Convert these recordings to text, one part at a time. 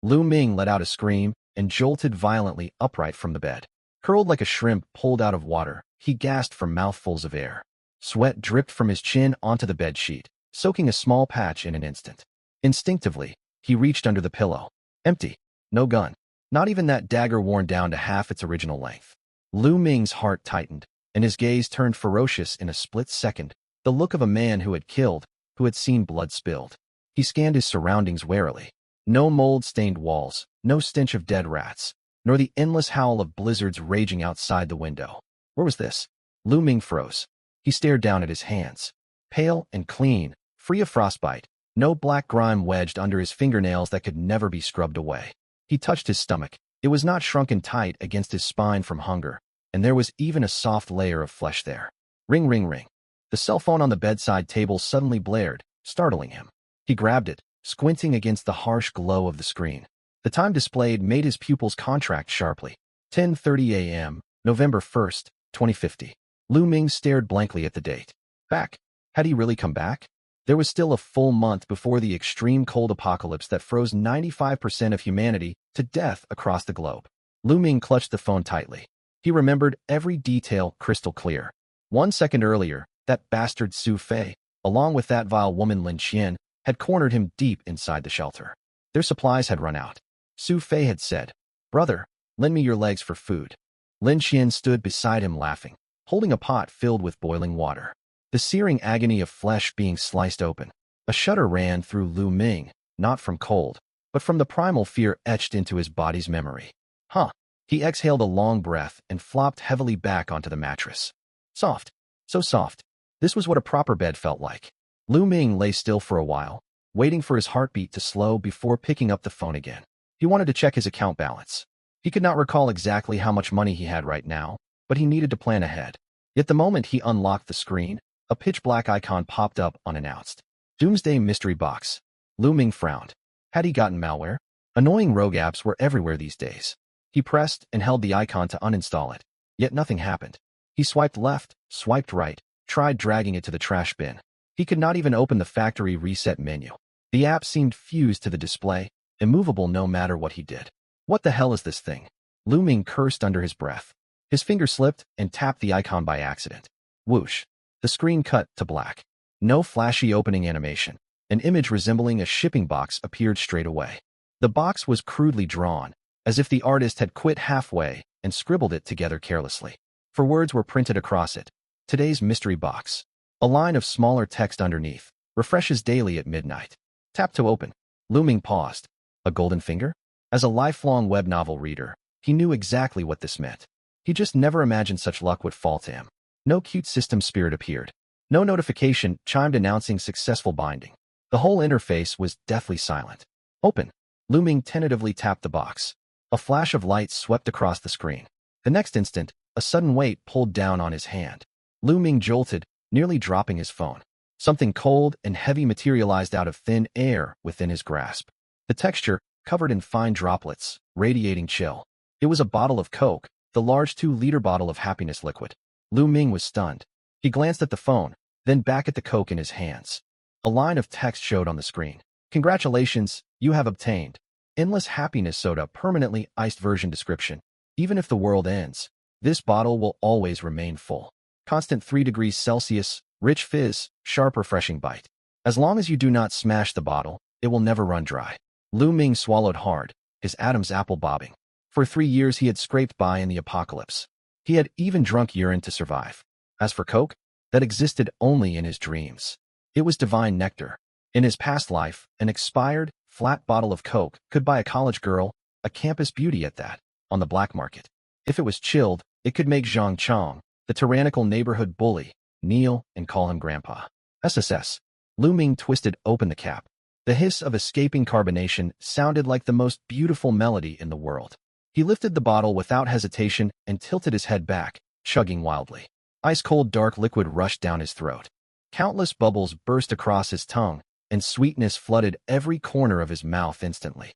Lu Ming let out a scream and jolted violently upright from the bed. Curled like a shrimp pulled out of water, he gasped for mouthfuls of air. Sweat dripped from his chin onto the bed sheet, soaking a small patch in an instant. Instinctively, he reached under the pillow. Empty. No gun. Not even that dagger worn down to half its original length. Lu Ming's heart tightened, and his gaze turned ferocious in a split second, the look of a man who had killed, who had seen blood spilled. He scanned his surroundings warily. No mold-stained walls, no stench of dead rats, nor the endless howl of blizzards raging outside the window. Where was this? Lu Ming froze. He stared down at his hands. Pale and clean, free of frostbite, no black grime wedged under his fingernails that could never be scrubbed away. He touched his stomach. It was not shrunken tight against his spine from hunger, and there was even a soft layer of flesh there. Ring, ring, ring. The cell phone on the bedside table suddenly blared, startling him. He grabbed it, squinting against the harsh glow of the screen. The time displayed made his pupils contract sharply. 10:30 a.m., November 1st, 2050. Lu Ming stared blankly at the date. Back. Had he really come back? There was still a full month before the extreme cold apocalypse that froze 95% of humanity to death across the globe. Lu Ming clutched the phone tightly. He remembered every detail crystal clear. 1 second earlier, that bastard Su Fei, along with that vile woman Lin Qian, had cornered him deep inside the shelter. Their supplies had run out. Su Fei had said, "Brother, lend me your legs for food." Lin Qian stood beside him laughing, holding a pot filled with boiling water. The searing agony of flesh being sliced open. A shudder ran through Lu Ming, not from cold, but from the primal fear etched into his body's memory. Huh. He exhaled a long breath and flopped heavily back onto the mattress. Soft. So soft. This was what a proper bed felt like. Lu Ming lay still for a while, waiting for his heartbeat to slow before picking up the phone again. He wanted to check his account balance. He could not recall exactly how much money he had right now, but he needed to plan ahead. Yet the moment he unlocked the screen, a pitch-black icon popped up unannounced. Doomsday Mystery Box. Lu Ming frowned. Had he gotten malware? Annoying rogue apps were everywhere these days. He pressed and held the icon to uninstall it, yet nothing happened. He swiped left, swiped right, tried dragging it to the trash bin. He could not even open the factory reset menu. The app seemed fused to the display, immovable no matter what he did. What the hell is this thing? Lu Ming cursed under his breath. His finger slipped and tapped the icon by accident. Whoosh. The screen cut to black. No flashy opening animation. An image resembling a shipping box appeared straight away. The box was crudely drawn, as if the artist had quit halfway and scribbled it together carelessly. For words were printed across it. Today's mystery box. A line of smaller text underneath. Refreshes daily at midnight. Tap to open. Lu Ming paused. A golden finger? As a lifelong web novel reader, he knew exactly what this meant. He just never imagined such luck would fall to him. No cute system spirit appeared. No notification chimed announcing successful binding. The whole interface was deathly silent. Open. Lu Ming tentatively tapped the box. A flash of light swept across the screen. The next instant, a sudden weight pulled down on his hand. Lu Ming jolted, nearly dropping his phone. Something cold and heavy materialized out of thin air within his grasp. The texture, covered in fine droplets, radiating chill. It was a bottle of Coke, the large 2-liter bottle of happiness liquid. Lu Ming was stunned. He glanced at the phone, then back at the Coke in his hands. A line of text showed on the screen. Congratulations, you have obtained Endless Happiness Soda Permanently Iced Version Description. Even if the world ends, this bottle will always remain full. Constant 3 degrees Celsius, rich fizz, sharp refreshing bite. As long as you do not smash the bottle, it will never run dry. Lu Ming swallowed hard, his Adam's apple bobbing. For 3 years he had scraped by in the apocalypse. He had even drunk urine to survive. As for Coke, that existed only in his dreams. It was divine nectar. In his past life, an expired, flat bottle of Coke could buy a college girl, a campus beauty at that, on the black market. If it was chilled, it could make Zhang Chong, the tyrannical neighborhood bully, kneel and call him grandpa. SSS. Lu Ming twisted open the cap. The hiss of escaping carbonation sounded like the most beautiful melody in the world. He lifted the bottle without hesitation and tilted his head back, chugging wildly. Ice-cold dark liquid rushed down his throat. Countless bubbles burst across his tongue, and sweetness flooded every corner of his mouth instantly.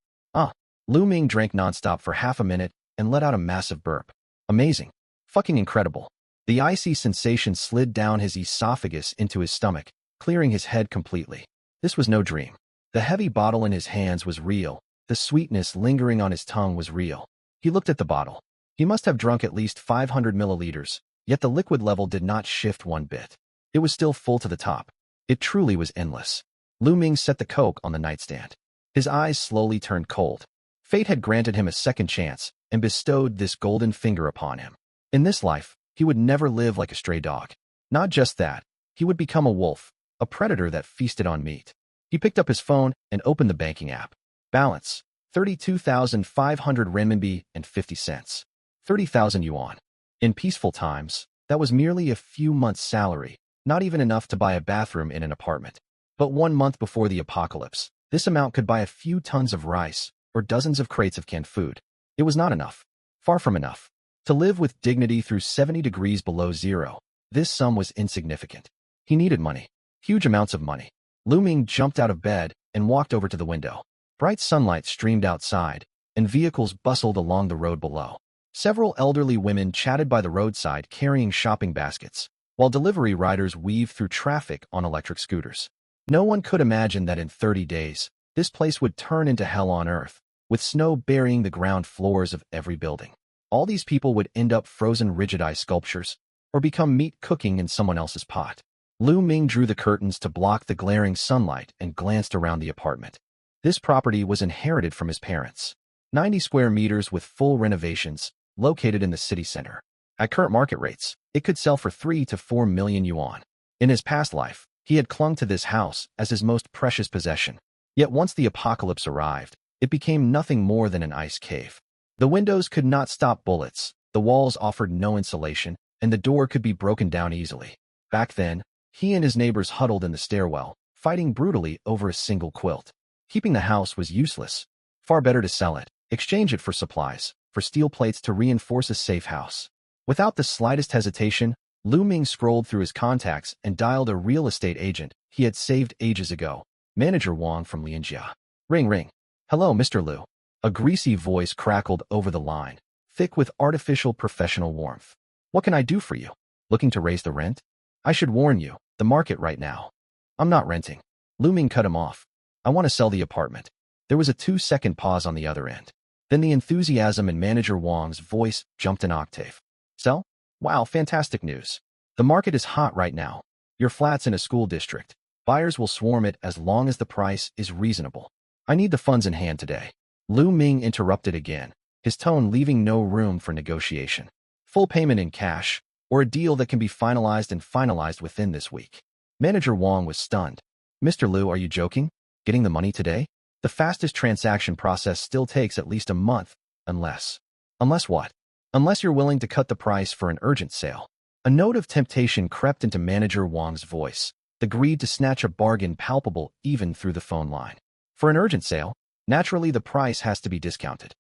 Lu Ming drank nonstop for half a minute and let out a massive burp. Amazing. Fucking incredible. The icy sensation slid down his esophagus into his stomach, clearing his head completely. This was no dream. The heavy bottle in his hands was real, The sweetness lingering on his tongue was real. He looked at the bottle. He must have drunk at least 500 milliliters, yet the liquid level did not shift one bit. It was still full to the top. It truly was endless. Lu Ming set the Coke on the nightstand. His eyes slowly turned cold. Fate had granted him a second chance and bestowed this golden finger upon him. In this life, he would never live like a stray dog. Not just that, he would become a wolf, a predator that feasted on meat. He picked up his phone and opened the banking app. Balance, 32,500 renminbi and 50 cents. 30,000 yuan. In peaceful times, that was merely a few months' salary, not even enough to buy a bathroom in an apartment. But 1 month before the apocalypse, this amount could buy a few tons of rice or dozens of crates of canned food. It was not enough. Far from enough. To live with dignity through 70 degrees below zero, this sum was insignificant. He needed money. Huge amounts of money. Lu Ming jumped out of bed and walked over to the window. Bright sunlight streamed outside, and vehicles bustled along the road below. Several elderly women chatted by the roadside carrying shopping baskets, while delivery riders weaved through traffic on electric scooters. No one could imagine that in 30 days, this place would turn into hell on earth, with snow burying the ground floors of every building. All these people would end up frozen rigid ice sculptures, or become meat cooking in someone else's pot. Lu Ming drew the curtains to block the glaring sunlight and glanced around the apartment. This property was inherited from his parents. 90 square meters with full renovations, located in the city center. At current market rates, it could sell for 3 to 4 million yuan. In his past life, he had clung to this house as his most precious possession. Yet once the apocalypse arrived, it became nothing more than an ice cave. The windows could not stop bullets, the walls offered no insulation, and the door could be broken down easily. Back then, he and his neighbors huddled in the stairwell, fighting brutally over a single quilt. Keeping the house was useless. Far better to sell it, exchange it for supplies, for steel plates to reinforce a safe house. Without the slightest hesitation, Lu Ming scrolled through his contacts and dialed a real estate agent he had saved ages ago, Manager Wang from Lianjia. Ring ring. Hello, Mr. Lu. A greasy voice crackled over the line, thick with artificial professional warmth. What can I do for you? Looking to raise the rent? I should warn you, the market right now. I'm not renting. Lu Ming cut him off. I want to sell the apartment. There was a 2-second pause on the other end. Then the enthusiasm in Manager Wang's voice jumped an octave. Sell? Wow, fantastic news. The market is hot right now. Your flat's in a school district. Buyers will swarm it as long as the price is reasonable. I need the funds in hand today. Lu Ming interrupted again, his tone leaving no room for negotiation. Full payment in cash, or a deal that can be finalized within this week. Manager Wang was stunned. Mr. Lu, are you joking? Getting the money today? The fastest transaction process still takes at least a month, unless what? Unless you're willing to cut the price for an urgent sale. A note of temptation crept into Manager Wang's voice, the greed to snatch a bargain palpable even through the phone line. For an urgent sale, naturally the price has to be discounted.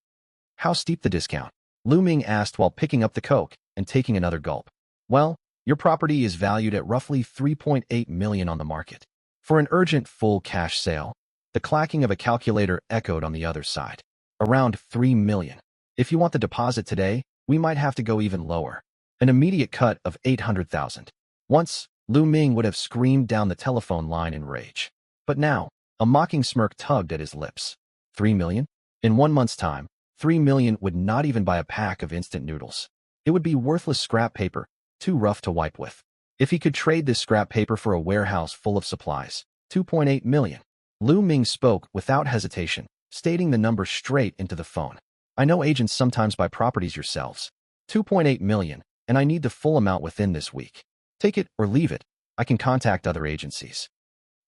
How steep the discount? Lu Ming asked while picking up the Coke and taking another gulp. Well, your property is valued at roughly 3.8 million on the market. For an urgent full cash sale, the clacking of a calculator echoed on the other side. Around 3 million. If you want the deposit today, we might have to go even lower. An immediate cut of 800,000. Once, Lu Ming would have screamed down the telephone line in rage. But now, a mocking smirk tugged at his lips. 3 million? In 1 month's time, 3 million would not even buy a pack of instant noodles. It would be worthless scrap paper, too rough to wipe with. If he could trade this scrap paper for a warehouse full of supplies, 2.8 million. Lu Ming spoke without hesitation, stating the number straight into the phone. I know agents sometimes buy properties yourselves. 2.8 million, and I need the full amount within this week. Take it or leave it. I can contact other agencies.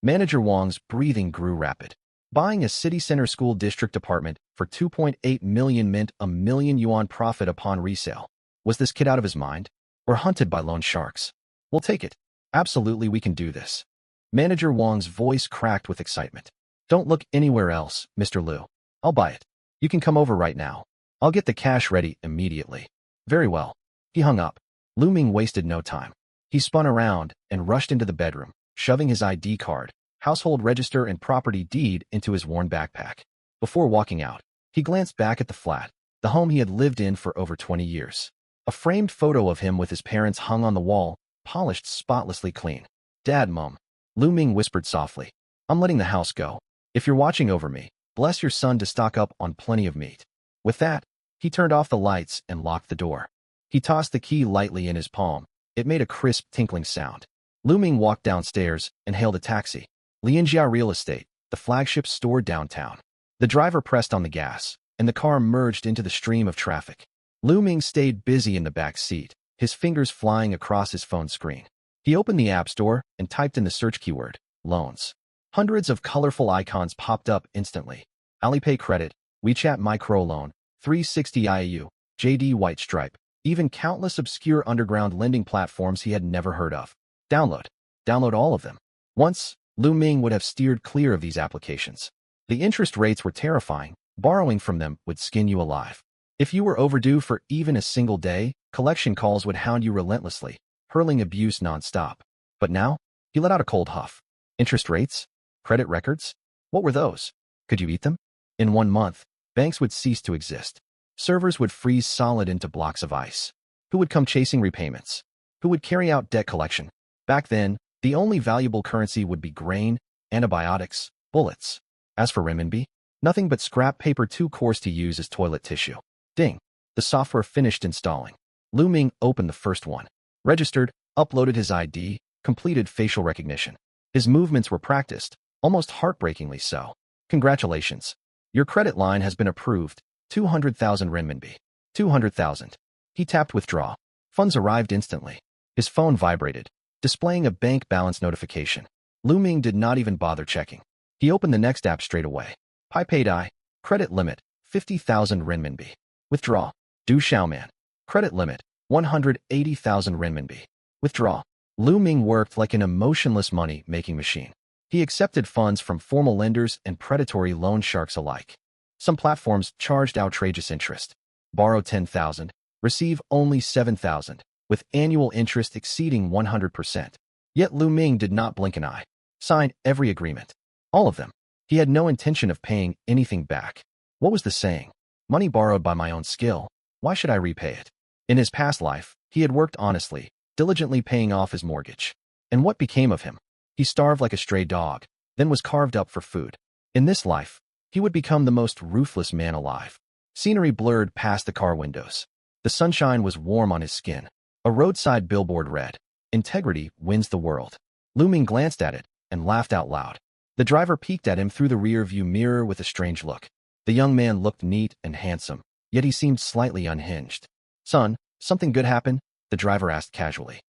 Manager Wang's breathing grew rapid. Buying a city center school district apartment for 2.8 million meant a million yuan profit upon resale. Was this kid out of his mind? Or hunted by loan sharks? We'll take it. Absolutely, we can do this. Manager Wang's voice cracked with excitement. Don't look anywhere else, Mr. Lu. I'll buy it. You can come over right now. I'll get the cash ready immediately. Very well. He hung up. Lu Ming wasted no time. He spun around and rushed into the bedroom, shoving his ID card, household register and property deed into his worn backpack. Before walking out, he glanced back at the flat, the home he had lived in for over 20 years. A framed photo of him with his parents hung on the wall, polished spotlessly clean. Dad, Mom. Lu Ming whispered softly. I'm letting the house go. If you're watching over me, Bless your son to stock up on plenty of meat. With that, he turned off the lights and locked the door. He tossed the key lightly in his palm. It made a crisp tinkling sound. Lu Ming walked downstairs and hailed a taxi. Lianjia Real Estate, the flagship store downtown. The driver pressed on the gas, and the car merged into the stream of traffic. Lu Ming stayed busy in the back seat, his fingers flying across his phone screen. He opened the App Store and typed in the search keyword, loans. Hundreds of colorful icons popped up instantly. Alipay Credit, WeChat Microloan, 360 IAU, JD White Stripe, even countless obscure underground lending platforms he had never heard of. Download all of them. Once, Lu Ming would have steered clear of these applications. The interest rates were terrifying. Borrowing from them would skin you alive. If you were overdue for even a single day, collection calls would hound you relentlessly, hurling abuse nonstop. But now, he let out a cold huff. Interest rates? Credit records? What were those? Could you eat them? In 1 month, banks would cease to exist. Servers would freeze solid into blocks of ice. Who would come chasing repayments? Who would carry out debt collection? Back then, the only valuable currency would be grain, antibiotics, bullets. As for renminbi, nothing but scrap paper too coarse to use as toilet tissue. Ding. The software finished installing. Lu Ming opened the first one. Registered, uploaded his ID, completed facial recognition. His movements were practiced, almost heartbreakingly so. Congratulations. Your credit line has been approved. 200,000 renminbi. 200,000. He tapped withdraw. Funds arrived instantly. His phone vibrated, displaying a bank balance notification. Lu Ming did not even bother checking. He opened the next app straight away. Paipay, credit limit, 50,000 renminbi. Withdraw. Du Xiaoman. Credit limit, 180,000 renminbi. Withdraw. Lu Ming worked like an emotionless money-making machine. He accepted funds from formal lenders and predatory loan sharks alike. Some platforms charged outrageous interest. Borrow 10,000, receive only 7,000, with annual interest exceeding 100%. Yet Lu Ming did not blink an eye. Signed every agreement. All of them. He had no intention of paying anything back. What was the saying? Money borrowed by my own skill. Why should I repay it? In his past life, he had worked honestly, diligently paying off his mortgage. And what became of him? He starved like a stray dog, then was carved up for food. In this life, he would become the most ruthless man alive. Scenery blurred past the car windows. The sunshine was warm on his skin. A roadside billboard read, "Integrity wins the world." Lu Ming glanced at it and laughed out loud. The driver peeked at him through the rear-view mirror with a strange look. The young man looked neat and handsome, yet he seemed slightly unhinged. "Son, something good happen?" the driver asked casually.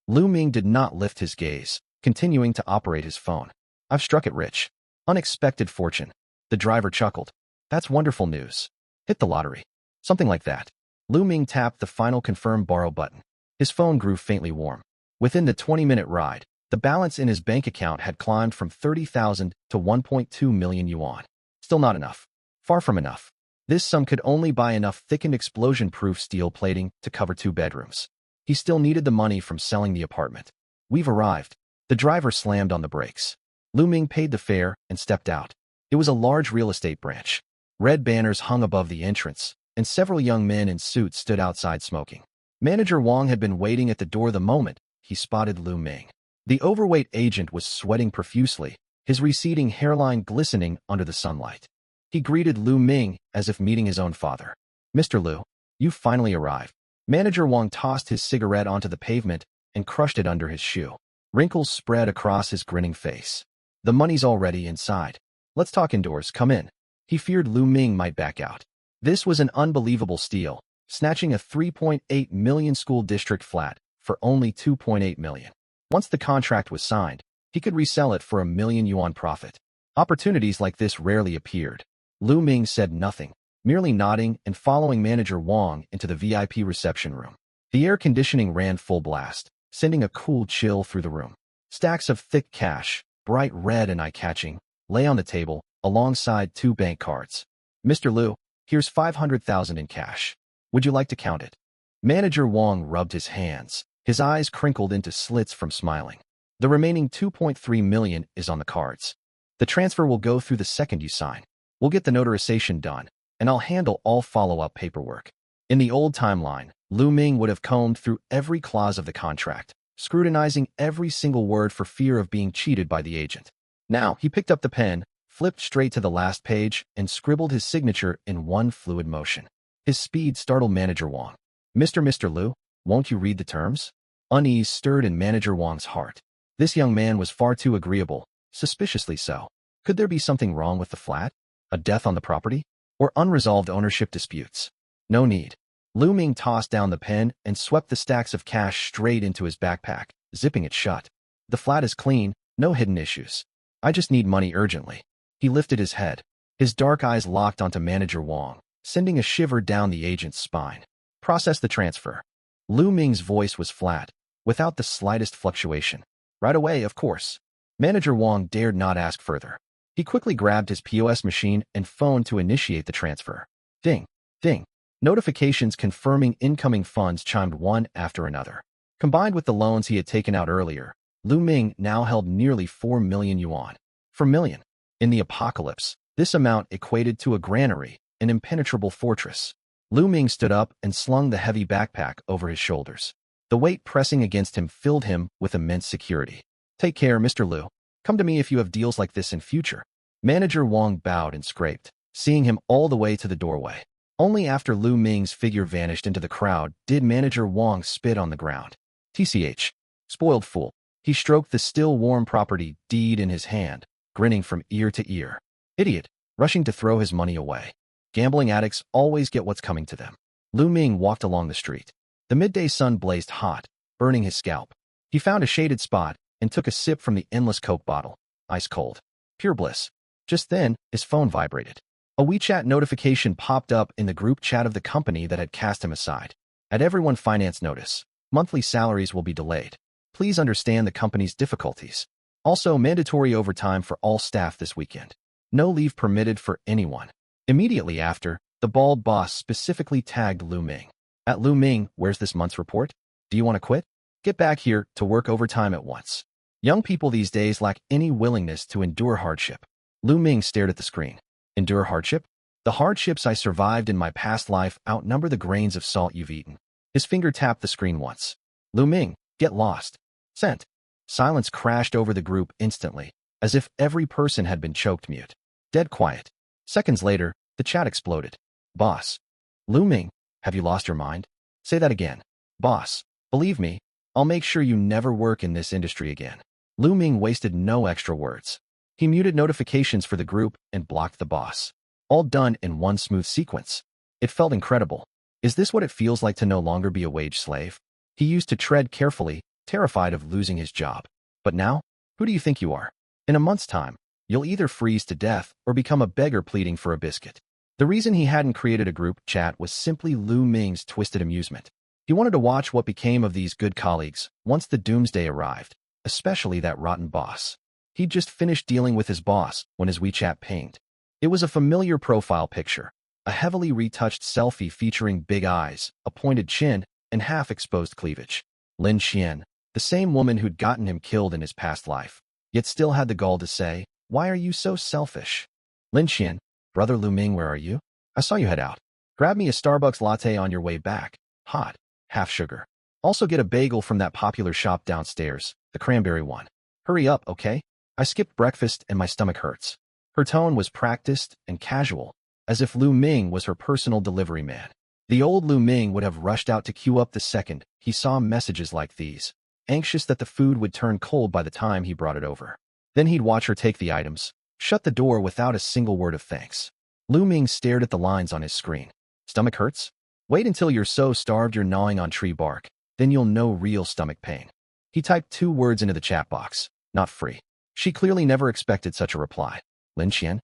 Lu Ming did not lift his gaze, continuing to operate his phone. "I've struck it rich. Unexpected fortune." The driver chuckled. "That's wonderful news. Hit the lottery." Something like that. Lu Ming tapped the final confirm borrow button. His phone grew faintly warm. Within the 20-minute ride, the balance in his bank account had climbed from 30,000 to 1.2 million yuan. Still not enough. Far from enough. This sum could only buy enough thickened explosion-proof steel plating to cover 2 bedrooms. He still needed the money from selling the apartment. "We've arrived." The driver slammed on the brakes. Lu Ming paid the fare and stepped out. It was a large real estate branch. Red banners hung above the entrance, and several young men in suits stood outside smoking. Manager Wang had been waiting at the door the moment he spotted Lu Ming. The overweight agent was sweating profusely, his receding hairline glistening under the sunlight. He greeted Lu Ming as if meeting his own father. "Mr. Lu, you've finally arrived." Manager Wang tossed his cigarette onto the pavement and crushed it under his shoe. Wrinkles spread across his grinning face. "The money's already inside. Let's talk indoors, come in." He feared Lu Ming might back out. This was an unbelievable steal, snatching a 3.8 million school district flat for only 2.8 million. Once the contract was signed, he could resell it for a million yuan profit. Opportunities like this rarely appeared. Lu Ming said nothing, merely nodding and following Manager Wang into the VIP reception room. The air conditioning ran full blast, sending a cool chill through the room. Stacks of thick cash, bright red and eye-catching, lay on the table, alongside 2 bank cards. "Mr. Lu, here's 500,000 in cash. Would you like to count it?" Manager Wang rubbed his hands. His eyes crinkled into slits from smiling. "The remaining 2.3 million is on the cards. The transfer will go through the second you sign. We'll get the notarization done, and I'll handle all follow-up paperwork." In the old timeline, Lu Ming would have combed through every clause of the contract, scrutinizing every single word for fear of being cheated by the agent. Now, he picked up the pen, flipped straight to the last page, and scribbled his signature in one fluid motion. His speed startled Manager Wang. Mr. Liu, won't you read the terms? Unease stirred in Manager Wang's heart. This young man was far too agreeable, suspiciously so. Could there be something wrong with the flat? A death on the property? Or unresolved ownership disputes? No need. Lu Ming tossed down the pen and swept the stacks of cash straight into his backpack, zipping it shut. The flat is clean, no hidden issues. I just need money urgently. He lifted his head. His dark eyes locked onto Manager Wang, sending a shiver down the agent's spine. Process the transfer. Lu Ming's voice was flat, without the slightest fluctuation. Right away, of course. Manager Wang dared not ask further. He quickly grabbed his POS machine and phoned to initiate the transfer. Ding, ding. Notifications confirming incoming funds chimed one after another. Combined with the loans he had taken out earlier, Lu Ming now held nearly 4 million yuan. 4 million. In the apocalypse, this amount equated to a granary, an impenetrable fortress. Lu Ming stood up and slung the heavy backpack over his shoulders. The weight pressing against him filled him with immense security. Take care, Mr. Liu. Come to me if you have deals like this in future. Manager Wang bowed and scraped, seeing him all the way to the doorway. Only after Lu Ming's figure vanished into the crowd did Manager Wang spit on the ground. TCH. Spoiled fool. He stroked the still warm property deed in his hand, grinning from ear to ear. Idiot, rushing to throw his money away. Gambling addicts always get what's coming to them. Lu Ming walked along the street. The midday sun blazed hot, burning his scalp. He found a shaded spot and took a sip from the endless Coke bottle. Ice cold. Pure bliss. Just then, his phone vibrated. A WeChat notification popped up in the group chat of the company that had cast him aside. At everyone finance notice, monthly salaries will be delayed. Please understand the company's difficulties. Also, mandatory overtime for all staff this weekend. No leave permitted for anyone. Immediately after, the bald boss specifically tagged Lu Ming. At Lu Ming, where's this month's report? Do you want to quit? Get back here to work overtime at once. Young people these days lack any willingness to endure hardship. Lu Ming stared at the screen. Endure hardship? The hardships I survived in my past life outnumber the grains of salt you've eaten. His finger tapped the screen once. Lu Ming, get lost. Sent. Silence crashed over the group instantly, as if every person had been choked mute. Dead quiet. Seconds later, the chat exploded. Boss. Lu Ming, have you lost your mind? Say that again. Boss. Believe me, I'll make sure you never work in this industry again. Lu Ming wasted no extra words. He muted notifications for the group and blocked the boss. All done in one smooth sequence. It felt incredible. Is this what it feels like to no longer be a wage slave? He used to tread carefully, terrified of losing his job. But now, who do you think you are? In a month's time, you'll either freeze to death or become a beggar pleading for a biscuit. The reason he hadn't created a group chat was simply Lu Ming's twisted amusement. He wanted to watch what became of these good colleagues once the doomsday arrived, especially that rotten boss. He'd just finished dealing with his boss when his WeChat pinged. It was a familiar profile picture, a heavily retouched selfie featuring big eyes, a pointed chin, and half-exposed cleavage. Lin Qian, the same woman who'd gotten him killed in his past life, yet still had the gall to say, "Why are you so selfish?" Lin Qian, brother Lu Ming, where are you? I saw you head out. Grab me a Starbucks latte on your way back. Hot. Half sugar. Also get a bagel from that popular shop downstairs, the cranberry one. Hurry up, okay? I skipped breakfast and my stomach hurts. Her tone was practiced and casual, as if Lu Ming was her personal delivery man. The old Lu Ming would have rushed out to queue up the second he saw messages like these, anxious that the food would turn cold by the time he brought it over. Then he'd watch her take the items, shut the door without a single word of thanks. Lu Ming stared at the lines on his screen. Stomach hurts? Wait until you're so starved you're gnawing on tree bark, then you'll know real stomach pain. He typed 2 words into the chat box. Not free. She clearly never expected such a reply. Lin Qian?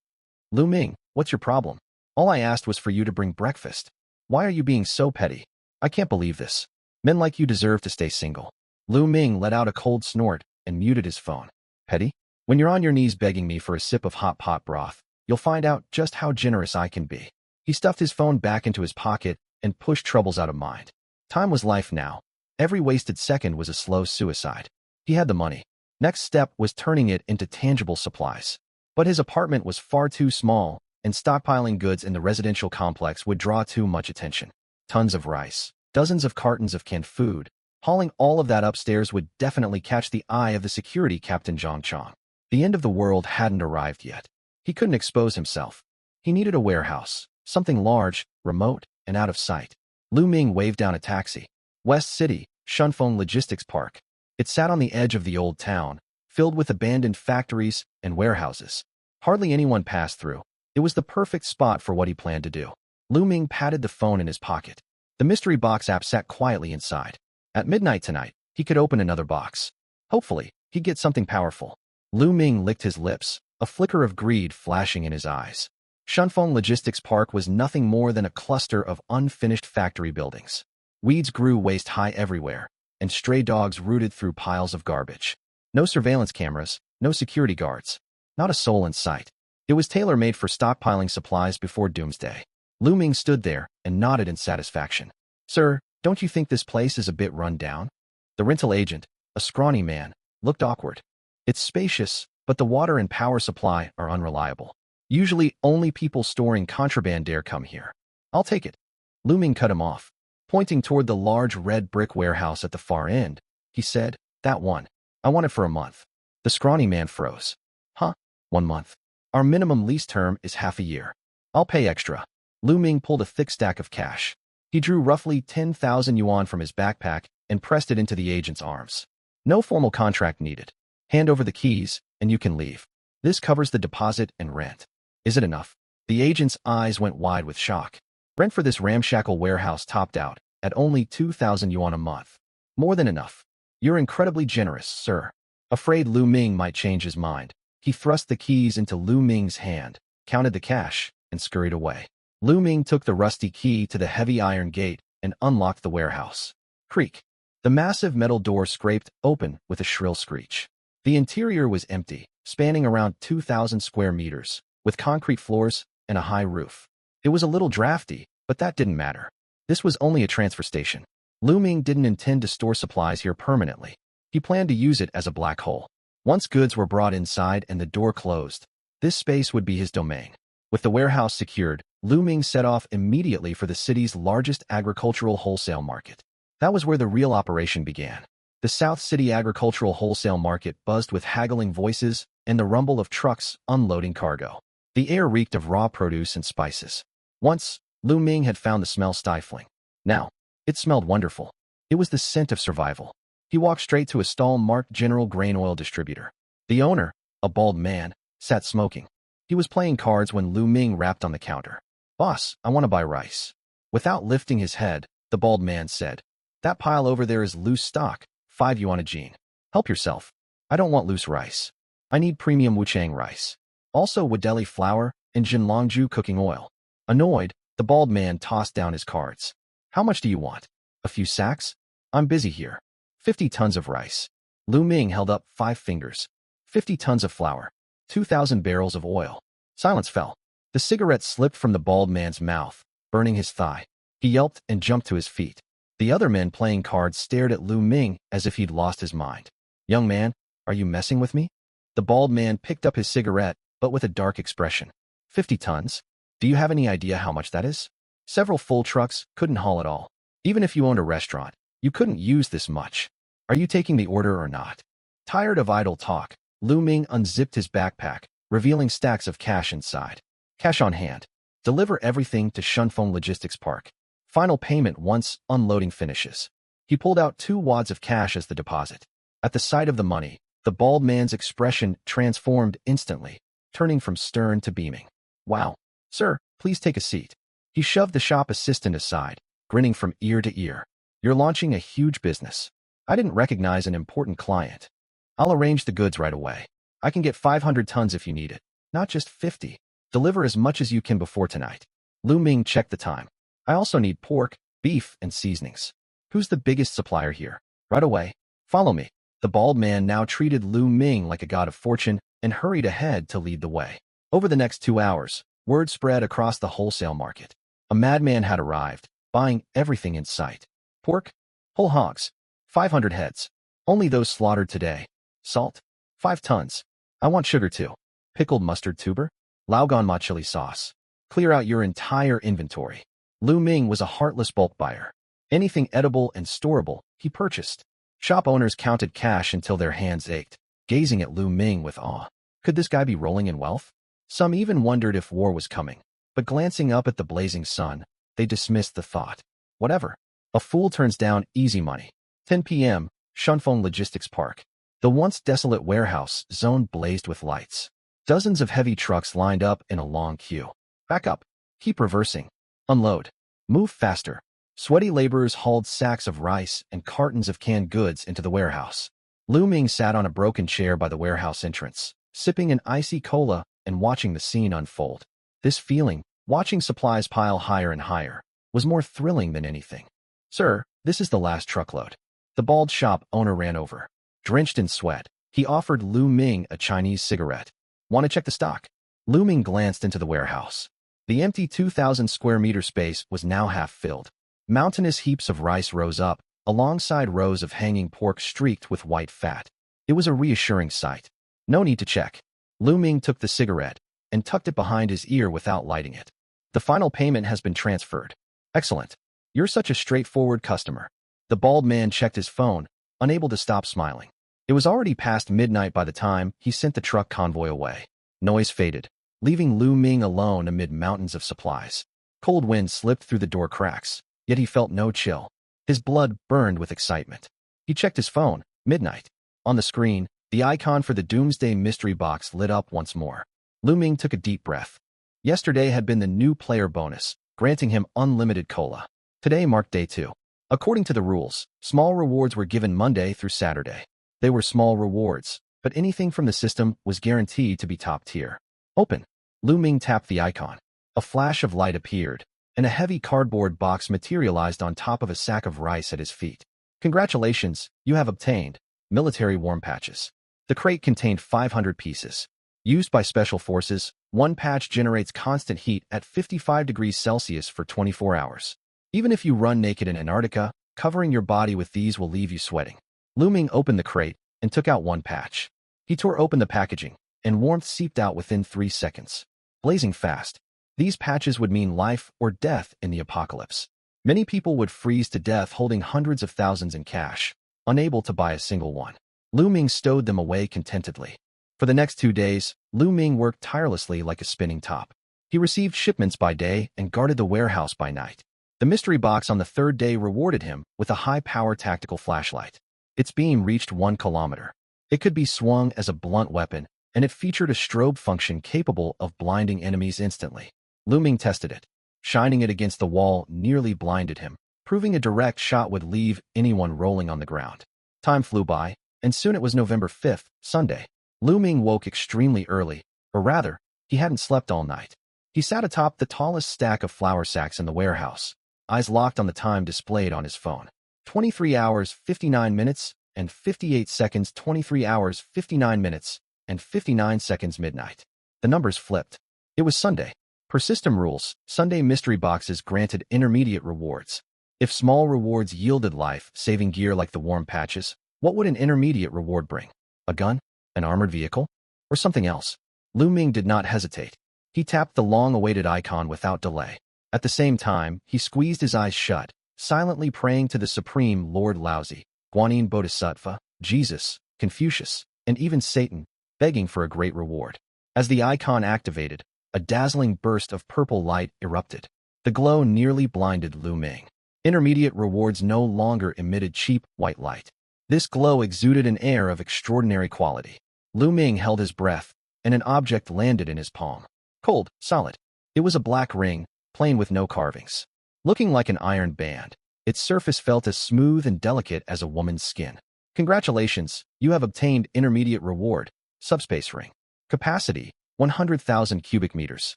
Lu Ming, what's your problem? All I asked was for you to bring breakfast. Why are you being so petty? I can't believe this. Men like you deserve to stay single. Lu Ming let out a cold snort and muted his phone. Petty? When you're on your knees begging me for a sip of hot pot broth, you'll find out just how generous I can be. He stuffed his phone back into his pocket and pushed troubles out of mind. Time was life now. Every wasted second was a slow suicide. He had the money. Next step was turning it into tangible supplies. But his apartment was far too small, and stockpiling goods in the residential complex would draw too much attention. Tons of rice, dozens of cartons of canned food. Hauling all of that upstairs would definitely catch the eye of the security captain Zhang Chong. The end of the world hadn't arrived yet. He couldn't expose himself. He needed a warehouse, something large, remote, and out of sight. Lu Ming waved down a taxi. West City, Shunfeng Logistics Park. It sat on the edge of the old town, filled with abandoned factories and warehouses. Hardly anyone passed through. It was the perfect spot for what he planned to do. Lu Ming patted the phone in his pocket. The mystery box app sat quietly inside. At midnight tonight, he could open another box. Hopefully, he'd get something powerful. Lu Ming licked his lips, a flicker of greed flashing in his eyes. Shunfeng Logistics Park was nothing more than a cluster of unfinished factory buildings. Weeds grew waist-high everywhere, and stray dogs rooted through piles of garbage. No surveillance cameras, no security guards. Not a soul in sight. It was tailor-made for stockpiling supplies before doomsday. Lu Ming stood there and nodded in satisfaction. "Sir, don't you think this place is a bit run down?" The rental agent, a scrawny man, looked awkward. "It's spacious, but the water and power supply are unreliable. Usually only people storing contraband dare come here." "I'll take it." Lu Ming cut him off. Pointing toward the large red brick warehouse at the far end, he said, "That one. I want it for a month." The scrawny man froze. "Huh? 1 month? Our minimum lease term is half a year. I'll pay extra." Lu Ming pulled a thick stack of cash. He drew roughly 10,000 yuan from his backpack and pressed it into the agent's arms. "No formal contract needed. Hand over the keys, and you can leave. This covers the deposit and rent." "Is it enough?" The agent's eyes went wide with shock. Rent for this ramshackle warehouse topped out at only 2,000 yuan a month. "More than enough. You're incredibly generous, sir." Afraid Lu Ming might change his mind, he thrust the keys into Lu Ming's hand, counted the cash, and scurried away. Lu Ming took the rusty key to the heavy iron gate and unlocked the warehouse. Creak. The massive metal door scraped open with a shrill screech. The interior was empty, spanning around 2,000 square meters, with concrete floors and a high roof. It was a little drafty, but that didn't matter. This was only a transfer station. Lu Ming didn't intend to store supplies here permanently. He planned to use it as a black hole. Once goods were brought inside and the door closed, this space would be his domain. With the warehouse secured, Lu Ming set off immediately for the city's largest agricultural wholesale market. That was where the real operation began. The South City agricultural wholesale market buzzed with haggling voices and the rumble of trucks unloading cargo. The air reeked of raw produce and spices. Once, Lu Ming had found the smell stifling. Now, it smelled wonderful. It was the scent of survival. He walked straight to a stall marked General Grain Oil Distributor. The owner, a bald man, sat smoking. He was playing cards when Lu Ming rapped on the counter. "Boss, I want to buy rice." Without lifting his head, the bald man said, "That pile over there is loose stock, 5 yuan a jean. Help yourself. I don't want loose rice. I need premium Wuchang rice. Also Wadeli flour and Jinlongju cooking oil." Annoyed, the bald man tossed down his cards. "How much do you want? A few sacks? I'm busy here." 50 tons of rice. Lu Ming held up 5 fingers. 50 tons of flour. 2,000 barrels of oil. Silence fell. The cigarette slipped from the bald man's mouth, burning his thigh. He yelped and jumped to his feet. The other men playing cards stared at Lu Ming as if he'd lost his mind. "Young man, are you messing with me?" The bald man picked up his cigarette, but with a dark expression. 50 tons? Do you have any idea how much that is? Several full trucks couldn't haul it all. Even if you owned a restaurant, you couldn't use this much. Are you taking the order or not? Tired of idle talk, Lu Ming unzipped his backpack, revealing stacks of cash inside. Cash on hand. Deliver everything to Shunfeng Logistics Park. Final payment once unloading finishes. He pulled out 2 wads of cash as the deposit. At the sight of the money, the bald man's expression transformed instantly, turning from stern to beaming. "Wow. Sir, please take a seat." He shoved the shop assistant aside, grinning from ear to ear. "You're launching a huge business. I didn't recognize an important client. I'll arrange the goods right away. I can get 500 tons if you need it, not just 50. Deliver as much as you can before tonight." Lu Ming checked the time. "I also need pork, beef, and seasonings. Who's the biggest supplier here?" "Right away. Follow me." The bald man now treated Lu Ming like a god of fortune and hurried ahead to lead the way. Over the next 2 hours, word spread across the wholesale market. A madman had arrived, buying everything in sight. Pork? Whole hogs. 500 heads. Only those slaughtered today. Salt? 5 tons. I want sugar too. Pickled mustard tuber? Laogan chili sauce. Clear out your entire inventory. Lu Ming was a heartless bulk buyer. Anything edible and storable, he purchased. Shop owners counted cash until their hands ached, gazing at Lu Ming with awe. Could this guy be rolling in wealth? Some even wondered if war was coming, but glancing up at the blazing sun, they dismissed the thought. Whatever. A fool turns down easy money. 10 p.m., Shunfeng Logistics Park. The once desolate warehouse zone blazed with lights. Dozens of heavy trucks lined up in a long queue. Back up. Keep reversing. Unload. Move faster. Sweaty laborers hauled sacks of rice and cartons of canned goods into the warehouse. Lu Ming sat on a broken chair by the warehouse entrance, sipping an icy cola and watching the scene unfold. This feeling, watching supplies pile higher and higher, was more thrilling than anything. Sir, this is the last truckload. The bald shop owner ran over. Drenched in sweat, he offered Lu Ming a Chinese cigarette. Want to check the stock? Lu Ming glanced into the warehouse. The empty 2,000 square meter space was now half filled. Mountainous heaps of rice rose up, alongside rows of hanging pork streaked with white fat. It was a reassuring sight. No need to check. Lu Ming took the cigarette and tucked it behind his ear without lighting it. The final payment has been transferred. Excellent. You're such a straightforward customer. The bald man checked his phone, unable to stop smiling. It was already past midnight by the time he sent the truck convoy away. Noise faded, leaving Lu Ming alone amid mountains of supplies. Cold wind slipped through the door cracks, yet he felt no chill. His blood burned with excitement. He checked his phone. Midnight. On the screen, the icon for the Doomsday Mystery Box lit up once more. Lu Ming took a deep breath. Yesterday had been the new player bonus, granting him unlimited cola. Today marked day 2. According to the rules, small rewards were given Monday through Saturday. They were small rewards, but anything from the system was guaranteed to be top tier. Open. Lu Ming tapped the icon. A flash of light appeared, and a heavy cardboard box materialized on top of a sack of rice at his feet. Congratulations, you have obtained military warm patches. The crate contained 500 pieces. Used by special forces, one patch generates constant heat at 55 degrees Celsius for 24 hours. Even if you run naked in Antarctica, covering your body with these will leave you sweating. Lu Ming opened the crate and took out one patch. He tore open the packaging, and warmth seeped out within 3 seconds. Blazing fast, these patches would mean life or death in the apocalypse. Many people would freeze to death holding hundreds of thousands in cash, unable to buy a single one. Lu Ming stowed them away contentedly. For the next 2 days, Lu Ming worked tirelessly like a spinning top. He received shipments by day and guarded the warehouse by night. The mystery box on the 3rd day rewarded him with a high-power tactical flashlight. Its beam reached 1 kilometer. It could be swung as a blunt weapon, and it featured a strobe function capable of blinding enemies instantly. Lu Ming tested it. Shining it against the wall nearly blinded him, proving a direct shot would leave anyone rolling on the ground. Time flew by, and soon it was November 5th, Sunday. Lu Ming woke extremely early, or rather, he hadn't slept all night. He sat atop the tallest stack of flour sacks in the warehouse, eyes locked on the time displayed on his phone. 23 hours, 59 minutes, and 58 seconds, 23 hours, 59 minutes, and 59 seconds midnight. The numbers flipped. It was Sunday. Per system rules, Sunday mystery boxes granted intermediate rewards. If small rewards yielded life-saving gear like the warm patches, what would an intermediate reward bring? A gun? An armored vehicle? Or something else? Lu Ming did not hesitate. He tapped the long-awaited icon without delay. At the same time, he squeezed his eyes shut, silently praying to the Supreme Lord Laozi, Guanyin Bodhisattva, Jesus, Confucius, and even Satan, begging for a great reward. As the icon activated, a dazzling burst of purple light erupted. The glow nearly blinded Lu Ming. Intermediate rewards no longer emitted cheap, white light. This glow exuded an air of extraordinary quality. Lu Ming held his breath, and an object landed in his palm. Cold, solid. It was a black ring, plain with no carvings. Looking like an iron band, its surface felt as smooth and delicate as a woman's skin. Congratulations, you have obtained intermediate reward, subspace ring. Capacity, 100,000 cubic meters.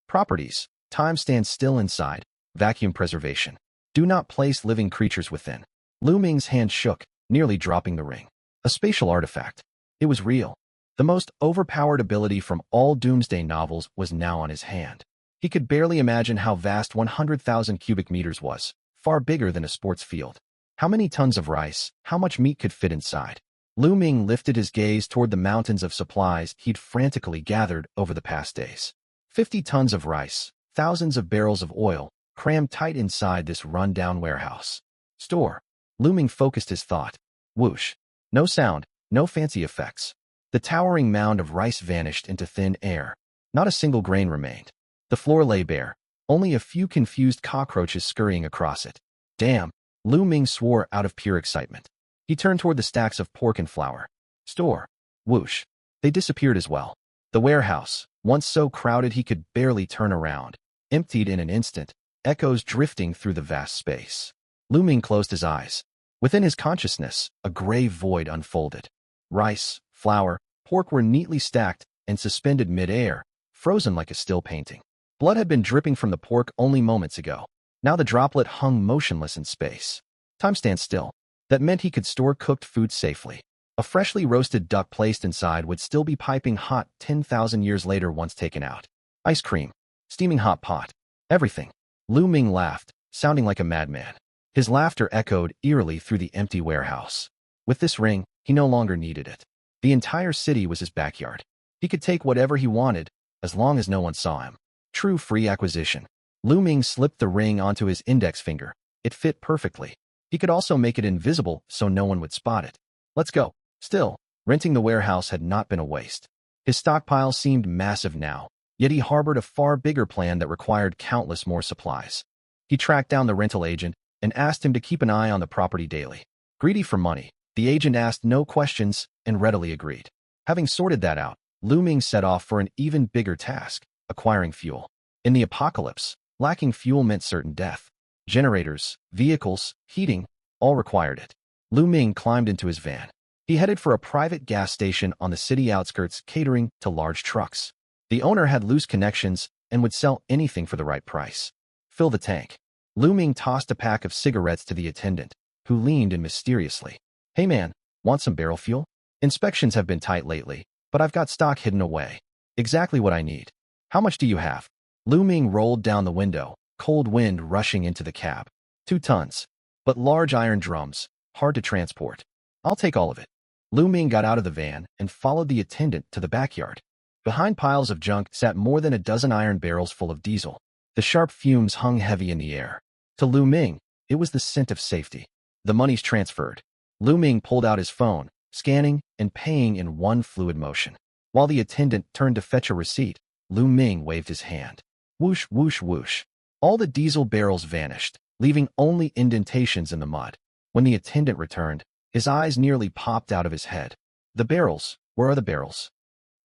Properties, time stands still inside, vacuum preservation. Do not place living creatures within. Lu Ming's hand shook, nearly dropping the ring. A spatial artifact. It was real. The most overpowered ability from all Doomsday novels was now on his hand. He could barely imagine how vast 100,000 cubic meters was, far bigger than a sports field. How many tons of rice, how much meat could fit inside? Lu Ming lifted his gaze toward the mountains of supplies he'd frantically gathered over the past days. 50 tons of rice, thousands of barrels of oil, crammed tight inside this run-down warehouse. Store. Lu Ming focused his thought. Whoosh. No sound, no fancy effects. The towering mound of rice vanished into thin air. Not a single grain remained. The floor lay bare, only a few confused cockroaches scurrying across it. Damn, Lu Ming swore out of pure excitement. He turned toward the stacks of pork and flour. Store. Whoosh. They disappeared as well. The warehouse, once so crowded he could barely turn around, emptied in an instant, echoes drifting through the vast space. Lu Ming closed his eyes. Within his consciousness, a gray void unfolded. Rice, flour, pork were neatly stacked and suspended mid-air, frozen like a still painting. Blood had been dripping from the pork only moments ago. Now the droplet hung motionless in space. Time stands still. That meant he could store cooked food safely. A freshly roasted duck placed inside would still be piping hot 10,000 years later once taken out. Ice cream. Steaming hot pot. Everything. Lu Ming laughed, sounding like a madman. His laughter echoed eerily through the empty warehouse. With this ring, he no longer needed it. The entire city was his backyard. He could take whatever he wanted, as long as no one saw him. True free acquisition. Lu Ming slipped the ring onto his index finger. It fit perfectly. He could also make it invisible so no one would spot it. Let's go. Still, renting the warehouse had not been a waste. His stockpile seemed massive now, yet he harbored a far bigger plan that required countless more supplies. He tracked down the rental agent and asked him to keep an eye on the property daily. Greedy for money, the agent asked no questions and readily agreed. Having sorted that out, Lu Ming set off for an even bigger task, acquiring fuel. In the apocalypse, lacking fuel meant certain death. Generators, vehicles, heating, all required it. Lu Ming climbed into his van. He headed for a private gas station on the city outskirts catering to large trucks. The owner had loose connections and would sell anything for the right price. Fill the tank. Lu Ming tossed a pack of cigarettes to the attendant, who leaned in mysteriously. Hey man, want some barrel fuel? Inspections have been tight lately, but I've got stock hidden away. Exactly what I need. How much do you have? Lu Ming rolled down the window, cold wind rushing into the cab. 2 tons. But large iron drums, hard to transport. I'll take all of it. Lu Ming got out of the van and followed the attendant to the backyard. Behind piles of junk sat more than a dozen iron barrels full of diesel. The sharp fumes hung heavy in the air. To Lu Ming, it was the scent of safety. The money's transferred. Lu Ming pulled out his phone, scanning and paying in one fluid motion. While the attendant turned to fetch a receipt, Lu Ming waved his hand. Whoosh, whoosh, whoosh. All the diesel barrels vanished, leaving only indentations in the mud. When the attendant returned, his eyes nearly popped out of his head. The barrels, where are the barrels?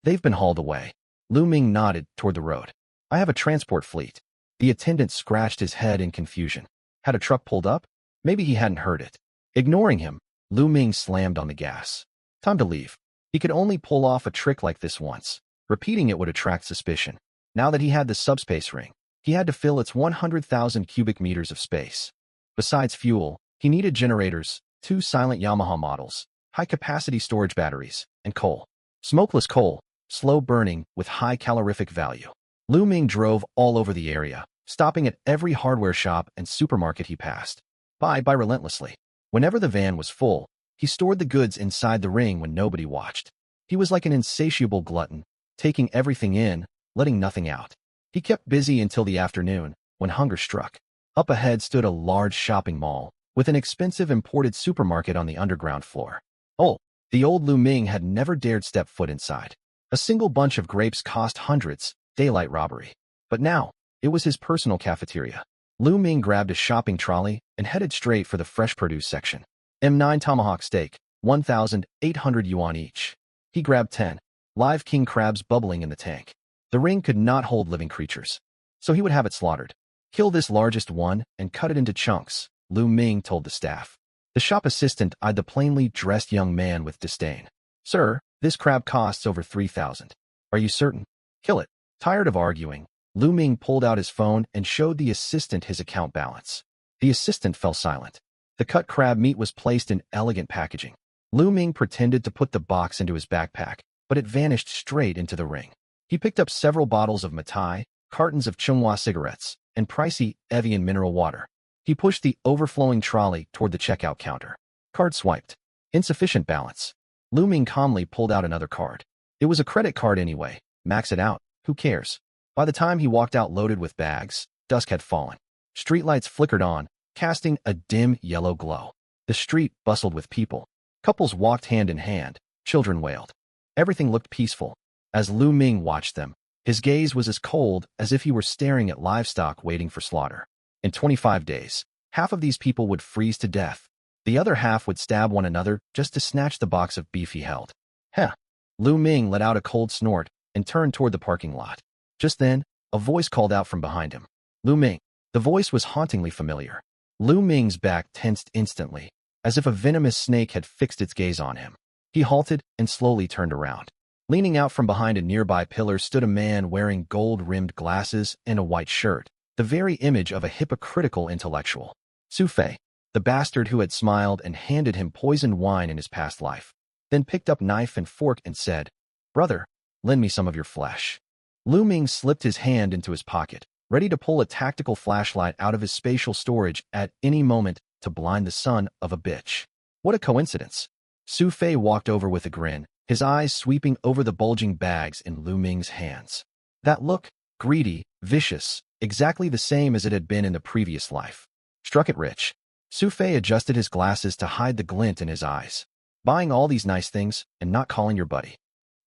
They've been hauled away. Lu Ming nodded toward the road. I have a transport fleet. The attendant scratched his head in confusion. Had a truck pulled up? Maybe he hadn't heard it. Ignoring him, Lu Ming slammed on the gas. Time to leave. He could only pull off a trick like this once. Repeating it would attract suspicion. Now that he had the subspace ring, he had to fill its 100,000 cubic meters of space. Besides fuel, he needed generators, 2 silent Yamaha models, high-capacity storage batteries, and coal. Smokeless coal, slow burning with high calorific value. Lu Ming drove all over the area, stopping at every hardware shop and supermarket he passed. Buy relentlessly. Whenever the van was full, he stored the goods inside the ring when nobody watched. He was like an insatiable glutton, taking everything in, letting nothing out. He kept busy until the afternoon, when hunger struck. Up ahead stood a large shopping mall, with an expensive imported supermarket on the underground floor. Oh, the old Lu Ming had never dared step foot inside. A single bunch of grapes cost hundreds, daylight robbery. But now, it was his personal cafeteria. Lu Ming grabbed a shopping trolley and headed straight for the fresh produce section. M9 tomahawk steak, 1,800 yuan each. He grabbed 10 live king crabs bubbling in the tank. The ring could not hold living creatures, so he would have it slaughtered. Kill this largest one and cut it into chunks, Lu Ming told the staff. The shop assistant eyed the plainly dressed young man with disdain. Sir, this crab costs over 3,000. Are you certain? Kill it. Tired of arguing, Lu Ming pulled out his phone and showed the assistant his account balance. The assistant fell silent. The cut crab meat was placed in elegant packaging. Lu Ming pretended to put the box into his backpack, but it vanished straight into the ring. He picked up several bottles of Matai, cartons of Chunghwa cigarettes, and pricey Evian mineral water. He pushed the overflowing trolley toward the checkout counter. Card swiped. Insufficient balance. Lu Ming calmly pulled out another card. It was a credit card anyway. Max it out. Who cares? By the time he walked out loaded with bags, dusk had fallen. Streetlights flickered on, casting a dim yellow glow. The street bustled with people. Couples walked hand in hand. Children wailed. Everything looked peaceful. As Lu Ming watched them, His gaze was as cold as if he were staring at livestock waiting for slaughter. In 25 days, half of these people would freeze to death. The other half would stab one another just to snatch the box of beef he held. Heh. Lu Ming let out a cold snort and turned toward the parking lot. Just then, a voice called out from behind him. Lu Ming. The voice was hauntingly familiar. Lu Ming's back tensed instantly, as if a venomous snake had fixed its gaze on him. He halted and slowly turned around. Leaning out from behind a nearby pillar stood a man wearing gold-rimmed glasses and a white shirt, the very image of a hypocritical intellectual. Su Fei, the bastard who had smiled and handed him poisoned wine in his past life, then picked up knife and fork and said, "Brother, lend me some of your flesh." Lu Ming slipped his hand into his pocket, ready to pull a tactical flashlight out of his spatial storage at any moment to blind the son of a bitch. What a coincidence. Su Fei walked over with a grin, his eyes sweeping over the bulging bags in Lu Ming's hands. That look, greedy, vicious, exactly the same as it had been in the previous life. Struck it rich. Su Fei adjusted his glasses to hide the glint in his eyes. Buying all these nice things and not calling your buddy.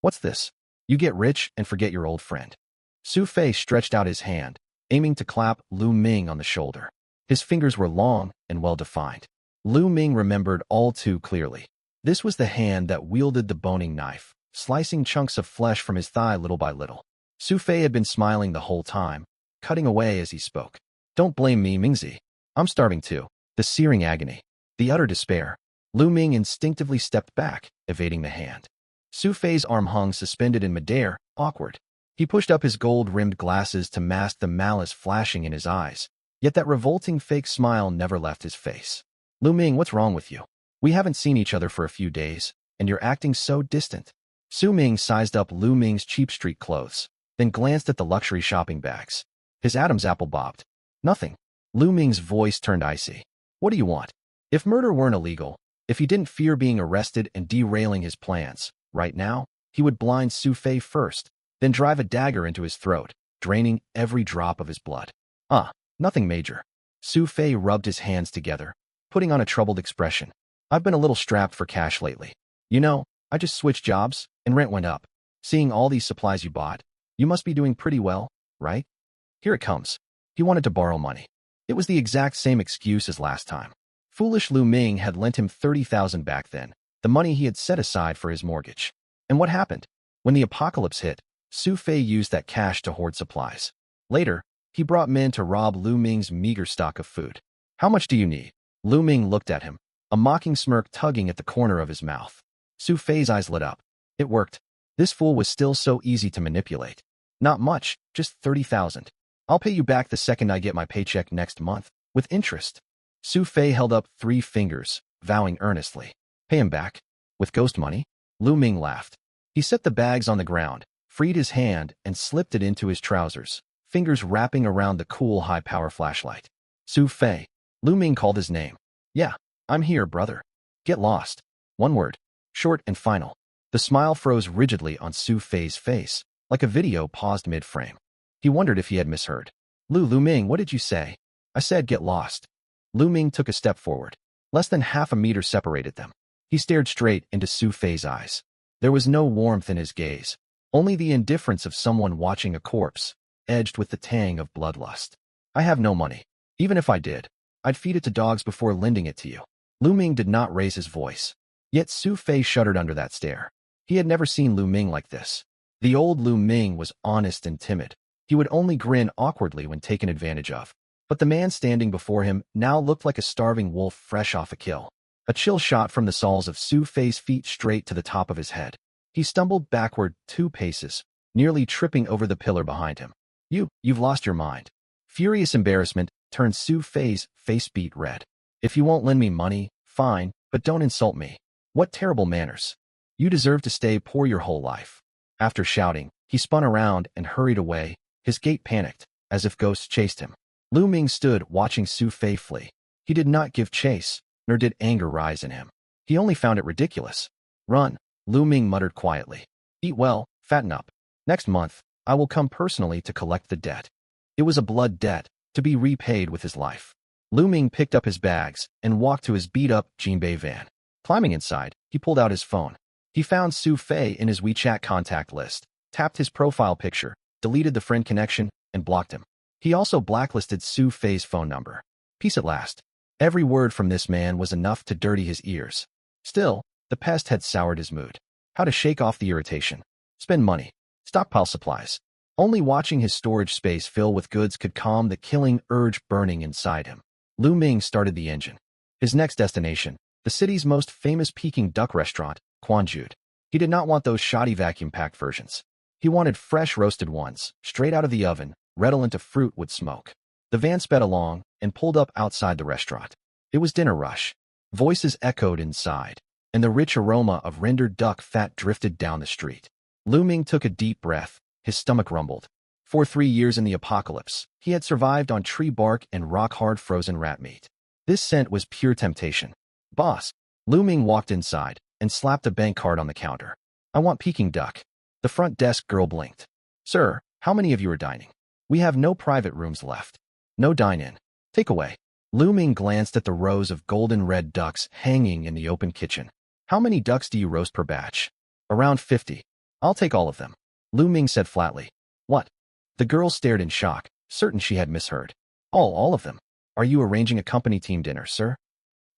What's this? You get rich and forget your old friend. Su Fei stretched out his hand, aiming to clap Lu Ming on the shoulder. His fingers were long and well-defined. Lu Ming remembered all too clearly. This was the hand that wielded the boning knife, slicing chunks of flesh from his thigh little by little. Su Fei had been smiling the whole time, cutting away as he spoke. Don't blame me, Mingzi. I'm starving too. The searing agony, the utter despair. Lu Ming instinctively stepped back, evading the hand. Su Fei's arm hung suspended in midair, awkward. He pushed up his gold-rimmed glasses to mask the malice flashing in his eyes, yet that revolting fake smile never left his face. Lu Ming, what's wrong with you? We haven't seen each other for a few days, and you're acting so distant. Su Ming sized up Lu Ming's cheap street clothes, then glanced at the luxury shopping bags. His Adam's apple bobbed. Nothing. Lu Ming's voice turned icy. What do you want? If murder weren't illegal, if he didn't fear being arrested and derailing his plans, right now, he would blind Su Fei first, then drive a dagger into his throat, draining every drop of his blood. Nothing major. Su Fei rubbed his hands together, putting on a troubled expression. I've been a little strapped for cash lately. You know, I just switched jobs, and rent went up. Seeing all these supplies you bought, you must be doing pretty well, right? Here it comes. He wanted to borrow money. It was the exact same excuse as last time. Foolish Lu Ming had lent him 30,000 back then, the money he had set aside for his mortgage. And what happened? When the apocalypse hit, Su Fei used that cash to hoard supplies. Later, he brought men to rob Lu Ming's meager stock of food. How much do you need? Lu Ming looked at him, a mocking smirk tugging at the corner of his mouth. Su Fei's eyes lit up. It worked. This fool was still so easy to manipulate. Not much, just 30,000. I'll pay you back the second I get my paycheck next month, with interest. Su Fei held up 3 fingers, vowing earnestly. Pay him back? With ghost money? Lu Ming laughed. He set the bags on the ground, freed his hand, and slipped it into his trousers, fingers wrapping around the cool high-power flashlight. Su Fei. Lu Ming called his name. Yeah, I'm here, brother. Get lost. One word. Short and final. The smile froze rigidly on Su Fei's face, like a video paused mid-frame. He wondered if he had misheard. Lu Ming, what did you say? I said get lost. Lu Ming took a step forward. Less than half a meter separated them. He stared straight into Su Fei's eyes. There was no warmth in his gaze, only the indifference of someone watching a corpse, edged with the tang of bloodlust. I have no money. Even if I did, I'd feed it to dogs before lending it to you. Lu Ming did not raise his voice. Yet Su Fei shuddered under that stare. He had never seen Lu Ming like this. The old Lu Ming was honest and timid. He would only grin awkwardly when taken advantage of. But the man standing before him now looked like a starving wolf fresh off a kill. A chill shot from the soles of Su Fei's feet straight to the top of his head. He stumbled backward 2 paces, nearly tripping over the pillar behind him. You've lost your mind. Furious embarrassment turned Su Fei's face beet red. If you won't lend me money, fine, but don't insult me. What terrible manners. You deserve to stay poor your whole life. After shouting, he spun around and hurried away, his gait panicked, as if ghosts chased him. Lu Ming stood watching Su Fei flee. He did not give chase, nor did anger rise in him. He only found it ridiculous. Run, Lu Ming muttered quietly. Eat well, fatten up. Next month, I will come personally to collect the debt. It was a blood debt, to be repaid with his life. Lu Ming picked up his bags and walked to his beat-up Jinbei van. Climbing inside, he pulled out his phone. He found Su Fei in his WeChat contact list, tapped his profile picture, deleted the friend connection, and blocked him. He also blacklisted Su Fei's phone number. Peace at last. Every word from this man was enough to dirty his ears. Still, the pest had soured his mood. How to shake off the irritation? Spend money. Stockpile supplies. Only watching his storage space fill with goods could calm the killing urge burning inside him. Lu Ming started the engine. His next destination, the city's most famous Peking duck restaurant, Quanjude. He did not want those shoddy vacuum-packed versions. He wanted fresh roasted ones, straight out of the oven, redolent of fruit with smoke. The van sped along and pulled up outside the restaurant. It was dinner rush. Voices echoed inside, and the rich aroma of rendered duck fat drifted down the street. Lu Ming took a deep breath. His stomach rumbled. For 3 years in the apocalypse, he had survived on tree bark and rock-hard frozen rat meat. This scent was pure temptation. Boss. Lu Ming walked inside and slapped a bank card on the counter. I want Peking duck. The front desk girl blinked. Sir, how many of you are dining? We have no private rooms left. No dine-in. Take away. Lu Ming glanced at the rows of golden red ducks hanging in the open kitchen. How many ducks do you roast per batch? Around 50. I'll take all of them. Lu Ming said flatly. What? The girl stared in shock, certain she had misheard. All of them. Are you arranging a company team dinner, sir?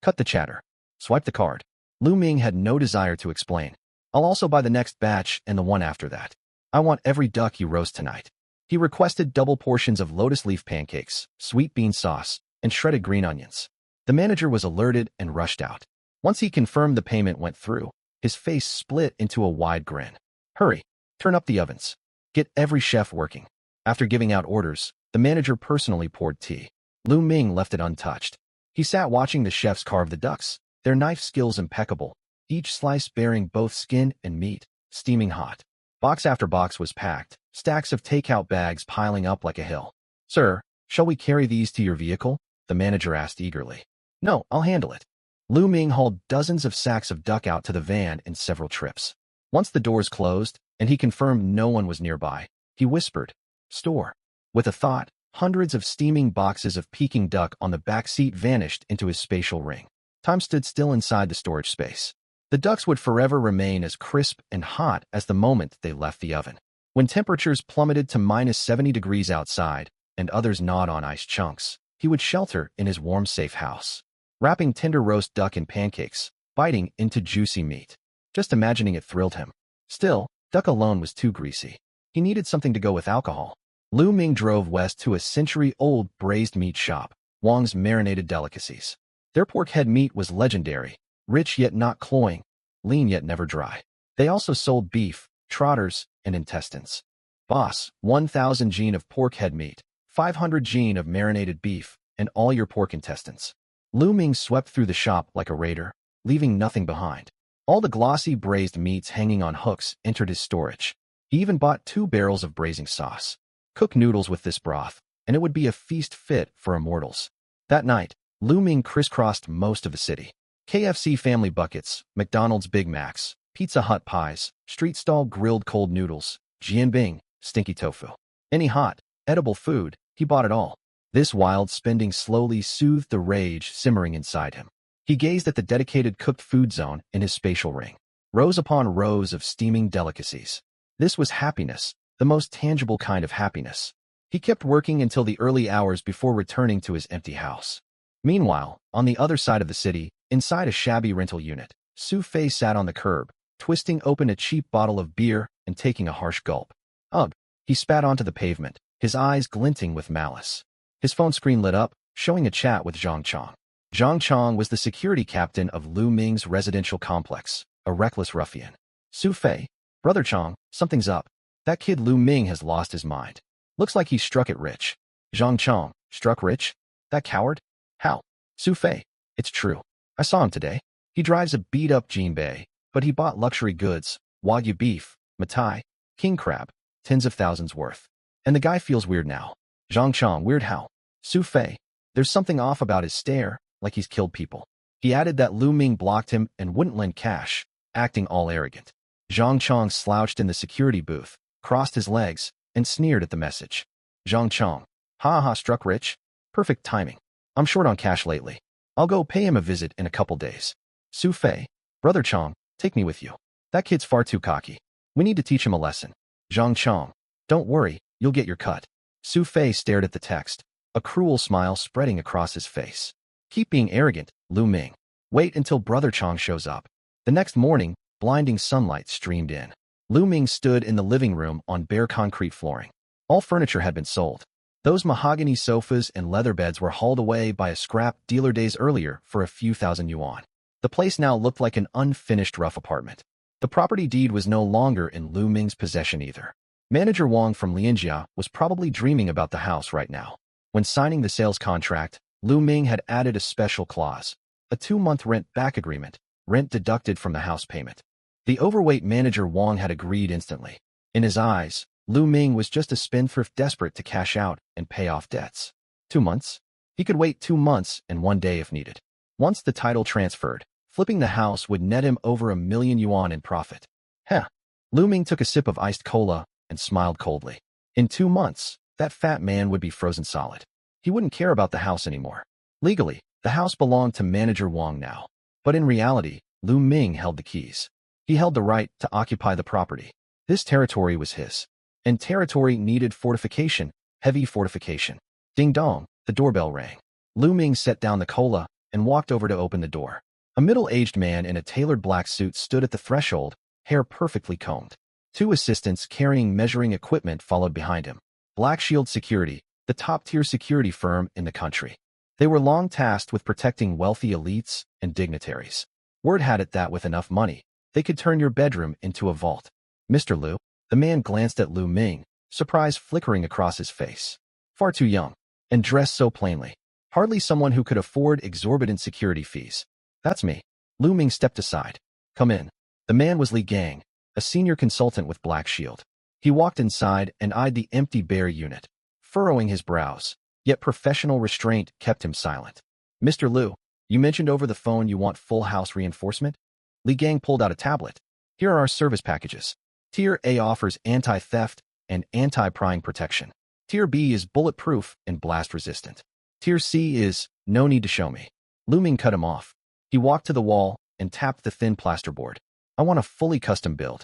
Cut the chatter. Swipe the card. Lu Ming had no desire to explain. I'll also buy the next batch and the one after that. I want every duck you roast tonight. He requested double portions of lotus leaf pancakes, sweet bean sauce, and shredded green onions. The manager was alerted and rushed out. Once he confirmed the payment went through, his face split into a wide grin. Hurry. Turn up the ovens. Get every chef working. After giving out orders, the manager personally poured tea. Lu Ming left it untouched. He sat watching the chefs carve the ducks, their knife skills impeccable, each slice bearing both skin and meat, steaming hot. Box after box was packed, stacks of takeout bags piling up like a hill. Sir, shall we carry these to your vehicle? The manager asked eagerly. No, I'll handle it. Lu Ming hauled dozens of sacks of duck out to the van in several trips. Once the doors closed, and he confirmed no one was nearby, he whispered, Store. With a thought, hundreds of steaming boxes of Peking duck on the back seat vanished into his spatial ring. Time stood still inside the storage space. The ducks would forever remain as crisp and hot as the moment they left the oven. When temperatures plummeted to -70 degrees outside, and others gnawed on ice chunks, he would shelter in his warm, safe house, wrapping tender roast duck in pancakes, biting into juicy meat. Just imagining it thrilled him. Still, duck alone was too greasy. He needed something to go with alcohol. Lu Ming drove west to a century-old braised meat shop, Wang's Marinated Delicacies. Their pork head meat was legendary, rich yet not cloying, lean yet never dry. They also sold beef, trotters, and intestines. Boss, 1,000 gene of pork head meat, 500 gene of marinated beef, and all your pork intestines. Lu Ming swept through the shop like a raider, leaving nothing behind. All the glossy braised meats hanging on hooks entered his storage. He even bought 2 barrels of braising sauce. Cook noodles with this broth, and it would be a feast fit for immortals. That night, Lu Ming crisscrossed most of the city. KFC family buckets, McDonald's Big Macs, Pizza Hut pies, street stall grilled cold noodles, jianbing, stinky tofu. Any hot, edible food, he bought it all. This wild spending slowly soothed the rage simmering inside him. He gazed at the dedicated cooked food zone in his spatial ring. Rows upon rows of steaming delicacies. This was happiness, the most tangible kind of happiness. He kept working until the early hours before returning to his empty house. Meanwhile, on the other side of the city, inside a shabby rental unit, Su Fei sat on the curb, twisting open a cheap bottle of beer and taking a harsh gulp. Ugh! He spat onto the pavement, his eyes glinting with malice. His phone screen lit up, showing a chat with Zhang Chong. Zhang Chong was the security captain of Lu Ming's residential complex, a reckless ruffian. Su Fei, Brother Chong, something's up. That kid Lu Ming has lost his mind. Looks like he struck it rich. Zhang Chong, struck rich? That coward? How? Su Fei, it's true. I saw him today. He drives a beat-up Jinbei, but he bought luxury goods, Wagyu beef, Matai, king crab, tens of thousands worth. And the guy feels weird now. Zhang Chong, weird how? Su Fei, there's something off about his stare, like he's killed people. He added that Lu Ming blocked him and wouldn't lend cash, acting all arrogant. Zhang Chong slouched in the security booth, crossed his legs, and sneered at the message. Zhang Chong, ha, struck rich? Perfect timing. I'm short on cash lately. I'll go pay him a visit in a couple days. Su Fei, Brother Chong, take me with you. That kid's far too cocky. We need to teach him a lesson. Zhang Chong, don't worry, you'll get your cut. Su Fei stared at the text, a cruel smile spreading across his face. Keep being arrogant, Lu Ming. Wait until Brother Chong shows up. The next morning, blinding sunlight streamed in. Lu Ming stood in the living room on bare concrete flooring. All furniture had been sold. Those mahogany sofas and leather beds were hauled away by a scrap dealer days earlier for a few thousand yuan. The place now looked like an unfinished rough apartment. The property deed was no longer in Lu Ming's possession either. Manager Wang from Lianjia was probably dreaming about the house right now. When signing the sales contract, Lu Ming had added a special clause, a 2-month rent-back agreement, rent deducted from the house payment. The overweight manager Wang had agreed instantly. In his eyes, Lu Ming was just a spendthrift desperate to cash out and pay off debts. 2 months? He could wait 2 months and 1 day if needed. Once the title transferred, flipping the house would net him over 1 million yuan in profit. Heh. Lu Ming took a sip of iced cola and smiled coldly. In 2 months, that fat man would be frozen solid. He wouldn't care about the house anymore. Legally, the house belonged to manager Wang now. But in reality, Lu Ming held the keys. He held the right to occupy the property. This territory was his. And territory needed fortification, heavy fortification. Ding dong, the doorbell rang. Lu Ming set down the cola and walked over to open the door. A middle-aged man in a tailored black suit stood at the threshold, hair perfectly combed. 2 assistants carrying measuring equipment followed behind him. Black Shield Security, the top-tier security firm in the country. They were long tasked with protecting wealthy elites and dignitaries. Word had it that with enough money, they could turn your bedroom into a vault. Mr. Lu, the man glanced at Lu Ming, surprise flickering across his face. Far too young, and dressed so plainly. Hardly someone who could afford exorbitant security fees. That's me. Lu Ming stepped aside. Come in. The man was Li Gang, a senior consultant with Black Shield. He walked inside and eyed the empty bare unit, furrowing his brows, yet professional restraint kept him silent. Mr. Lu, you mentioned over the phone you want full house reinforcement? Li Gang pulled out a tablet. Here are our service packages. Tier A offers anti-theft and anti-prying protection. Tier B is bulletproof and blast-resistant. Tier C is no need to show me. Lu Ming cut him off. He walked to the wall and tapped the thin plasterboard. I want a fully custom build.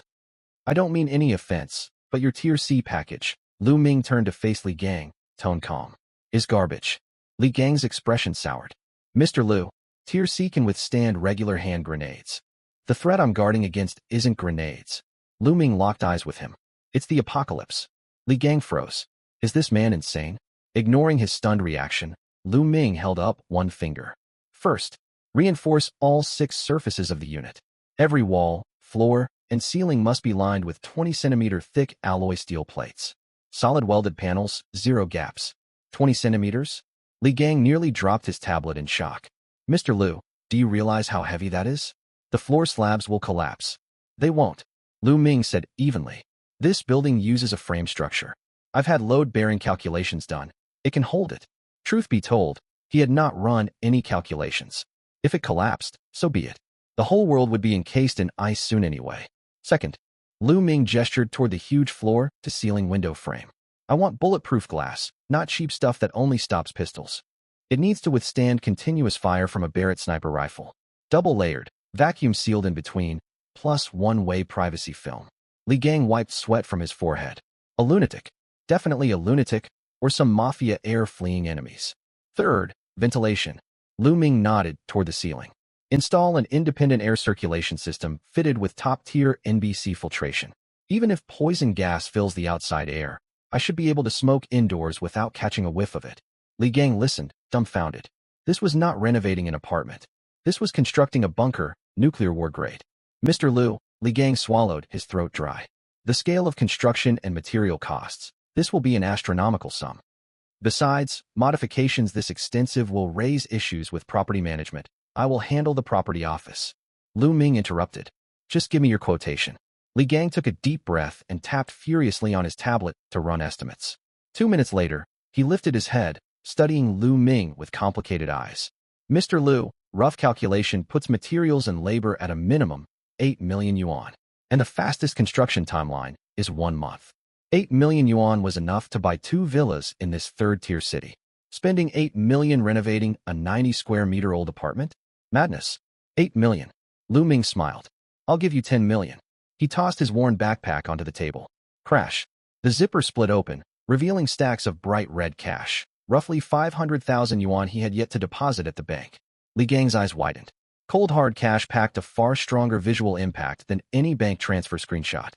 I don't mean any offense, but your Tier C package, Lu Ming turned to face Li Gang, tone calm, is garbage. Li Gang's expression soured. Mr. Lu, Tier C can withstand regular hand grenades. The threat I'm guarding against isn't grenades. Lu Ming locked eyes with him. It's the apocalypse. Li Gang froze. Is this man insane? Ignoring his stunned reaction, Lu Ming held up one finger. First, reinforce all 6 surfaces of the unit. Every wall, floor, and ceiling must be lined with 20-centimeter thick alloy steel plates. Solid welded panels, 0 gaps. 20 centimeters? Li Gang nearly dropped his tablet in shock. Mr. Lu, do you realize how heavy that is? The floor slabs will collapse. They won't. Lu Ming said evenly. This building uses a frame structure. I've had load-bearing calculations done. It can hold it. Truth be told, he had not run any calculations. If it collapsed, so be it. The whole world would be encased in ice soon anyway. Second, Lu Ming gestured toward the huge floor-to-ceiling window frame. I want bulletproof glass, not cheap stuff that only stops pistols. It needs to withstand continuous fire from a Barrett sniper rifle. Double-layered, vacuum-sealed in between, plus one-way privacy film. Li Gang wiped sweat from his forehead. A lunatic. Definitely a lunatic, or some mafia air-fleeing enemies. Third, ventilation. Lu Ming nodded toward the ceiling. Install an independent air circulation system fitted with top-tier NBC filtration. Even if poison gas fills the outside air, I should be able to smoke indoors without catching a whiff of it. Li Gang listened, dumbfounded. This was not renovating an apartment. This was constructing a bunker, nuclear war grade. Mr. Lu, Li Gang swallowed, his throat dry. The scale of construction and material costs. This will be an astronomical sum. Besides, modifications this extensive will raise issues with property management. I will handle the property office. Lu Ming interrupted. Just give me your quotation. Li Gang took a deep breath and tapped furiously on his tablet to run estimates. 2 minutes later, he lifted his head, studying Lu Ming with complicated eyes. Mr. Lu, rough calculation puts materials and labor at a minimum, 8 million yuan. And the fastest construction timeline is 1 month. 8 million yuan was enough to buy 2 villas in this third-tier city. Spending 8 million renovating a 90-square-meter-old apartment? Madness. 8 million. Lu Ming smiled. I'll give you 10 million. He tossed his worn backpack onto the table. Crash. The zipper split open, revealing stacks of bright red cash, roughly 500,000 yuan he had yet to deposit at the bank. Li Gang's eyes widened. Cold hard cash packed a far stronger visual impact than any bank transfer screenshot.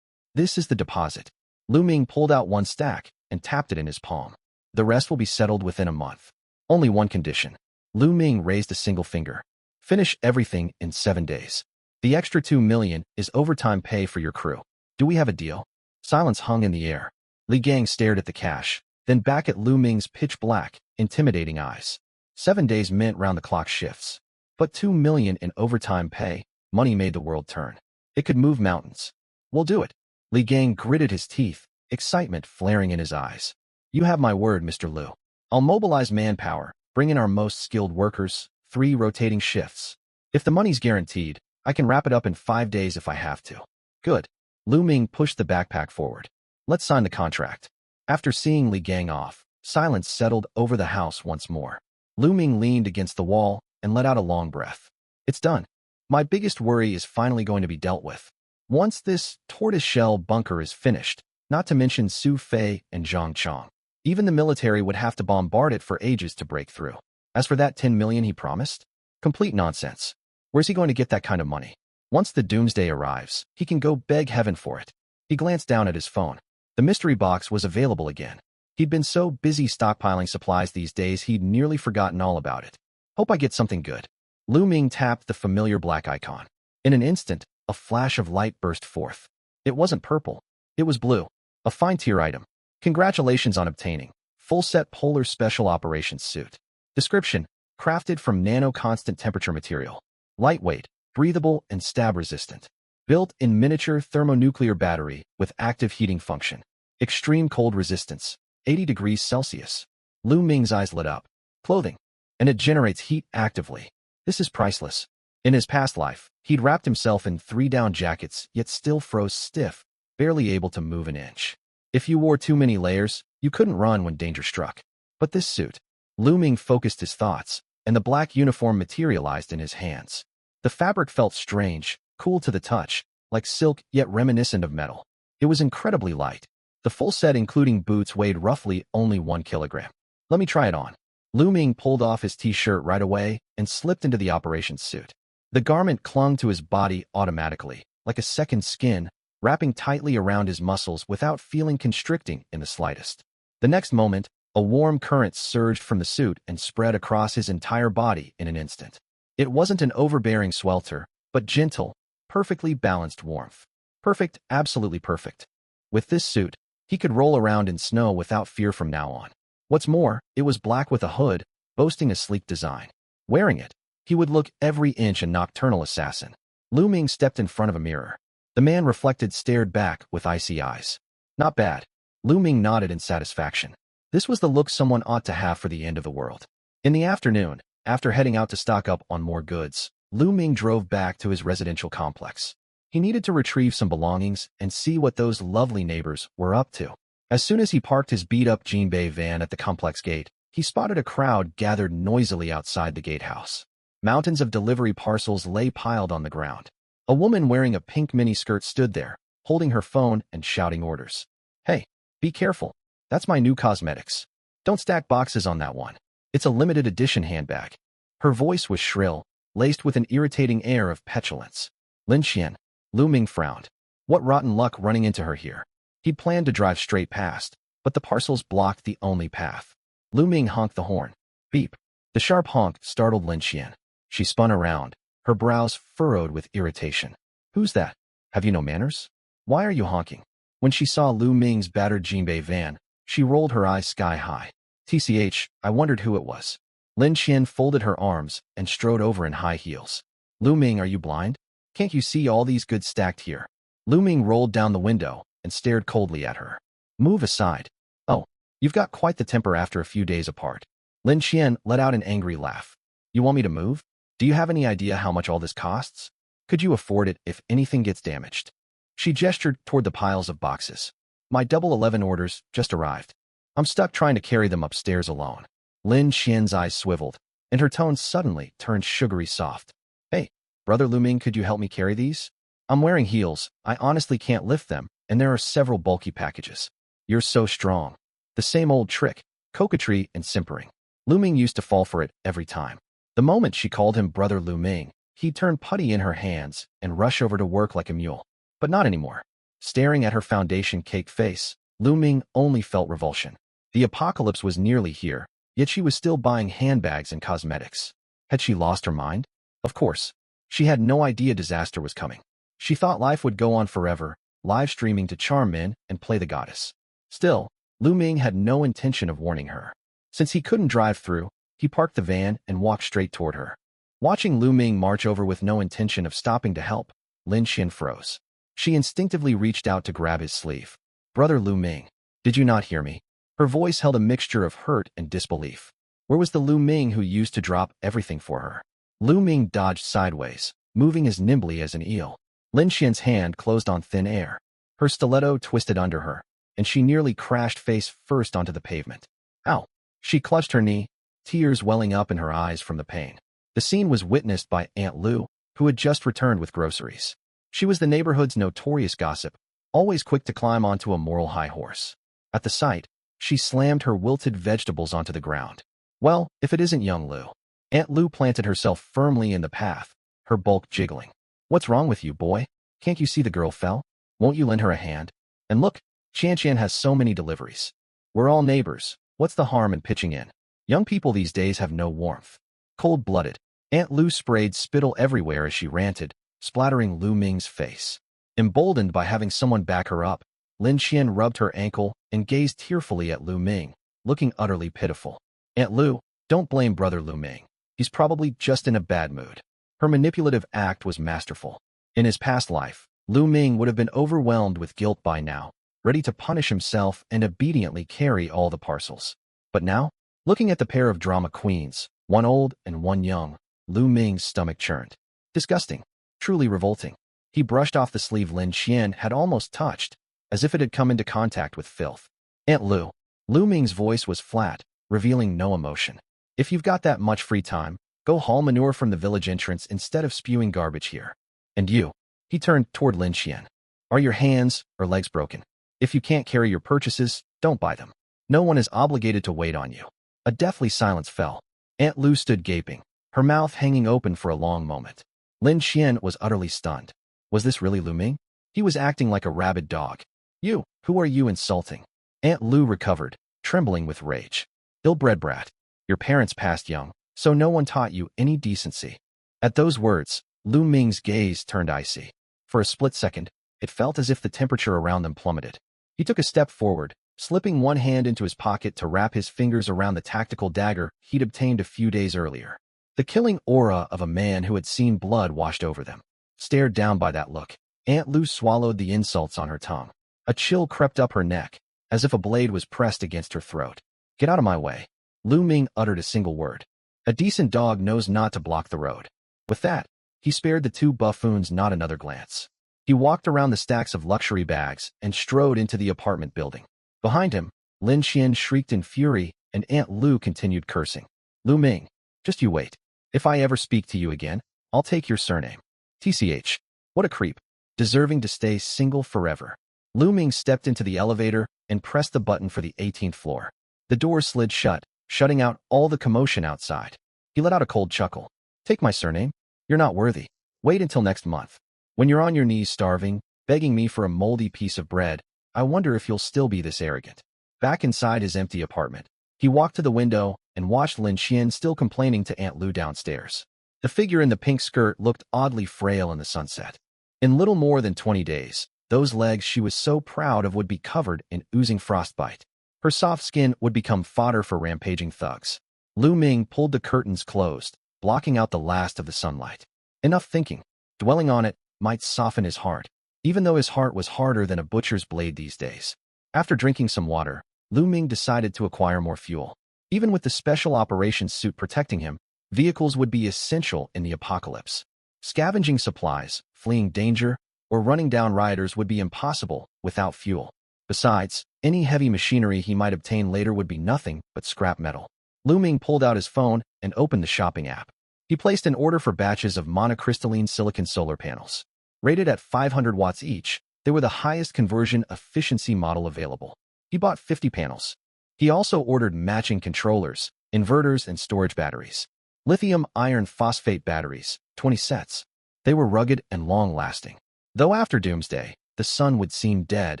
This is the deposit. Lu Ming pulled out one stack and tapped it in his palm. The rest will be settled within a month. Only one condition. Lu Ming raised a single finger. Finish everything in 7 days. The extra 2 million is overtime pay for your crew. Do we have a deal? Silence hung in the air. Li Gang stared at the cash, then back at Lu Ming's pitch-black, intimidating eyes. 7 days meant round-the-clock shifts. But 2 million in overtime pay, money made the world turn. It could move mountains. We'll do it. Li Gang gritted his teeth, excitement flaring in his eyes. You have my word, Mr. Lu. I'll mobilize manpower, bring in our most skilled workers, 3 rotating shifts. If the money's guaranteed, I can wrap it up in 5 days if I have to. Good. Lu Ming pushed the backpack forward. Let's sign the contract. After seeing Li Gang off, silence settled over the house once more. Lu Ming leaned against the wall and let out a long breath. It's done. My biggest worry is finally going to be dealt with. Once this tortoiseshell bunker is finished, not to mention Su Fei and Zhang Chong, even the military would have to bombard it for ages to break through. As for that 10 million he promised, complete nonsense. Where's he going to get that kind of money? Once the doomsday arrives, he can go beg heaven for it. He glanced down at his phone. The mystery box was available again. He'd been so busy stockpiling supplies these days he'd nearly forgotten all about it. Hope I get something good. Lu Ming tapped the familiar black icon. In an instant, a flash of light burst forth. It wasn't purple. It was blue. A fine-tier item. Congratulations on obtaining. Full-set Polar Special Operations Suit. Description: crafted from nano-constant temperature material. Lightweight, breathable, and stab-resistant. Built in miniature thermonuclear battery with active heating function. Extreme cold resistance, 80 degrees Celsius. Lu Ming's eyes lit up. Clothing. And it generates heat actively. This is priceless. In his past life, he'd wrapped himself in 3 down jackets, yet still froze stiff, barely able to move an inch. If you wore too many layers, you couldn't run when danger struck. But this suit. Lu Ming focused his thoughts, and the black uniform materialized in his hands. The fabric felt strange, cool to the touch, like silk yet reminiscent of metal. It was incredibly light. The full set including boots weighed roughly only 1 kilogram. Let me try it on. Lu Ming pulled off his t-shirt right away and slipped into the operations suit. The garment clung to his body automatically, like a second skin, wrapping tightly around his muscles without feeling constricting in the slightest. The next moment, a warm current surged from the suit and spread across his entire body in an instant. It wasn't an overbearing swelter, but gentle, perfectly balanced warmth. Perfect, absolutely perfect. With this suit, he could roll around in snow without fear from now on. What's more, it was black with a hood, boasting a sleek design. Wearing it, he would look every inch a nocturnal assassin. Lu Ming stepped in front of a mirror. The man reflected stared back with icy eyes. Not bad. Lu Ming nodded in satisfaction. This was the look someone ought to have for the end of the world. In the afternoon, after heading out to stock up on more goods, Lu Ming drove back to his residential complex. He needed to retrieve some belongings and see what those lovely neighbors were up to. As soon as he parked his beat-up Jinbei van at the complex gate, he spotted a crowd gathered noisily outside the gatehouse. Mountains of delivery parcels lay piled on the ground. A woman wearing a pink miniskirt stood there, holding her phone and shouting orders. Hey, be careful. That's my new cosmetics. Don't stack boxes on that one. It's a limited edition handbag. Her voice was shrill, laced with an irritating air of petulance. Lin Xian. Lu Ming frowned. What rotten luck running into her here. He'd planned to drive straight past, but the parcels blocked the only path. Lu Ming honked the horn. Beep. The sharp honk startled Lin Xian. She spun around, her brows furrowed with irritation. Who's that? Have you no manners? Why are you honking? When she saw Lu Ming's battered Jinbei van, she rolled her eyes sky high. TCH, I wondered who it was. Lin Xian folded her arms and strode over in high heels. Lu Ming, are you blind? Can't you see all these goods stacked here? Lu Ming rolled down the window and stared coldly at her. Move aside. Oh, you've got quite the temper after a few days apart. Lin Xian let out an angry laugh. You want me to move? Do you have any idea how much all this costs? Could you afford it if anything gets damaged? She gestured toward the piles of boxes. My double 11 orders just arrived. I'm stuck trying to carry them upstairs alone. Lin Xian's eyes swiveled, and her tone suddenly turned sugary soft. Hey, Brother Lu Ming, could you help me carry these? I'm wearing heels, I honestly can't lift them, and there are several bulky packages. You're so strong. The same old trick, coquetry and simpering. Lu Ming used to fall for it every time. The moment she called him Brother Lu Ming, he'd turn putty in her hands and rush over to work like a mule. But not anymore. Staring at her foundation-caked face, Lu Ming only felt revulsion. The apocalypse was nearly here, yet she was still buying handbags and cosmetics. Had she lost her mind? Of course. She had no idea disaster was coming. She thought life would go on forever, live streaming to charm men and play the goddess. Still, Lu Ming had no intention of warning her. Since he couldn't drive through, he parked the van and walked straight toward her. Watching Lu Ming march over with no intention of stopping to help, Lin Xian froze. She instinctively reached out to grab his sleeve. Brother Lu Ming, did you not hear me? Her voice held a mixture of hurt and disbelief. Where was the Lu Ming who used to drop everything for her? Lu Ming dodged sideways, moving as nimbly as an eel. Lin Xian's hand closed on thin air. Her stiletto twisted under her, and she nearly crashed face first onto the pavement. Ow! She clutched her knee, tears welling up in her eyes from the pain. The scene was witnessed by Aunt Lu, who had just returned with groceries. She was the neighborhood's notorious gossip, always quick to climb onto a moral high horse. At the sight, she slammed her wilted vegetables onto the ground. Well, if it isn't young Lu. Aunt Lu planted herself firmly in the path, her bulk jiggling. What's wrong with you, boy? Can't you see the girl fell? Won't you lend her a hand? And look, Qian has so many deliveries. We're all neighbors. What's the harm in pitching in? Young people these days have no warmth. Cold-blooded, Aunt Lu sprayed spittle everywhere as she ranted, splattering Lu Ming's face. Emboldened by having someone back her up, Lin Xian rubbed her ankle and gazed tearfully at Lu Ming, looking utterly pitiful. Aunt Lu, don't blame Brother Lu Ming. He's probably just in a bad mood. Her manipulative act was masterful. In his past life, Lu Ming would have been overwhelmed with guilt by now, ready to punish himself and obediently carry all the parcels. But now, looking at the pair of drama queens, one old and one young, Lu Ming's stomach churned. Disgusting. Truly revolting. He brushed off the sleeve Lin Xian had almost touched, as if it had come into contact with filth. Aunt Lu. Lu Ming's voice was flat, revealing no emotion. If you've got that much free time, go haul manure from the village entrance instead of spewing garbage here. And you. He turned toward Lin Xian. Are your hands or legs broken? If you can't carry your purchases, don't buy them. No one is obligated to wait on you. A deathly silence fell. Aunt Lu stood gaping, her mouth hanging open for a long moment. Lin Xian was utterly stunned. Was this really Lu Ming? He was acting like a rabid dog. You, who are you insulting? Aunt Lu recovered, trembling with rage. Ill-bred brat. Your parents passed young, so no one taught you any decency. At those words, Lu Ming's gaze turned icy. For a split second, it felt as if the temperature around them plummeted. He took a step forward, slipping one hand into his pocket to wrap his fingers around the tactical dagger he'd obtained a few days earlier. The killing aura of a man who had seen blood washed over them. Stared down by that look, Aunt Lu swallowed the insults on her tongue. A chill crept up her neck, as if a blade was pressed against her throat. Get out of my way. Lu Ming uttered a single word. A decent dog knows not to block the road. With that, he spared the two buffoons not another glance. He walked around the stacks of luxury bags and strode into the apartment building. Behind him, Lin Xian shrieked in fury, and Aunt Lu continued cursing. Lu Ming, just you wait. If I ever speak to you again, I'll take your surname. TCH. What a creep. Deserving to stay single forever. Lu Ming stepped into the elevator and pressed the button for the 18th floor. The door slid shut, shutting out all the commotion outside. He let out a cold chuckle. Take my surname? You're not worthy. Wait until next month. When you're on your knees starving, begging me for a moldy piece of bread, I wonder if you'll still be this arrogant. Back inside his empty apartment, he walked to the window and watched Lin Xian still complaining to Aunt Lu downstairs. The figure in the pink skirt looked oddly frail in the sunset. In little more than 20 days, those legs she was so proud of would be covered in oozing frostbite. Her soft skin would become fodder for rampaging thugs. Lu Ming pulled the curtains closed, blocking out the last of the sunlight. Enough thinking. Dwelling on it might soften his heart, even though his heart was harder than a butcher's blade these days. After drinking some water, Lu Ming decided to acquire more fuel. Even with the special operations suit protecting him, vehicles would be essential in the apocalypse. Scavenging supplies, fleeing danger, or running down rioters would be impossible without fuel. Besides, any heavy machinery he might obtain later would be nothing but scrap metal. Lu Ming pulled out his phone and opened the shopping app. He placed an order for batches of monocrystalline silicon solar panels. Rated at 500 watts each, they were the highest conversion efficiency model available. He bought 50 panels. He also ordered matching controllers, inverters, and storage batteries. Lithium iron phosphate batteries, 20 sets. They were rugged and long-lasting. Though after Doomsday, the sun would seem dead,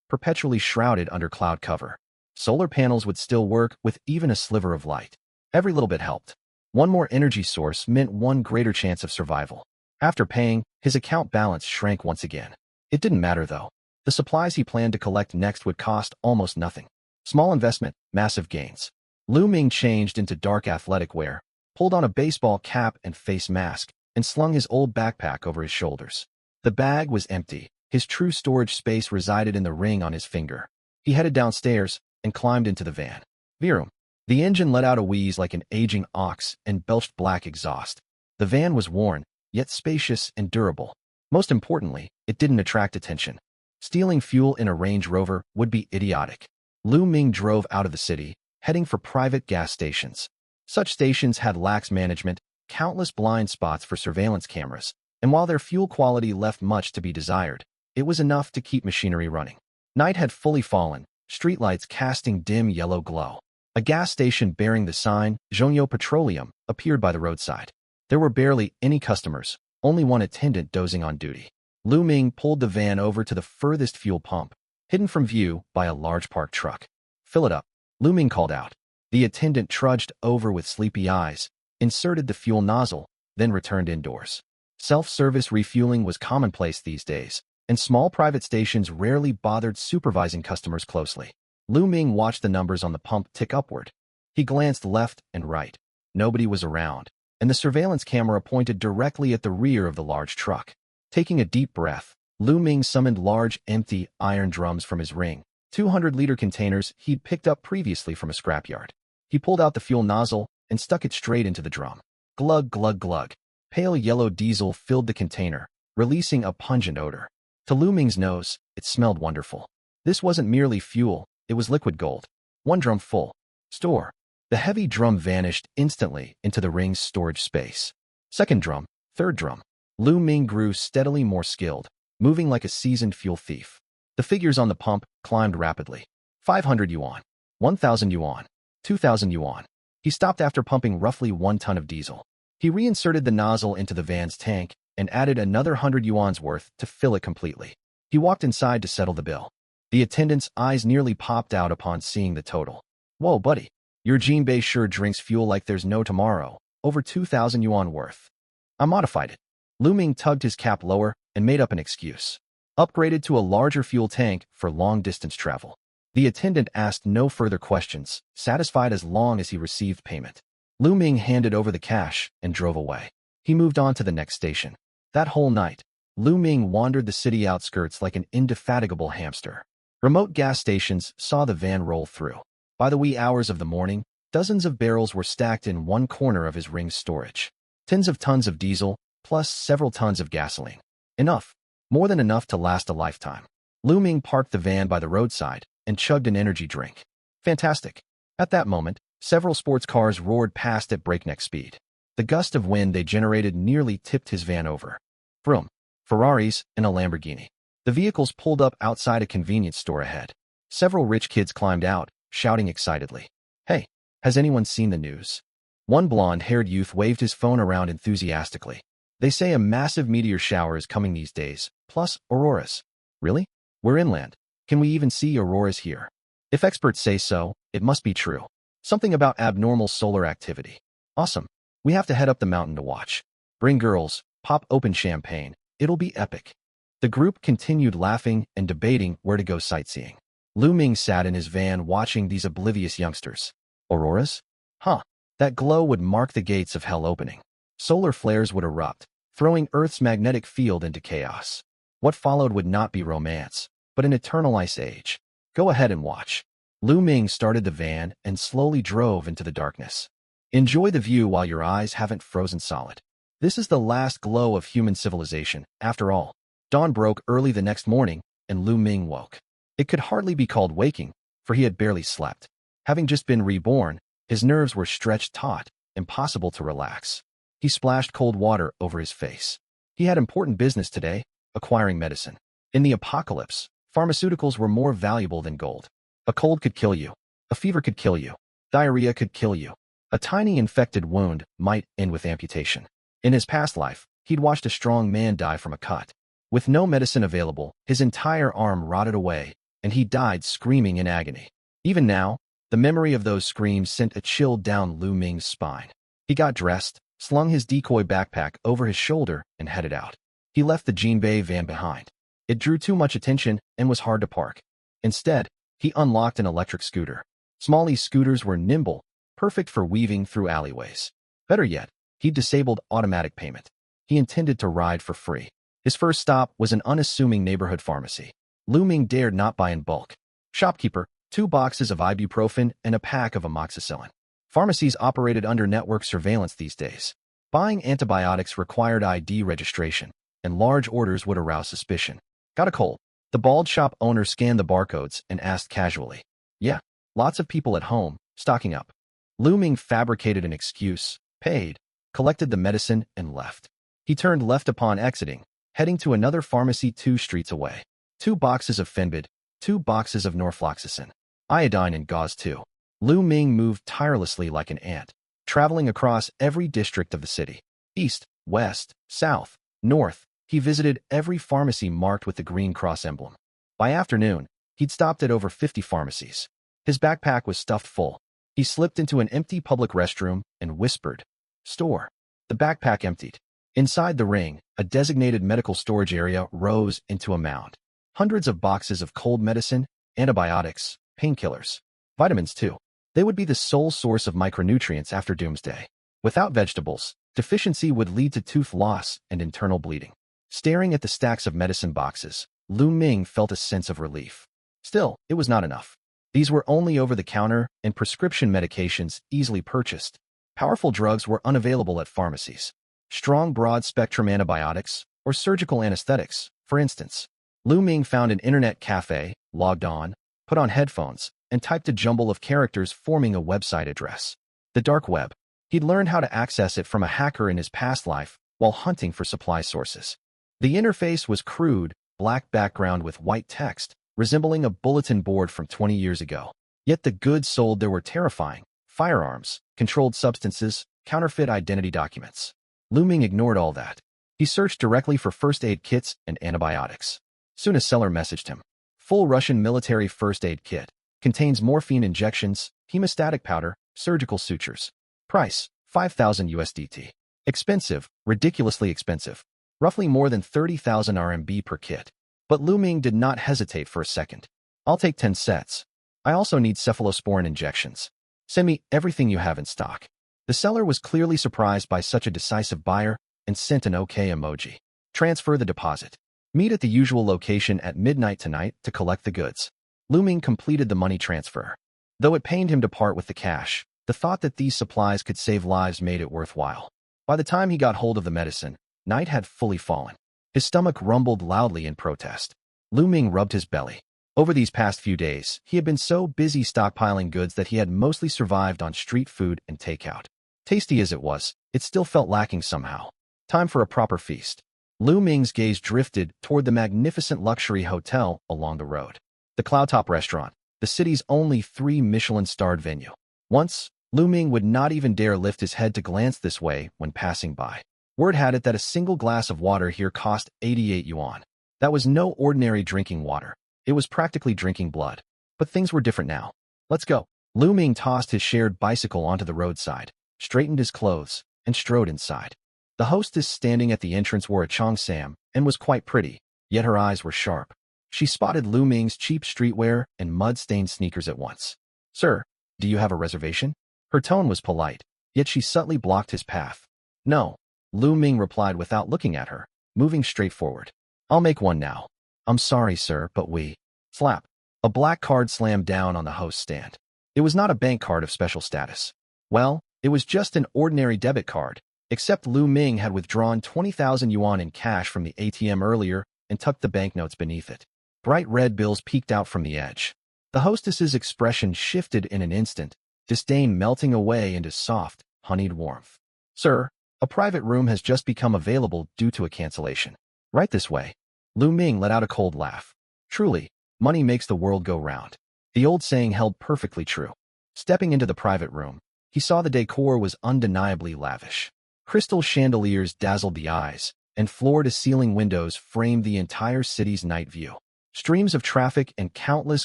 perpetually shrouded under cloud cover. Solar panels would still work with even a sliver of light. Every little bit helped. One more energy source meant one greater chance of survival. After paying, his account balance shrank once again. It didn't matter though. The supplies he planned to collect next would cost almost nothing. Small investment, massive gains. Lu Ming changed into dark athletic wear, pulled on a baseball cap and face mask, and slung his old backpack over his shoulders. The bag was empty. His true storage space resided in the ring on his finger. He headed downstairs and climbed into the van. Virum. The engine let out a wheeze like an aging ox and belched black exhaust. The van was worn, yet spacious and durable. Most importantly, it didn't attract attention. Stealing fuel in a Range Rover would be idiotic. Lu Ming drove out of the city, heading for private gas stations. Such stations had lax management, countless blind spots for surveillance cameras, and while their fuel quality left much to be desired, it was enough to keep machinery running. Night had fully fallen, streetlights casting dim yellow glow. A gas station bearing the sign, Zhongyo Petroleum, appeared by the roadside. There were barely any customers, only one attendant dozing on duty. Lu Ming pulled the van over to the furthest fuel pump, hidden from view by a large parked truck. "Fill it up," Lu Ming called out. The attendant trudged over with sleepy eyes, inserted the fuel nozzle, then returned indoors. Self-service refueling was commonplace these days, and small private stations rarely bothered supervising customers closely. Lu Ming watched the numbers on the pump tick upward. He glanced left and right. Nobody was around, and the surveillance camera pointed directly at the rear of the large truck. Taking a deep breath, Lu Ming summoned large, empty iron drums from his ring, 200-liter containers he'd picked up previously from a scrapyard. He pulled out the fuel nozzle and stuck it straight into the drum. Glug, glug, glug. Pale yellow diesel filled the container, releasing a pungent odor. To Lu Ming's nose, it smelled wonderful. This wasn't merely fuel, it was liquid gold. One drum full. Store. The heavy drum vanished instantly into the ring's storage space. Second drum, third drum. Lu Ming grew steadily more skilled, moving like a seasoned fuel thief. The figures on the pump climbed rapidly. 500 yuan, 1,000 yuan, 2,000 yuan. He stopped after pumping roughly 1 ton of diesel. He reinserted the nozzle into the van's tank and added another 100 yuan's worth to fill it completely. He walked inside to settle the bill. The attendant's eyes nearly popped out upon seeing the total. "Whoa, buddy. Your Jinbei sure drinks fuel like there's no tomorrow. Over 2,000 yuan worth." "I modified it." Lu Ming tugged his cap lower and made up an excuse. "Upgraded to a larger fuel tank for long-distance travel." The attendant asked no further questions, satisfied as long as he received payment. Lu Ming handed over the cash and drove away. He moved on to the next station. That whole night, Lu Ming wandered the city outskirts like an indefatigable hamster. Remote gas stations saw the van roll through. By the wee hours of the morning, dozens of barrels were stacked in one corner of his ring's storage. Tens of tons of diesel, plus several tons of gasoline. Enough. More than enough to last a lifetime. Lu Ming parked the van by the roadside and chugged an energy drink. Fantastic. At that moment, several sports cars roared past at breakneck speed. The gust of wind they generated nearly tipped his van over. Vroom. Ferraris and a Lamborghini. The vehicles pulled up outside a convenience store ahead. Several rich kids climbed out, shouting excitedly. "Hey, has anyone seen the news?" One blonde-haired youth waved his phone around enthusiastically. "They say a massive meteor shower is coming these days, plus auroras." "Really? We're inland. Can we even see auroras here?" "If experts say so, it must be true. Something about abnormal solar activity." "Awesome. We have to head up the mountain to watch. Bring girls, pop open champagne. It'll be epic." The group continued laughing and debating where to go sightseeing. Lu Ming sat in his van watching these oblivious youngsters. Auroras? Huh. That glow would mark the gates of hell opening. Solar flares would erupt, throwing Earth's magnetic field into chaos. What followed would not be romance, but an eternal ice age. Go ahead and watch. Lu Ming started the van and slowly drove into the darkness. Enjoy the view while your eyes haven't frozen solid. This is the last glow of human civilization, after all. Dawn broke early the next morning, and Lu Ming woke. It could hardly be called waking, for he had barely slept. Having just been reborn, his nerves were stretched taut, impossible to relax. He splashed cold water over his face. He had important business today, acquiring medicine. In the apocalypse, pharmaceuticals were more valuable than gold. A cold could kill you. A fever could kill you. Diarrhea could kill you. A tiny infected wound might end with amputation. In his past life, he'd watched a strong man die from a cut. With no medicine available, his entire arm rotted away, and he died screaming in agony. Even now, the memory of those screams sent a chill down Lu Ming's spine. He got dressed, slung his decoy backpack over his shoulder, and headed out. He left the Jinbei van behind. It drew too much attention and was hard to park. Instead, he unlocked an electric scooter. Smalley's scooters were nimble, perfect for weaving through alleyways. Better yet, he disabled automatic payment. He intended to ride for free. His first stop was an unassuming neighborhood pharmacy. Lu Ming dared not buy in bulk. Shopkeeper, 2 boxes of ibuprofen and a pack of amoxicillin. Pharmacies operated under network surveillance these days. Buying antibiotics required ID registration, and large orders would arouse suspicion. Got a cold? The bald shop owner scanned the barcodes and asked casually. Yeah, lots of people at home, stocking up. Lu Ming fabricated an excuse, paid, collected the medicine, and left. He turned left upon exiting, heading to another pharmacy 2 streets away. 2 boxes of Fenbid, 2 boxes of norfloxacin, iodine and gauze too. Lu Ming moved tirelessly like an ant, traveling across every district of the city. East, west, south, north, he visited every pharmacy marked with the green cross emblem. By afternoon, he'd stopped at over 50 pharmacies. His backpack was stuffed full. He slipped into an empty public restroom and whispered, "Store." The backpack emptied. Inside the ring, a designated medical storage area rose into a mound. Hundreds of boxes of cold medicine, antibiotics, painkillers, vitamins too. They would be the sole source of micronutrients after doomsday. Without vegetables, deficiency would lead to tooth loss and internal bleeding. Staring at the stacks of medicine boxes, Lu Ming felt a sense of relief. Still, it was not enough. These were only over-the-counter and prescription medications easily purchased. Powerful drugs were unavailable at pharmacies. Strong broad-spectrum antibiotics or surgical anesthetics, for instance. Lu Ming found an internet cafe, logged on, put on headphones, and typed a jumble of characters forming a website address. The dark web. He'd learned how to access it from a hacker in his past life while hunting for supply sources. The interface was crude, black background with white text, resembling a bulletin board from 20 years ago. Yet the goods sold there were terrifying: firearms, controlled substances, counterfeit identity documents. Lu Ming ignored all that. He searched directly for first aid kits and antibiotics. Soon a seller messaged him. Full Russian military first aid kit. Contains morphine injections, hemostatic powder, surgical sutures. Price, 5,000 USDT. Expensive, ridiculously expensive. Roughly more than 30,000 RMB per kit. But Lu Ming did not hesitate for a second. I'll take 10 sets. I also need cephalosporin injections. Send me everything you have in stock. The seller was clearly surprised by such a decisive buyer and sent an OK emoji. Transfer the deposit. Meet at the usual location at midnight tonight to collect the goods. Lu Ming completed the money transfer. Though it pained him to part with the cash, the thought that these supplies could save lives made it worthwhile. By the time he got hold of the medicine, night had fully fallen. His stomach rumbled loudly in protest. Lu Ming rubbed his belly. Over these past few days, he had been so busy stockpiling goods that he had mostly survived on street food and takeout. Tasty as it was, it still felt lacking somehow. Time for a proper feast. Lu Ming's gaze drifted toward the magnificent luxury hotel along the road. The Cloudtop Restaurant, the city's only 3 Michelin-starred venue. Once, Lu Ming would not even dare lift his head to glance this way when passing by. Word had it that a single glass of water here cost 88 yuan. That was no ordinary drinking water. It was practically drinking blood. But things were different now. Let's go. Lu Ming tossed his shared bicycle onto the roadside, straightened his clothes, and strode inside. The hostess standing at the entrance wore a cheongsam and was quite pretty, yet her eyes were sharp. She spotted Lu Ming's cheap streetwear and mud-stained sneakers at once. "Sir, do you have a reservation?" Her tone was polite, yet she subtly blocked his path. "No," Lu Ming replied without looking at her, moving straight forward. "I'll make one now." "I'm sorry, sir, but we..." Slap. A black card slammed down on the host's stand. It was not a bank card of special status. Well, it was just an ordinary debit card, except Lu Ming had withdrawn 20,000 yuan in cash from the ATM earlier and tucked the banknotes beneath it. Bright red bills peeked out from the edge. The hostess's expression shifted in an instant, disdain melting away into soft, honeyed warmth. "Sir, a private room has just become available due to a cancellation. Right this way." Lu Ming let out a cold laugh. Truly, money makes the world go round. The old saying held perfectly true. Stepping into the private room, he saw the decor was undeniably lavish. Crystal chandeliers dazzled the eyes, and floor-to-ceiling windows framed the entire city's night view. Streams of traffic and countless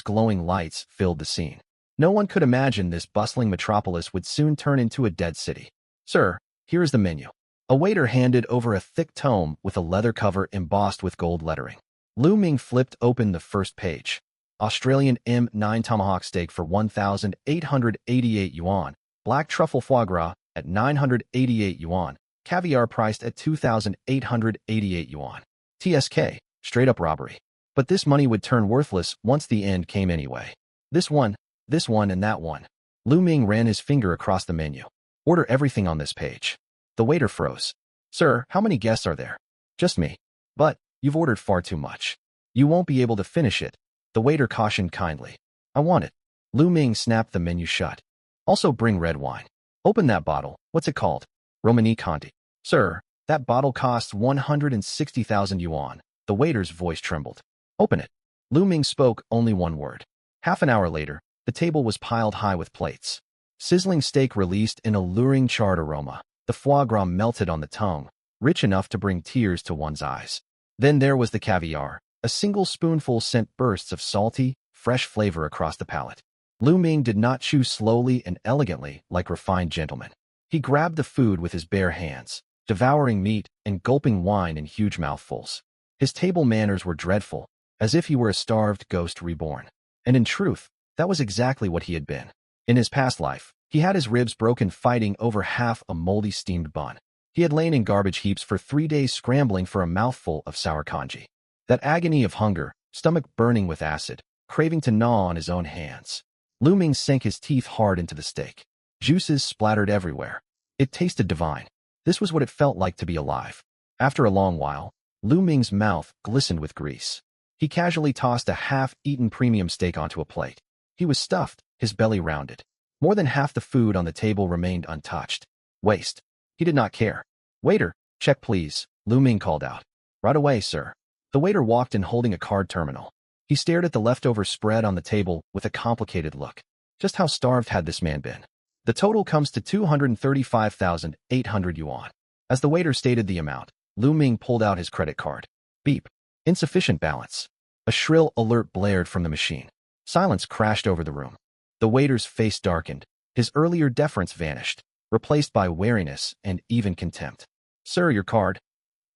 glowing lights filled the scene. No one could imagine this bustling metropolis would soon turn into a dead city. "Sir, here is the menu." A waiter handed over a thick tome with a leather cover embossed with gold lettering. Lu Ming flipped open the first page. Australian M9 tomahawk steak for 1,888 yuan, black truffle foie gras at 988 yuan, caviar priced at 2,888 yuan. TSK, straight-up robbery. But this money would turn worthless once the end came anyway. This one, and that one. Lu Ming ran his finger across the menu. "Order everything on this page." The waiter froze. "Sir, how many guests are there?" "Just me." "But you've ordered far too much. You won't be able to finish it," the waiter cautioned kindly. "I want it." Lu Ming snapped the menu shut. "Also bring red wine." "Open that bottle. What's it called?" "Romani Conti." "Sir, that bottle costs 160,000 yuan." The waiter's voice trembled. "Open it." Lu Ming spoke only one word. Half an hour later, the table was piled high with plates. Sizzling steak released an alluring charred aroma. The foie gras melted on the tongue, rich enough to bring tears to one's eyes. Then there was the caviar. A single spoonful sent bursts of salty, fresh flavor across the palate. Lu Ming did not chew slowly and elegantly like refined gentlemen. He grabbed the food with his bare hands, devouring meat and gulping wine in huge mouthfuls. His table manners were dreadful, as if he were a starved ghost reborn. And in truth, that was exactly what he had been. In his past life, he had his ribs broken fighting over half a moldy steamed bun. He had lain in garbage heaps for 3 days scrambling for a mouthful of sour congee. That agony of hunger, stomach burning with acid, craving to gnaw on his own hands. Lu Ming sank his teeth hard into the steak. Juices splattered everywhere. It tasted divine. This was what it felt like to be alive. After a long while, Lu Ming's mouth glistened with grease. He casually tossed a half-eaten premium steak onto a plate. He was stuffed, his belly rounded. More than half the food on the table remained untouched. Waste. He did not care. "Waiter, check please," Lu Ming called out. "Right away, sir." The waiter walked in holding a card terminal. He stared at the leftover spread on the table with a complicated look. Just how starved had this man been? "The total comes to 235,800 yuan. As the waiter stated the amount, Lu Ming pulled out his credit card. Beep. Insufficient balance. A shrill alert blared from the machine. Silence crashed over the room. The waiter's face darkened. His earlier deference vanished, replaced by wariness and even contempt. "Sir, your card."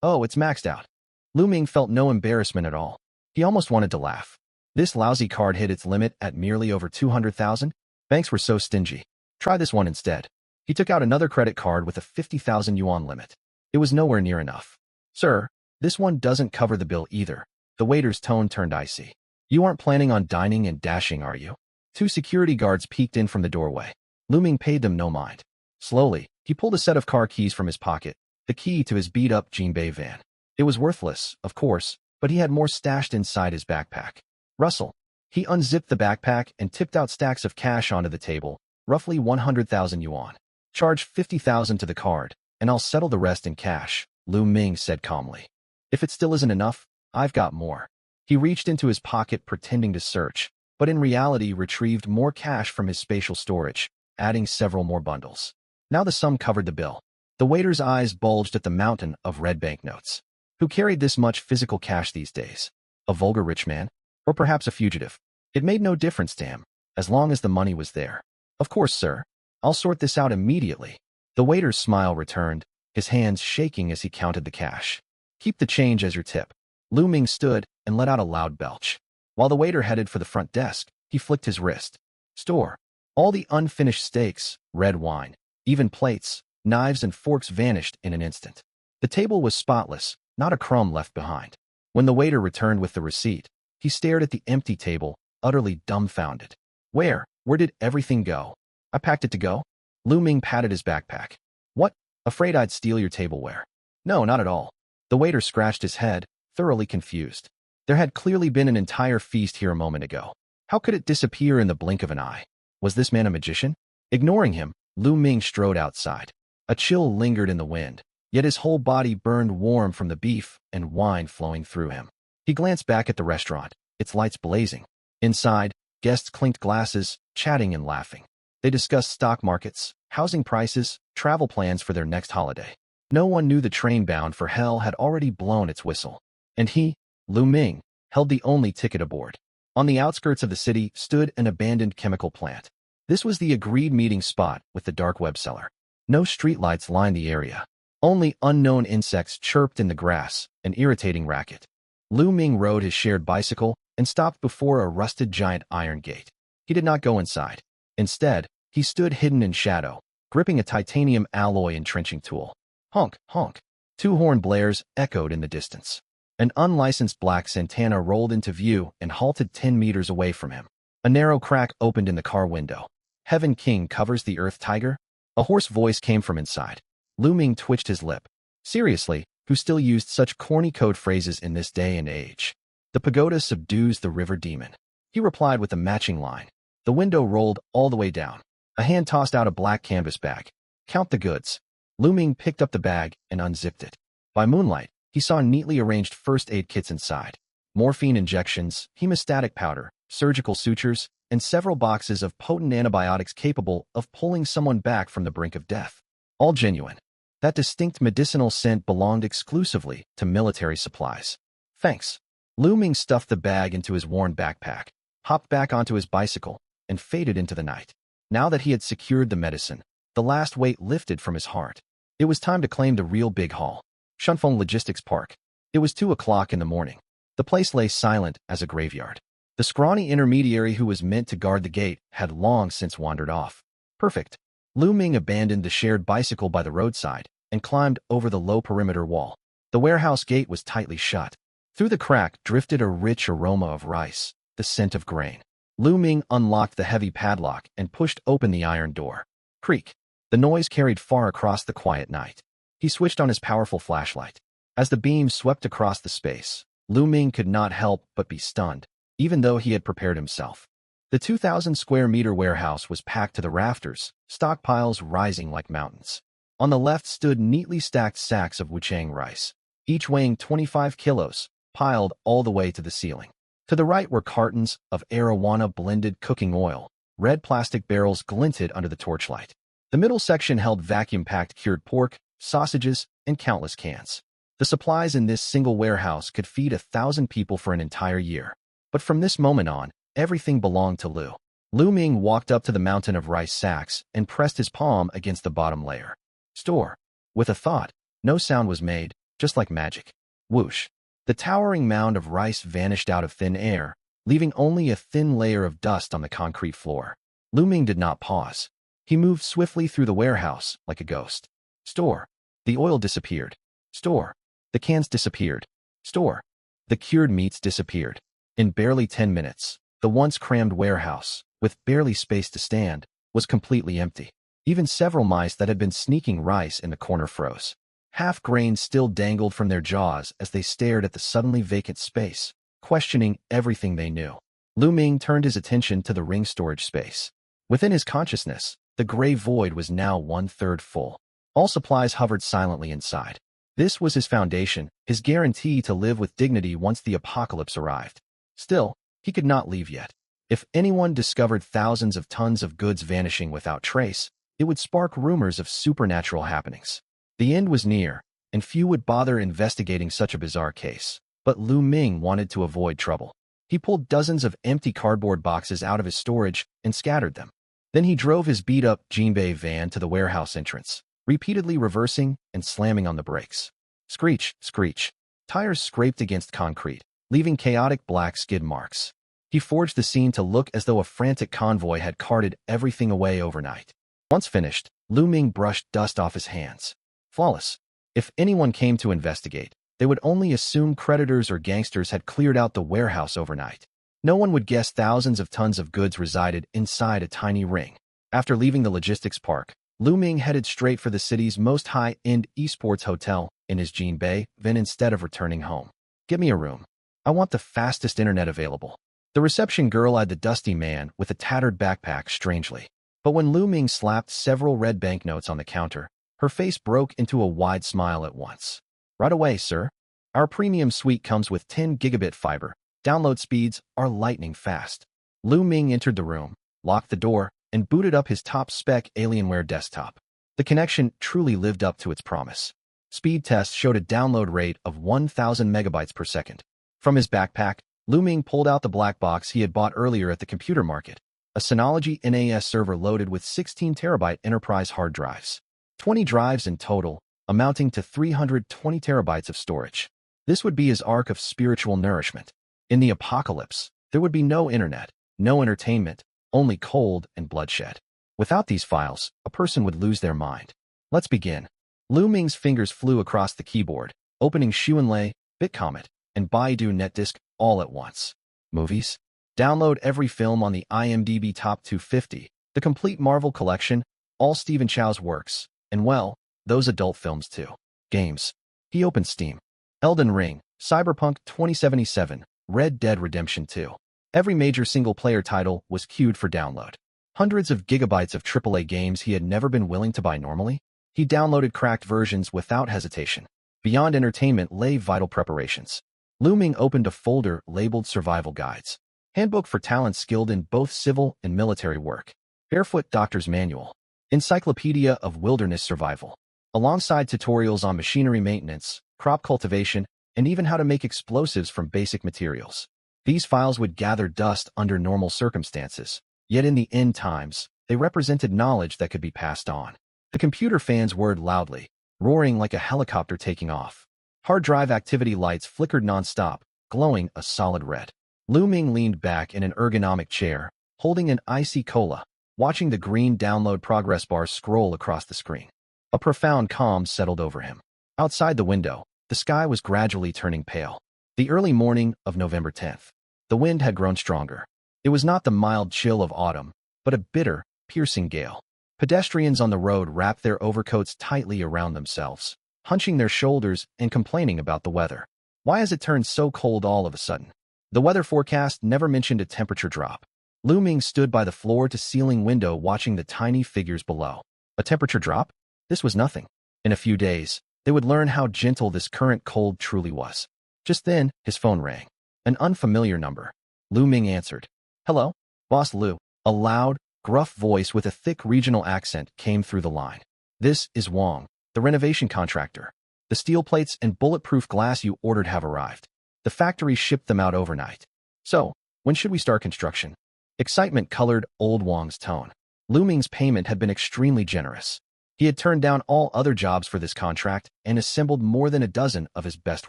"Oh, it's maxed out." Lu Ming felt no embarrassment at all. He almost wanted to laugh. This lousy card hit its limit at merely over 200,000? Banks were so stingy. Try this one instead. He took out another credit card with a 50,000 yuan limit. It was nowhere near enough. "Sir, this one doesn't cover the bill either." The waiter's tone turned icy. "You aren't planning on dining and dashing, are you?" 2 security guards peeked in from the doorway. Lu Ming paid them no mind. Slowly, he pulled a set of car keys from his pocket, the key to his beat-up Jinbei van. It was worthless, of course, but he had more stashed inside his backpack. Rustle. He unzipped the backpack and tipped out stacks of cash onto the table, roughly 100,000 yuan. "Charge 50,000 to the card, and I'll settle the rest in cash," Lu Ming said calmly. "If it still isn't enough, I've got more." He reached into his pocket pretending to search, but in reality retrieved more cash from his spatial storage, adding several more bundles. Now the sum covered the bill. The waiter's eyes bulged at the mountain of red banknotes. Who carried this much physical cash these days? A vulgar rich man? Or perhaps a fugitive? It made no difference to him, as long as the money was there. "Of course, sir. I'll sort this out immediately." The waiter's smile returned, his hands shaking as he counted the cash. "Keep the change as your tip." Lu Ming stood and let out a loud belch. While the waiter headed for the front desk, he flicked his wrist. Store. All the unfinished steaks, red wine, even plates, knives and forks vanished in an instant. The table was spotless, not a crumb left behind. When the waiter returned with the receipt, he stared at the empty table, utterly dumbfounded. Where did everything go?" "I packed it to go." Lu Ming patted his backpack. "What? Afraid I'd steal your tableware?" "No, not at all." The waiter scratched his head, thoroughly confused. There had clearly been an entire feast here a moment ago. How could it disappear in the blink of an eye? Was this man a magician? Ignoring him, Lu Ming strode outside. A chill lingered in the wind, yet his whole body burned warm from the beef and wine flowing through him. He glanced back at the restaurant, its lights blazing. Inside, Guests clinked glasses, chatting and laughing. They discussed stock markets, housing prices, travel plans for their next holiday. No one knew the train bound for hell had already blown its whistle. And he, Lu Ming, held the only ticket aboard. On the outskirts of the city stood an abandoned chemical plant. This was the agreed meeting spot with the dark web seller. No streetlights lined the area. Only unknown insects chirped in the grass, an irritating racket. Lu Ming rode his shared bicycle and stopped before a rusted giant iron gate. He did not go inside. Instead, he stood hidden in shadow, gripping a titanium alloy entrenching tool. Honk, honk. Two horn blares echoed in the distance. An unlicensed black Santana rolled into view and halted 10 meters away from him. A narrow crack opened in the car window. Heaven King covers the Earth Tiger? A hoarse voice came from inside. Lu Ming twitched his lip. Seriously, who still used such corny code phrases in this day and age? The pagoda subdues the river demon. He replied with a matching line. The window rolled all the way down. A hand tossed out a black canvas bag. Count the goods. Lu Ming picked up the bag and unzipped it. By moonlight, he saw neatly arranged first aid kits inside. Morphine injections, hemostatic powder, surgical sutures, and several boxes of potent antibiotics capable of pulling someone back from the brink of death. All genuine. That distinct medicinal scent belonged exclusively to military supplies. Thanks. Lu Ming stuffed the bag into his worn backpack, hopped back onto his bicycle, and faded into the night. Now that he had secured the medicine, the last weight lifted from his heart. It was time to claim the real big haul. Shunfeng Logistics Park. It was 2 o'clock in the morning. The place lay silent as a graveyard. The scrawny intermediary who was meant to guard the gate had long since wandered off. Perfect. Lu Ming abandoned the shared bicycle by the roadside and climbed over the low perimeter wall. The warehouse gate was tightly shut. Through the crack drifted a rich aroma of rice, the scent of grain. Lu Ming unlocked the heavy padlock and pushed open the iron door. Creak. The noise carried far across the quiet night. He switched on his powerful flashlight. As the beam swept across the space, Lu Ming could not help but be stunned, even though he had prepared himself. The 2,000 square meter warehouse was packed to the rafters, stockpiles rising like mountains. On the left stood neatly stacked sacks of wuchang rice, each weighing 25 kilos, piled all the way to the ceiling. To the right were cartons of arowana blended cooking oil. Red plastic barrels glinted under the torchlight. The middle section held vacuum-packed cured pork, sausages, and countless cans. The supplies in this single warehouse could feed 1,000 people for an entire year. But from this moment on, everything belonged to Lu. Lu Ming walked up to the mountain of rice sacks and pressed his palm against the bottom layer. Store. With a thought, no sound was made, just like magic. Whoosh. The towering mound of rice vanished out of thin air, leaving only a thin layer of dust on the concrete floor. Lu Ming did not pause. He moved swiftly through the warehouse like a ghost. Store. The oil disappeared. Store. The cans disappeared. Store. The cured meats disappeared. In barely 10 minutes, the once crammed warehouse, with barely space to stand, was completely empty. Even several mice that had been sneaking rice in the corner froze. Half grains still dangled from their jaws as they stared at the suddenly vacant space, questioning everything they knew. Lu Ming turned his attention to the ring storage space. Within his consciousness, the gray void was now 1/3 full. All supplies hovered silently inside. This was his foundation, his guarantee to live with dignity once the apocalypse arrived. Still, he could not leave yet. If anyone discovered thousands of tons of goods vanishing without trace, it would spark rumors of supernatural happenings. The end was near, and few would bother investigating such a bizarre case. But Lu Ming wanted to avoid trouble. He pulled dozens of empty cardboard boxes out of his storage and scattered them. Then he drove his beat-up Jinbei van to the warehouse entrance, repeatedly reversing and slamming on the brakes. Screech, screech. Tires scraped against concrete, leaving chaotic black skid marks. He forged the scene to look as though a frantic convoy had carted everything away overnight. Once finished, Lu Ming brushed dust off his hands. Flawless. If anyone came to investigate, they would only assume creditors or gangsters had cleared out the warehouse overnight. No one would guess thousands of tons of goods resided inside a tiny ring. After leaving the logistics park, Lu Ming headed straight for the city's most high-end esports hotel in his Jinbei van instead of returning home. Give me a room. I want the fastest internet available. The reception girl eyed the dusty man with a tattered backpack strangely. But when Lu Ming slapped several red banknotes on the counter, her face broke into a wide smile at once. Right away, sir. Our premium suite comes with 10 gigabit fiber. Download speeds are lightning fast. Lu Ming entered the room, locked the door, and booted up his top-spec Alienware desktop. The connection truly lived up to its promise. Speed tests showed a download rate of 1,000 megabytes per second. From his backpack, Lu Ming pulled out the black box he had bought earlier at the computer market, a Synology NAS server loaded with 16 terabyte enterprise hard drives. 20 drives in total, amounting to 320 terabytes of storage. This would be his ark of spiritual nourishment. In the apocalypse, there would be no internet, no entertainment, only cold and bloodshed. Without these files, a person would lose their mind. Let's begin. Lu Ming's fingers flew across the keyboard, opening Xuanlei, Bitcomet, and Baidu NetDisk all at once. Movies? Download every film on the IMDb Top 250, the complete Marvel collection, all Stephen Chow's works, and well, those adult films too. Games. He opened Steam. Elden Ring, Cyberpunk 2077, Red Dead Redemption 2. Every major single-player title was queued for download. Hundreds of gigabytes of AAA games he had never been willing to buy normally. He downloaded cracked versions without hesitation. Beyond entertainment lay vital preparations. Lu Ming opened a folder labeled Survival Guides. Handbook for talent skilled in both civil and military work. Barefoot Doctor's Manual. Encyclopedia of Wilderness Survival. Alongside tutorials on machinery maintenance, crop cultivation, and even how to make explosives from basic materials. These files would gather dust under normal circumstances, yet in the end times, they represented knowledge that could be passed on. The computer fans whirred loudly, roaring like a helicopter taking off. Hard drive activity lights flickered nonstop, glowing a solid red. Lu Ming leaned back in an ergonomic chair, holding an icy cola, watching the green download progress bar scroll across the screen. A profound calm settled over him. Outside the window, the sky was gradually turning pale. The early morning of November 10th. The wind had grown stronger. It was not the mild chill of autumn, but a bitter, piercing gale. Pedestrians on the road wrapped their overcoats tightly around themselves, hunching their shoulders and complaining about the weather. Why has it turned so cold all of a sudden? The weather forecast never mentioned a temperature drop. Lu Ming stood by the floor-to-ceiling window watching the tiny figures below. A temperature drop? This was nothing. In a few days, they would learn how gentle this current cold truly was. Just then, his phone rang. An unfamiliar number. Lu Ming answered. Hello? Boss Lu. A loud, gruff voice with a thick regional accent came through the line. This is Wang, the renovation contractor. The steel plates and bulletproof glass you ordered have arrived. The factory shipped them out overnight. So, when should we start construction? Excitement colored old Wang's tone. Lu Ming's payment had been extremely generous. He had turned down all other jobs for this contract and assembled more than a dozen of his best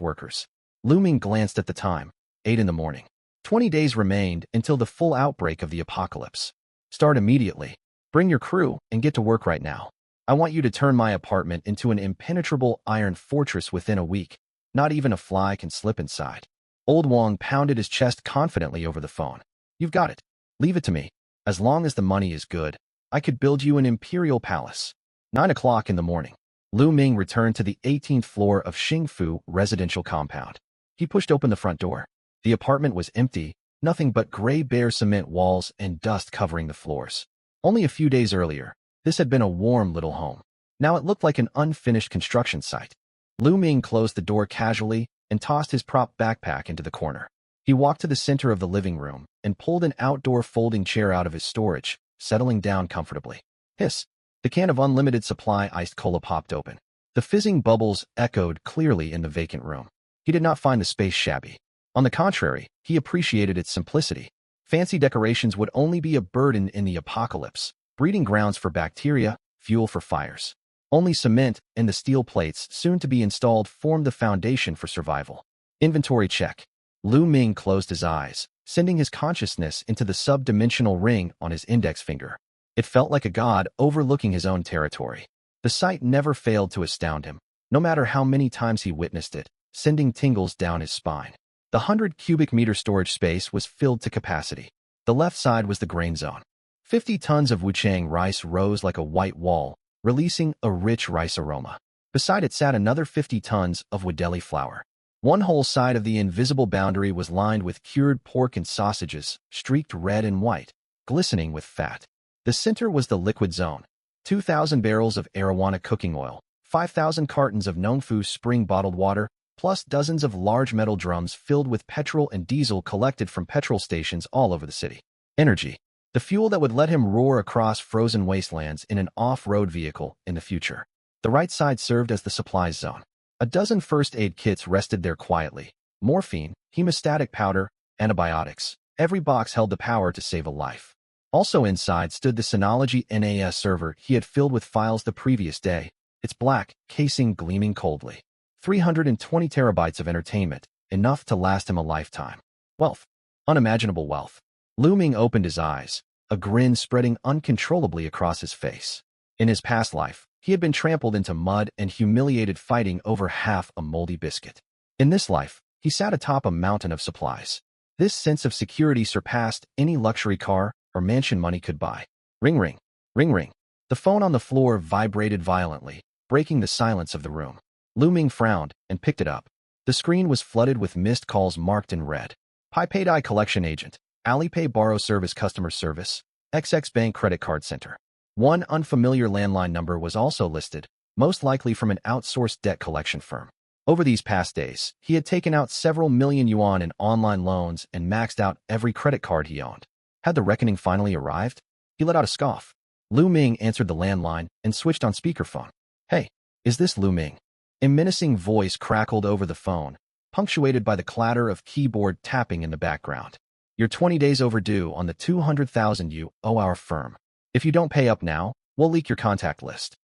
workers. Lu Ming glanced at the time, 8 in the morning. 20 days remained until the full outbreak of the apocalypse. Start immediately. Bring your crew and get to work right now. I want you to turn my apartment into an impenetrable iron fortress within a week. Not even a fly can slip inside. Old Wang pounded his chest confidently over the phone. You've got it. Leave it to me. As long as the money is good, I could build you an imperial palace. 9 o'clock in the morning. Lu Ming returned to the 18th floor of Xingfu residential compound. He pushed open the front door. The apartment was empty, nothing but gray bare cement walls and dust covering the floors. Only a few days earlier, this had been a warm little home. Now it looked like an unfinished construction site. Lu Ming closed the door casually and tossed his prop backpack into the corner. He walked to the center of the living room and pulled an outdoor folding chair out of his storage, settling down comfortably. Hiss! The can of unlimited supply iced cola popped open. The fizzing bubbles echoed clearly in the vacant room. He did not find the space shabby. On the contrary, he appreciated its simplicity. Fancy decorations would only be a burden in the apocalypse, breeding grounds for bacteria, fuel for fires. Only cement and the steel plates soon to be installed formed the foundation for survival. Inventory check. Lu Ming closed his eyes, sending his consciousness into the sub-dimensional ring on his index finger. It felt like a god overlooking his own territory. The sight never failed to astound him, no matter how many times he witnessed it, sending tingles down his spine. The 100 cubic meter storage space was filled to capacity. The left side was the grain zone. 50 tons of wuchang rice rose like a white wall, releasing a rich rice aroma. Beside it sat another 50 tons of wadeli flour. One whole side of the invisible boundary was lined with cured pork and sausages, streaked red and white, glistening with fat. The center was the liquid zone. 2,000 barrels of arowana cooking oil, 5,000 cartons of Nongfu spring bottled water, plus dozens of large metal drums filled with petrol and diesel collected from petrol stations all over the city. Energy. The fuel that would let him roar across frozen wastelands in an off-road vehicle in the future. The right side served as the supplies zone. A dozen first aid kits rested there quietly. Morphine, hemostatic powder, antibiotics. Every box held the power to save a life. Also inside stood the Synology NAS server he had filled with files the previous day, its black casing gleaming coldly. 320 terabytes of entertainment, enough to last him a lifetime. Wealth. Unimaginable wealth. Lu Ming opened his eyes, a grin spreading uncontrollably across his face. In his past life, he had been trampled into mud and humiliated fighting over half a moldy biscuit. In this life, he sat atop a mountain of supplies. This sense of security surpassed any luxury car or mansion money could buy. Ring ring, ring ring. The phone on the floor vibrated violently, breaking the silence of the room. Lu Ming frowned and picked it up. The screen was flooded with missed calls marked in red. Paypay collection agent, Alipay borrow service customer service, XX Bank credit card center. One unfamiliar landline number was also listed, most likely from an outsourced debt collection firm. Over these past days, he had taken out several million yuan in online loans and maxed out every credit card he owned. Had the reckoning finally arrived? He let out a scoff. Lu Ming answered the landline and switched on speakerphone. Hey, is this Lu Ming? A menacing voice crackled over the phone, punctuated by the clatter of keyboard tapping in the background. You're 20 days overdue on the 200,000 you owe our firm. If you don't pay up now, we'll leak your contact list.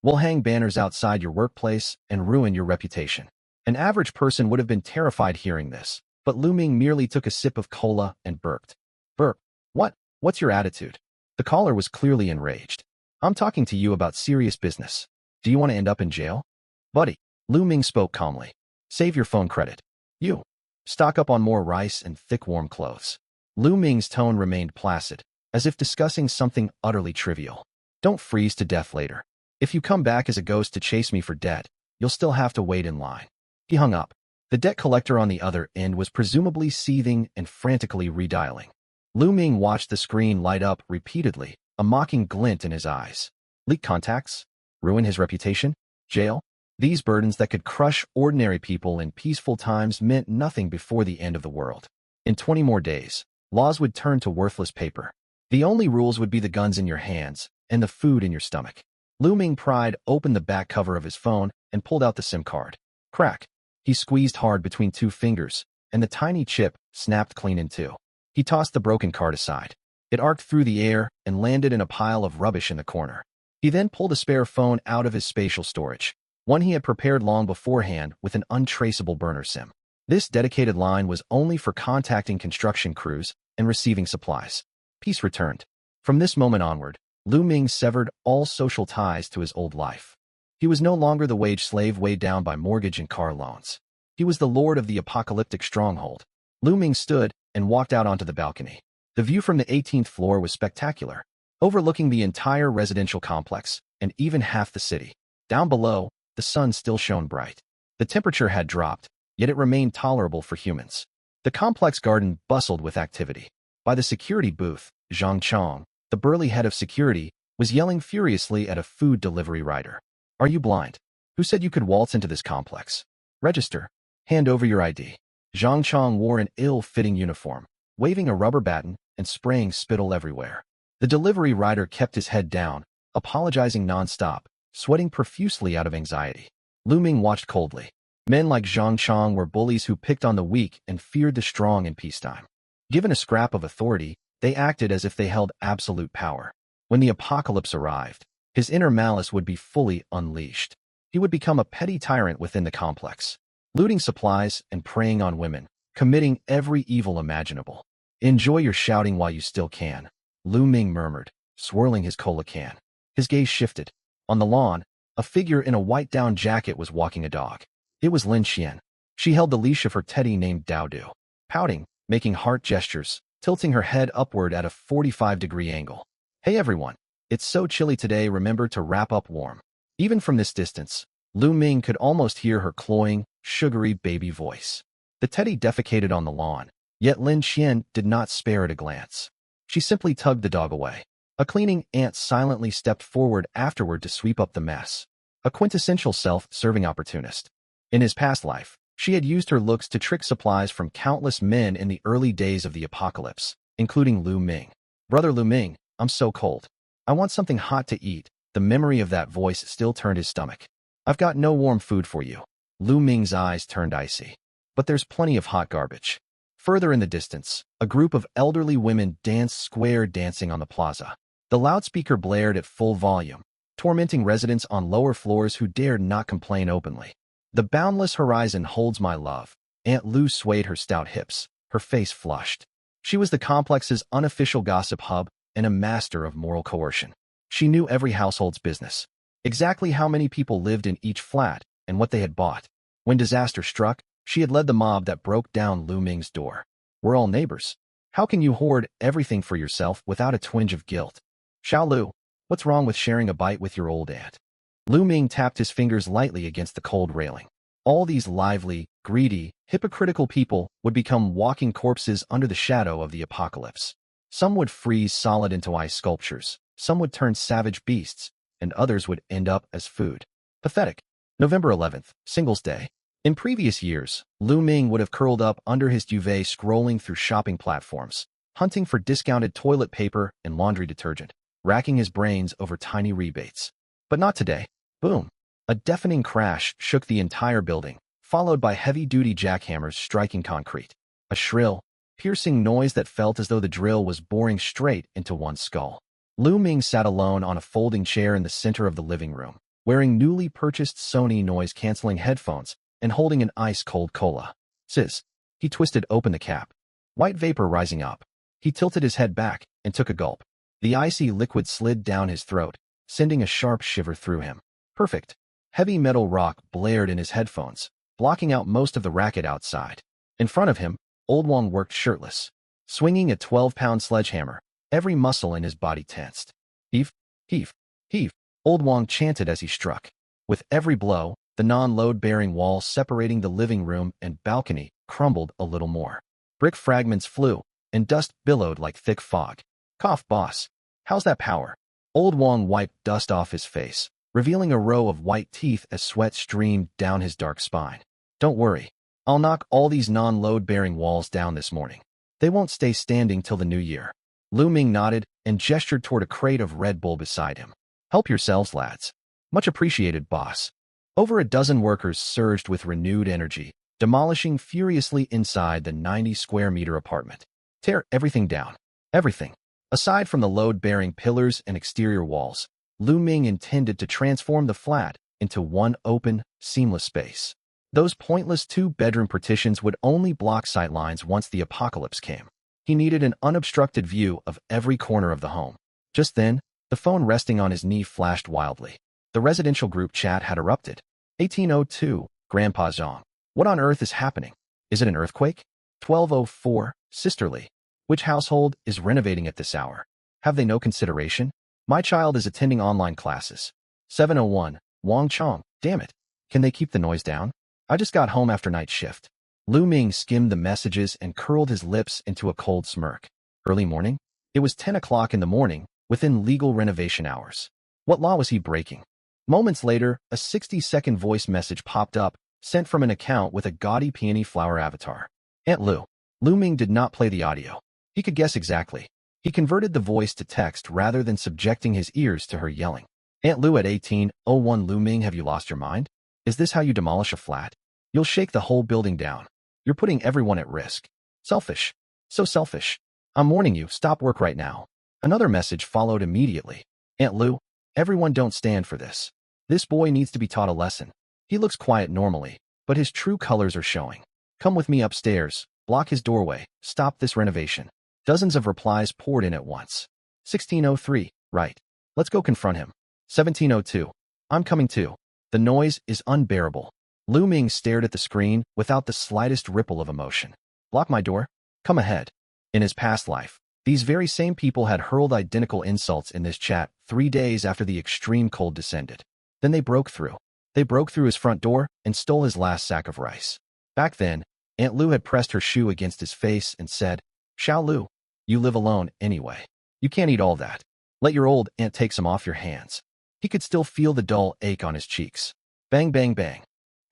We'll hang banners outside your workplace and ruin your reputation. An average person would have been terrified hearing this, but Lu Ming merely took a sip of cola and burped. Burp. What? What's your attitude? The caller was clearly enraged. I'm talking to you about serious business. Do you want to end up in jail? Buddy, Lu Ming spoke calmly. Save your phone credit. You. Stock up on more rice and thick warm clothes. Lu Ming's tone remained placid, as if discussing something utterly trivial. Don't freeze to death later. If you come back as a ghost to chase me for debt, you'll still have to wait in line. He hung up. The debt collector on the other end was presumably seething and frantically redialing. Lu Ming watched the screen light up repeatedly, a mocking glint in his eyes. Leak contacts? Ruin his reputation? Jail? These burdens that could crush ordinary people in peaceful times meant nothing before the end of the world. In 20 more days, laws would turn to worthless paper. The only rules would be the guns in your hands and the food in your stomach. Lu Ming pried open the back cover of his phone and pulled out the SIM card. Crack. He squeezed hard between two fingers, and the tiny chip snapped clean in two. He tossed the broken card aside. It arced through the air and landed in a pile of rubbish in the corner. He then pulled a spare phone out of his spatial storage, one he had prepared long beforehand with an untraceable burner SIM. This dedicated line was only for contacting construction crews and receiving supplies. Peace returned. From this moment onward, Lu Ming severed all social ties to his old life. He was no longer the wage slave weighed down by mortgage and car loans. He was the lord of the apocalyptic stronghold. Lu Ming stood and walked out onto the balcony. The view from the 18th floor was spectacular, overlooking the entire residential complex and even half the city. Down below, the sun still shone bright. The temperature had dropped, yet it remained tolerable for humans. The complex garden bustled with activity. By the security booth, Zhang Chong, the burly head of security, was yelling furiously at a food delivery rider. Are you blind? Who said you could waltz into this complex? Register. Hand over your ID. Zhang Chong wore an ill-fitting uniform, waving a rubber baton and spraying spittle everywhere. The delivery rider kept his head down, apologizing non-stop, sweating profusely out of anxiety. Lu Ming watched coldly. Men like Zhang Chong were bullies who picked on the weak and feared the strong in peacetime. Given a scrap of authority, they acted as if they held absolute power. When the apocalypse arrived, his inner malice would be fully unleashed. He would become a petty tyrant within the complex, looting supplies and preying on women, committing every evil imaginable. Enjoy your shouting while you still can, Lu Ming murmured, swirling his cola can. His gaze shifted. On the lawn, a figure in a white down jacket was walking a dog. It was Lin Xian. She held the leash of her teddy named Daodu, pouting, making heart gestures, tilting her head upward at a 45-degree angle. Hey everyone, it's so chilly today, remember to wrap up warm. Even from this distance, Lu Ming could almost hear her cloying, sugary baby voice. The teddy defecated on the lawn, yet Lin Xian did not spare it a glance. She simply tugged the dog away. A cleaning aunt silently stepped forward afterward to sweep up the mess. A quintessential self-serving opportunist. In his past life, she had used her looks to trick supplies from countless men in the early days of the apocalypse, including Lu Ming. Brother Lu Ming, I'm so cold. I want something hot to eat. The memory of that voice still turned his stomach. I've got no warm food for you. Lu Ming's eyes turned icy. But there's plenty of hot garbage. Further in the distance, a group of elderly women danced square dancing on the plaza. The loudspeaker blared at full volume, tormenting residents on lower floors who dared not complain openly. The boundless horizon holds my love. Aunt Lu swayed her stout hips, her face flushed. She was the complex's unofficial gossip hub and a master of moral coercion. She knew every household's business, exactly how many people lived in each flat and what they had bought. When disaster struck, she had led the mob that broke down Lu Ming's door. We're all neighbors. How can you hoard everything for yourself without a twinge of guilt? Xiao Lu, what's wrong with sharing a bite with your old aunt? Lu Ming tapped his fingers lightly against the cold railing. All these lively, greedy, hypocritical people would become walking corpses under the shadow of the apocalypse. Some would freeze solid into ice sculptures, some would turn savage beasts, and others would end up as food. Pathetic. November 11th, Singles Day. In previous years, Lu Ming would have curled up under his duvet scrolling through shopping platforms, hunting for discounted toilet paper and laundry detergent, racking his brains over tiny rebates. But not today. Boom. A deafening crash shook the entire building, followed by heavy-duty jackhammers striking concrete. A shrill, piercing noise that felt as though the drill was boring straight into one's skull. Lu Ming sat alone on a folding chair in the center of the living room, wearing newly purchased Sony noise-canceling headphones and holding an ice-cold cola. Sis. He twisted open the cap. White vapor rising up. He tilted his head back and took a gulp. The icy liquid slid down his throat, sending a sharp shiver through him. Perfect. Heavy metal rock blared in his headphones, blocking out most of the racket outside. In front of him, Old Wong worked shirtless, swinging a 12-pound sledgehammer, every muscle in his body tensed. Heave, heave, heave, Old Wong chanted as he struck. With every blow, the non-load-bearing wall separating the living room and balcony crumbled a little more. Brick fragments flew, and dust billowed like thick fog. Cough, boss. How's that power? Old Wong wiped dust off his face, revealing a row of white teeth as sweat streamed down his dark spine. Don't worry. I'll knock all these non-load-bearing walls down this morning. They won't stay standing till the new year. Lu Ming nodded and gestured toward a crate of Red Bull beside him. Help yourselves, lads. Much appreciated, boss. Over a dozen workers surged with renewed energy, demolishing furiously inside the 90-square-meter apartment. Tear everything down. Everything. Aside from the load-bearing pillars and exterior walls, Lu Ming intended to transform the flat into one open, seamless space. Those pointless two-bedroom partitions would only block sightlines once the apocalypse came. He needed an unobstructed view of every corner of the home. Just then, the phone resting on his knee flashed wildly. The residential group chat had erupted. 1802, Grandpa Zhang. What on earth is happening? Is it an earthquake? 1204, Sisterly. Which household is renovating at this hour? Have they no consideration? My child is attending online classes. 701, Wang Chong. Damn it. Can they keep the noise down? I just got home after night shift. Lu Ming skimmed the messages and curled his lips into a cold smirk. Early morning? It was 10 o'clock in the morning, within legal renovation hours. What law was he breaking? Moments later, a 60-second voice message popped up, sent from an account with a gaudy peony flower avatar. Aunt Lu. Lu Ming did not play the audio. He could guess exactly. He converted the voice to text rather than subjecting his ears to her yelling. Aunt Lu at 1801. Lu Ming, have you lost your mind? Is this how you demolish a flat? You'll shake the whole building down. You're putting everyone at risk. Selfish. So selfish. I'm warning you, stop work right now. Another message followed immediately. Aunt Lu, everyone don't stand for this. This boy needs to be taught a lesson. He looks quiet normally, but his true colors are showing. Come with me upstairs. Block his doorway. Stop this renovation. Dozens of replies poured in at once. 1603, right. Let's go confront him. 1702. I'm coming too. The noise is unbearable. Lu Ming stared at the screen without the slightest ripple of emotion. Block my door? Come ahead. In his past life, these very same people had hurled identical insults in this chat 3 days after the extreme cold descended. Then they broke through. They broke through his front door and stole his last sack of rice. Back then, Aunt Lu had pressed her shoe against his face and said, Xiao Lu, you live alone anyway. You can't eat all that. Let your old aunt take some off your hands. He could still feel the dull ache on his cheeks. Bang, bang, bang.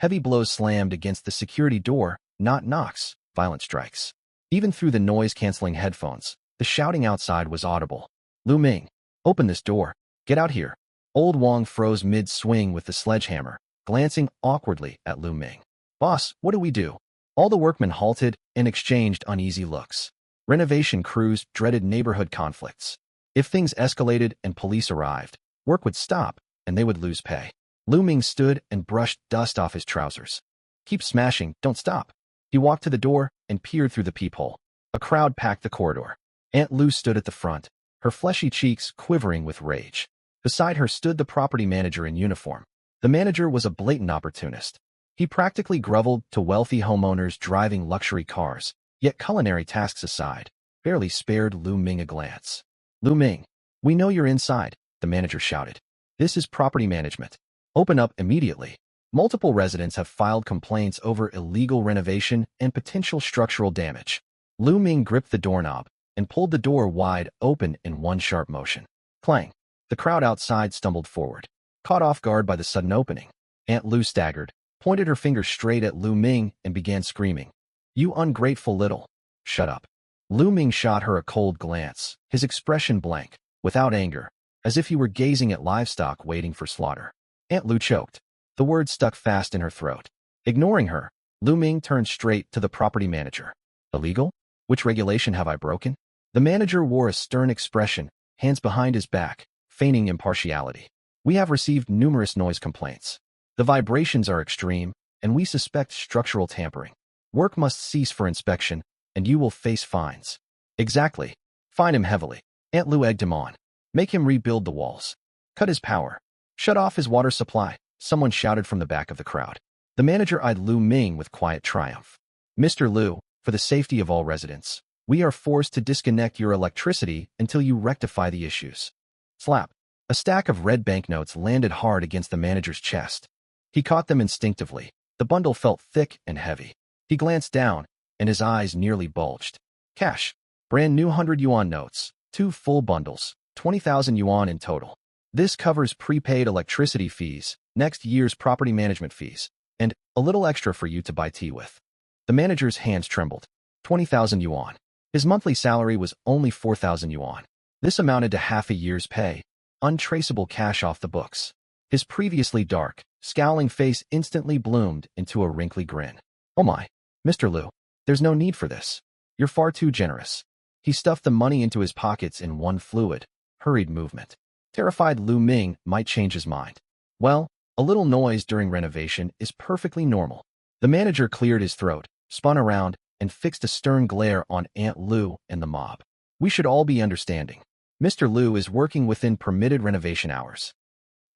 Heavy blows slammed against the security door, not knocks, violent strikes. Even through the noise-canceling headphones, The shouting outside was audible. Lu Ming, open this door. Get out here. Old Wang froze mid-swing with the sledgehammer, glancing awkwardly at Lu Ming. Boss, what do we do? All the workmen halted and exchanged uneasy looks. Renovation crews dreaded neighborhood conflicts. If things escalated and police arrived, work would stop and they would lose pay. Lu Ming stood and brushed dust off his trousers. Keep smashing, don't stop. He walked to the door and peered through the peephole. A crowd packed the corridor. Aunt Lu stood at the front, her fleshy cheeks quivering with rage. Beside her stood the property manager in uniform. The manager was a blatant opportunist. He practically groveled to wealthy homeowners driving luxury cars, yet culinary tasks aside, barely spared Lu Ming a glance. Lu Ming, we know you're inside, the manager shouted. This is property management. Open up immediately. Multiple residents have filed complaints over illegal renovation and potential structural damage. Lu Ming gripped the doorknob and pulled the door wide open in one sharp motion. Clang. The crowd outside stumbled forward, caught off guard by the sudden opening. Aunt Lu staggered, pointed her finger straight at Lu Ming and began screaming. You ungrateful little. Shut up. Lu Ming shot her a cold glance, his expression blank, without anger, as if he were gazing at livestock waiting for slaughter. Aunt Lu choked. The words stuck fast in her throat. Ignoring her, Lu Ming turned straight to the property manager. Illegal? Which regulation have I broken? The manager wore a stern expression, hands behind his back, feigning impartiality. We have received numerous noise complaints. The vibrations are extreme, and we suspect structural tampering. Work must cease for inspection, and you will face fines. Exactly. Fine him heavily. Aunt Lu egged him on. Make him rebuild the walls. Cut his power. Shut off his water supply, someone shouted from the back of the crowd. The manager eyed Lu Ming with quiet triumph. Mr. Lu, for the safety of all residents, we are forced to disconnect your electricity until you rectify the issues. Slap. A stack of red banknotes landed hard against the manager's chest. He caught them instinctively. The bundle felt thick and heavy. He glanced down, and his eyes nearly bulged. Cash. Brand new 100 yuan notes. 2 full bundles. 20,000 yuan in total. This covers prepaid electricity fees, next year's property management fees, and a little extra for you to buy tea with. The manager's hands trembled. 20,000 yuan. His monthly salary was only 4,000 yuan. This amounted to half a year's pay, untraceable cash off the books. His previously dark, scowling face instantly bloomed into a wrinkly grin. Oh my, Mr. Lu, there's no need for this. You're far too generous. He stuffed the money into his pockets in one fluid, hurried movement. Terrified Lu Ming might change his mind. Well, a little noise during renovation is perfectly normal. The manager cleared his throat, spun around, and fixed a stern glare on Aunt Lu and the mob. We should all be understanding. Mr. Lu is working within permitted renovation hours.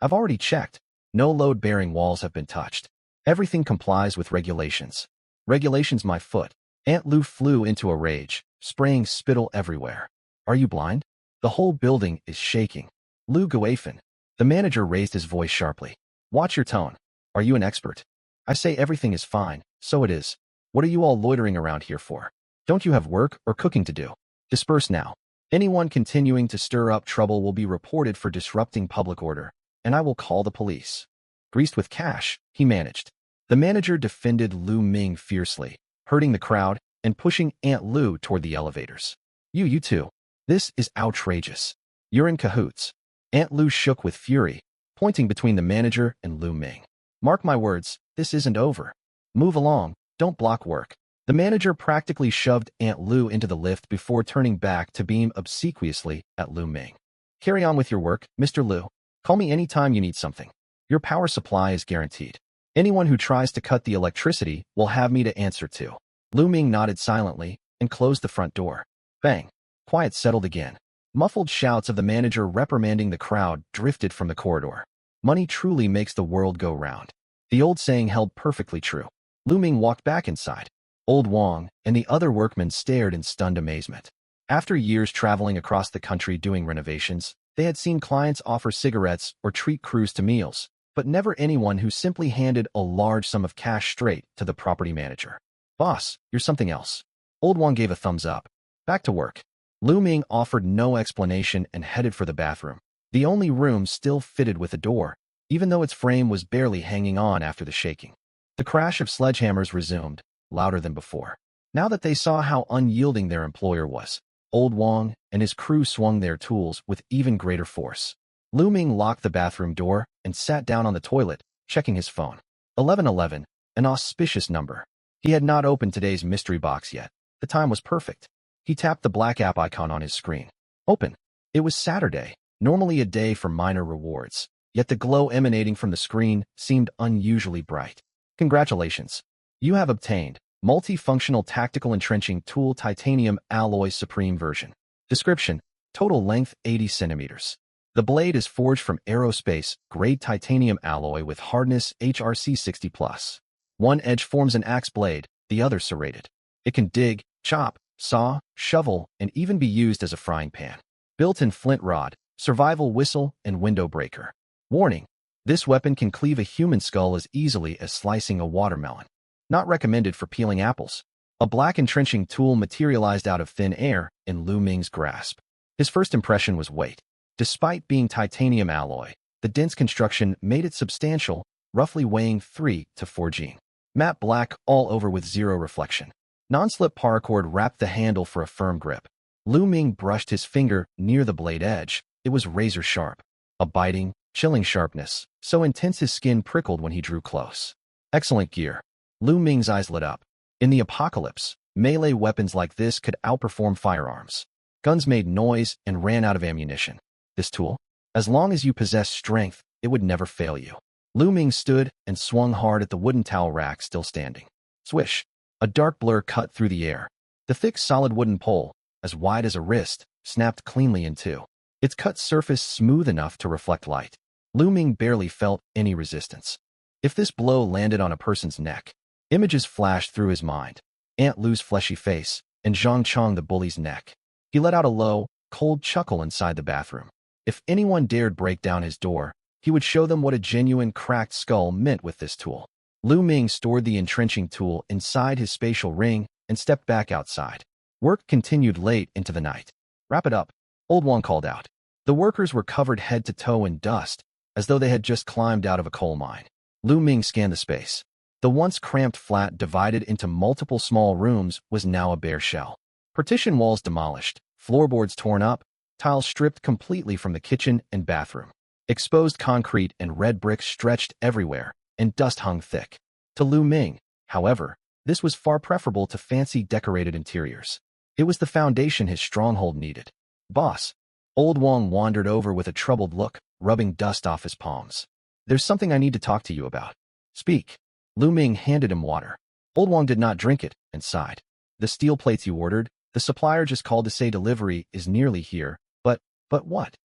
I've already checked. No load-bearing walls have been touched. Everything complies with regulations. Regulations my foot. Aunt Lu flew into a rage, spraying spittle everywhere. Are you blind? The whole building is shaking. Lu Guifan. The manager raised his voice sharply. Watch your tone. Are you an expert? I say everything is fine, so it is. What are you all loitering around here for? Don't you have work or cooking to do? Disperse now. Anyone continuing to stir up trouble will be reported for disrupting public order, and I will call the police. Greased with cash, he managed. The manager defended Lu Ming fiercely, hurting the crowd and pushing Aunt Lu toward the elevators. You two. This is outrageous. You're in cahoots. Aunt Lu shook with fury, pointing between the manager and Lu Ming. Mark my words, this isn't over. Move along, don't block work. The manager practically shoved Aunt Lu into the lift before turning back to beam obsequiously at Lu Ming. Carry on with your work, Mr. Lu. Call me anytime you need something. Your power supply is guaranteed. Anyone who tries to cut the electricity will have me to answer to. Lu Ming nodded silently and closed the front door. Bang. Quiet settled again. Muffled shouts of the manager reprimanding the crowd drifted from the corridor. Money truly makes the world go round. The old saying held perfectly true. Lu Ming walked back inside. Old Wang and the other workmen stared in stunned amazement. After years traveling across the country doing renovations, they had seen clients offer cigarettes or treat crews to meals, but never anyone who simply handed a large sum of cash straight to the property manager. Boss, you're something else. Old Wang gave a thumbs up. Back to work. Lu Ming offered no explanation and headed for the bathroom. The only room still fitted with a door, even though its frame was barely hanging on after the shaking. The crash of sledgehammers resumed, louder than before. Now that they saw how unyielding their employer was, Old Wong and his crew swung their tools with even greater force. Lu Ming locked the bathroom door and sat down on the toilet, checking his phone. 11:11, an auspicious number. He had not opened today's mystery box yet. The time was perfect. He tapped the black app icon on his screen. Open. It was Saturday, normally a day for minor rewards, yet the glow emanating from the screen seemed unusually bright. Congratulations. You have obtained Multifunctional Tactical Entrenching Tool Titanium Alloy Supreme Version. Description: total length 80 centimeters. The blade is forged from aerospace-grade titanium alloy with hardness HRC 60+. One edge forms an axe blade, the other serrated. It can dig, chop, saw, shovel, and even be used as a frying pan. Built-in flint rod, survival whistle, and window breaker. Warning: this weapon can cleave a human skull as easily as slicing a watermelon. Not recommended for peeling apples. A black entrenching tool materialized out of thin air in Lu Ming's grasp. His first impression was weight. Despite being titanium alloy, the dense construction made it substantial, roughly weighing 3 to 4 G. Matte black all over with zero reflection. Non-slip paracord wrapped the handle for a firm grip. Lu Ming brushed his finger near the blade edge. It was razor sharp. A biting, chilling sharpness, so intense his skin prickled when he drew close. Excellent gear. Lu Ming's eyes lit up. In the apocalypse, melee weapons like this could outperform firearms. Guns made noise and ran out of ammunition. This tool? As long as you possess strength, it would never fail you. Lu Ming stood and swung hard at the wooden towel rack still standing. Swish! A dark blur cut through the air. The thick, solid wooden pole, as wide as a wrist, snapped cleanly in two. Its cut surface smooth enough to reflect light. Lu Ming barely felt any resistance. If this blow landed on a person's neck, images flashed through his mind. Aunt Lu's fleshy face, and Zhang Chong the bully's neck. He let out a low, cold chuckle inside the bathroom. If anyone dared break down his door, he would show them what a genuine cracked skull meant with this tool. Lu Ming stored the entrenching tool inside his spatial ring and stepped back outside. Work continued late into the night. Wrap it up, Old Wong called out. The workers were covered head to toe in dust, as though they had just climbed out of a coal mine. Lu Ming scanned the space. The once cramped flat divided into multiple small rooms was now a bare shell. Partition walls demolished, floorboards torn up, tiles stripped completely from the kitchen and bathroom. Exposed concrete and red bricks stretched everywhere, and dust hung thick. To Lu Ming, however, this was far preferable to fancy decorated interiors. It was the foundation his stronghold needed. Boss. Old Wong wandered over with a troubled look, rubbing dust off his palms. There's something I need to talk to you about. Speak. Lu Ming handed him water. Old Wong did not drink it and sighed. The steel plates you ordered, the supplier just called to say delivery is nearly here, but what?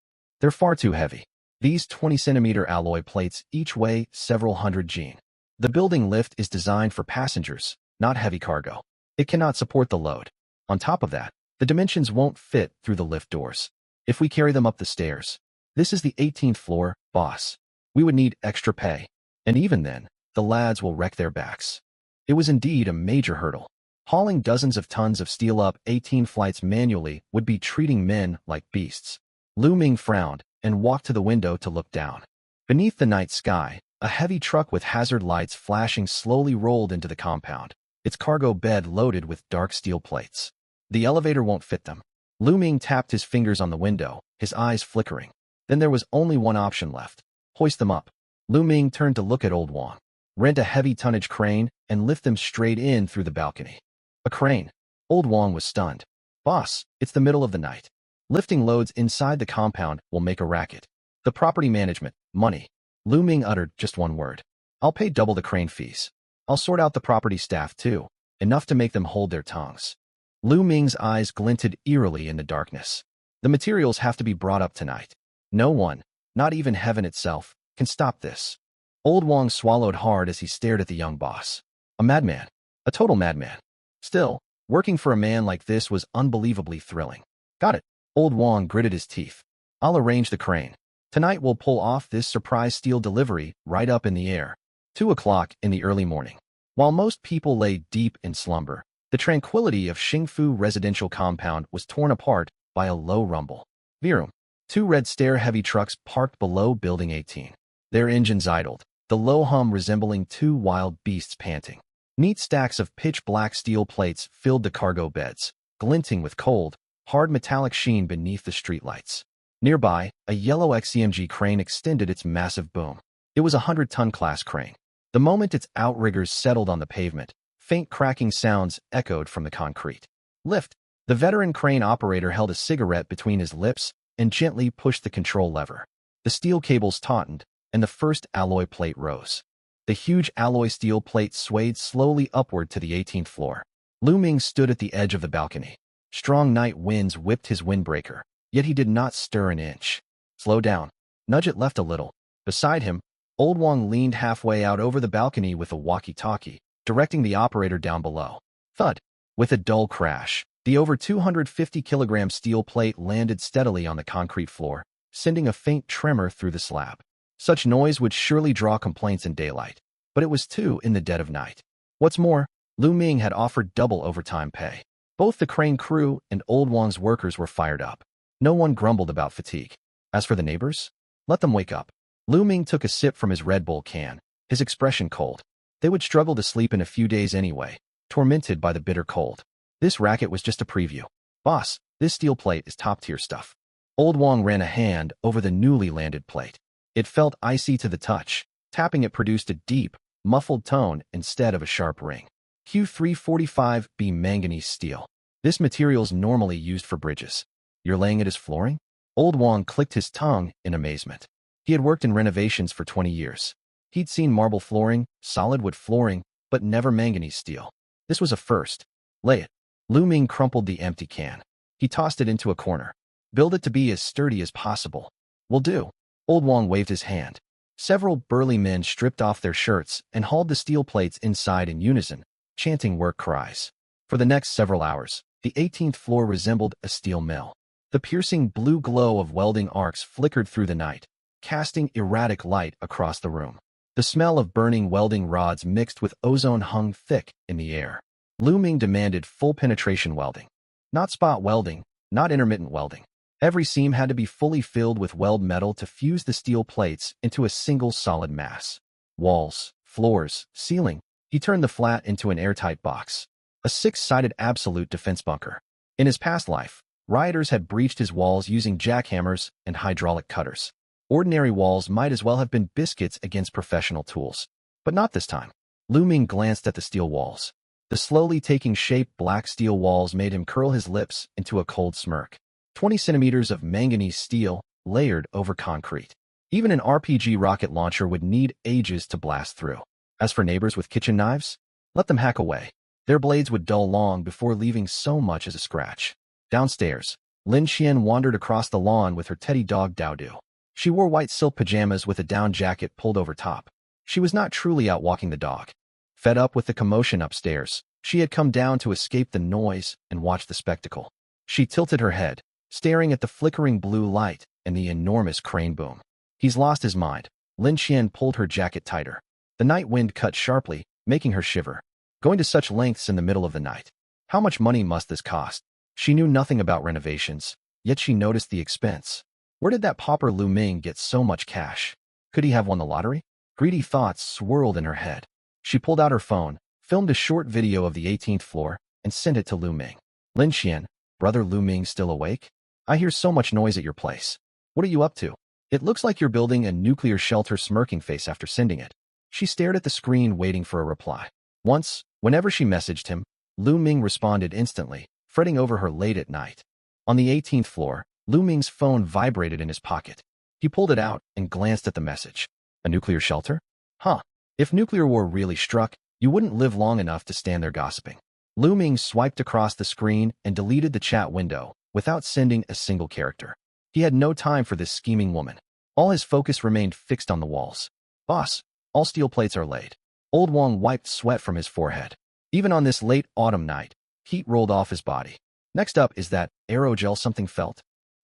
They're far too heavy. These 20-centimeter alloy plates each weigh several hundred G. The building lift is designed for passengers, not heavy cargo. It cannot support the load. On top of that, the dimensions won't fit through the lift doors. If we carry them up the stairs, this is the 18th floor, boss. We would need extra pay. And even then, the lads will wreck their backs. It was indeed a major hurdle. Hauling dozens of tons of steel up 18 flights manually would be treating men like beasts. Lu Ming frowned and walked to the window to look down. Beneath the night sky, a heavy truck with hazard lights flashing slowly rolled into the compound, its cargo bed loaded with dark steel plates. The elevator won't fit them. Lu Ming tapped his fingers on the window, his eyes flickering. Then there was only one option left. Hoist them up. Lu Ming turned to look at Old Wong. Rent a heavy tonnage crane and lift them straight in through the balcony. A crane. Old Wong was stunned. Boss, it's the middle of the night. Lifting loads inside the compound will make a racket. The property management, money. Lu Ming uttered just one word. I'll pay double the crane fees. I'll sort out the property staff too, enough to make them hold their tongues. Lu Ming's eyes glinted eerily in the darkness. The materials have to be brought up tonight. No one, not even heaven itself, can stop this. Old Wong swallowed hard as he stared at the young boss. A madman. A total madman. Still, working for a man like this was unbelievably thrilling. Got it. Old Wong gritted his teeth. I'll arrange the crane. Tonight we'll pull off this surprise steel delivery right up in the air. 2 o'clock in the early morning. While most people lay deep in slumber, the tranquility of Xingfu residential compound was torn apart by a low rumble. Virum. 2 red stair-heavy trucks parked below Building 18. Their engines idled, the low hum resembling 2 wild beasts panting. Neat stacks of pitch-black steel plates filled the cargo beds, glinting with cold, hard metallic sheen beneath the streetlights. Nearby, a yellow XCMG crane extended its massive boom. It was a 100-ton class crane. The moment its outriggers settled on the pavement, faint cracking sounds echoed from the concrete. Lift. The veteran crane operator held a cigarette between his lips and gently pushed the control lever. The steel cables tautened, and the first alloy plate rose. The huge alloy steel plate swayed slowly upward to the 18th floor. Lu Ming stood at the edge of the balcony. Strong night winds whipped his windbreaker, yet he did not stir an inch. Slow down. Nudge it left a little. Beside him, Old Wong leaned halfway out over the balcony with a walkie-talkie, directing the operator down below. Thud. With a dull crash, the over 250-kilogram steel plate landed steadily on the concrete floor, sending a faint tremor through the slab. Such noise would surely draw complaints in daylight, but it was too in the dead of night. What's more, Lu Ming had offered double overtime pay. Both the crane crew and Old Wong's workers were fired up. No one grumbled about fatigue. As for the neighbors, let them wake up. Lu Ming took a sip from his Red Bull can, his expression cold. They would struggle to sleep in a few days anyway, tormented by the bitter cold. This racket was just a preview. Boss, this steel plate is top-tier stuff. Old Wong ran a hand over the newly landed plate. It felt icy to the touch. Tapping it produced a deep, muffled tone instead of a sharp ring. Q345B manganese steel. This material's normally used for bridges. You're laying it as flooring? Old Wong clicked his tongue in amazement. He had worked in renovations for 20 years. He'd seen marble flooring, solid wood flooring, but never manganese steel. This was a first. Lay it. Lu Ming crumpled the empty can. He tossed it into a corner. Build it to be as sturdy as possible. Will do. Old Wong waved his hand. Several burly men stripped off their shirts and hauled the steel plates inside in unison, chanting work cries. For the next several hours, the 18th floor resembled a steel mill. The piercing blue glow of welding arcs flickered through the night, casting erratic light across the room. The smell of burning welding rods mixed with ozone hung thick in the air. Lu Ming demanded full penetration welding. Not spot welding, not intermittent welding. Every seam had to be fully filled with weld metal to fuse the steel plates into a single solid mass. Walls, floors, ceiling. He turned the flat into an airtight box. A 6-sided absolute defense bunker. In his past life, rioters had breached his walls using jackhammers and hydraulic cutters. Ordinary walls might as well have been biscuits against professional tools. But not this time. Lu Ming glanced at the steel walls. The slowly taking shape black steel walls made him curl his lips into a cold smirk. 20 centimeters of manganese steel, layered over concrete. Even an RPG rocket launcher would need ages to blast through. As for neighbors with kitchen knives, let them hack away. Their blades would dull long before leaving so much as a scratch. Downstairs, Lin Qian wandered across the lawn with her teddy dog Dao. She wore white silk pajamas with a down jacket pulled over top. She was not truly out walking the dog. Fed up with the commotion upstairs, she had come down to escape the noise and watch the spectacle. She tilted her head, staring at the flickering blue light and the enormous crane boom. He's lost his mind. Lin Qian pulled her jacket tighter. The night wind cut sharply, making her shiver. Going to such lengths in the middle of the night. How much money must this cost? She knew nothing about renovations, yet she noticed the expense. Where did that pauper Lu Ming get so much cash? Could he have won the lottery? Greedy thoughts swirled in her head. She pulled out her phone, filmed a short video of the 18th floor, and sent it to Lu Ming. Lin Qian, brother Lu Ming still awake? I hear so much noise at your place. What are you up to? It looks like you're building a nuclear shelter. Smirking face after sending it. She stared at the screen waiting for a reply. Once, whenever she messaged him, Lu Ming responded instantly, fretting over her late at night. On the 18th floor, Lu Ming's phone vibrated in his pocket. He pulled it out and glanced at the message. A nuclear shelter? Huh. If nuclear war really struck, you wouldn't live long enough to stand there gossiping. Lu Ming swiped across the screen and deleted the chat window, without sending a single character. He had no time for this scheming woman. All his focus remained fixed on the walls. Boss, all steel plates are laid. Old Wong wiped sweat from his forehead. Even on this late autumn night, heat rolled off his body. Next up is that aerogel something felt.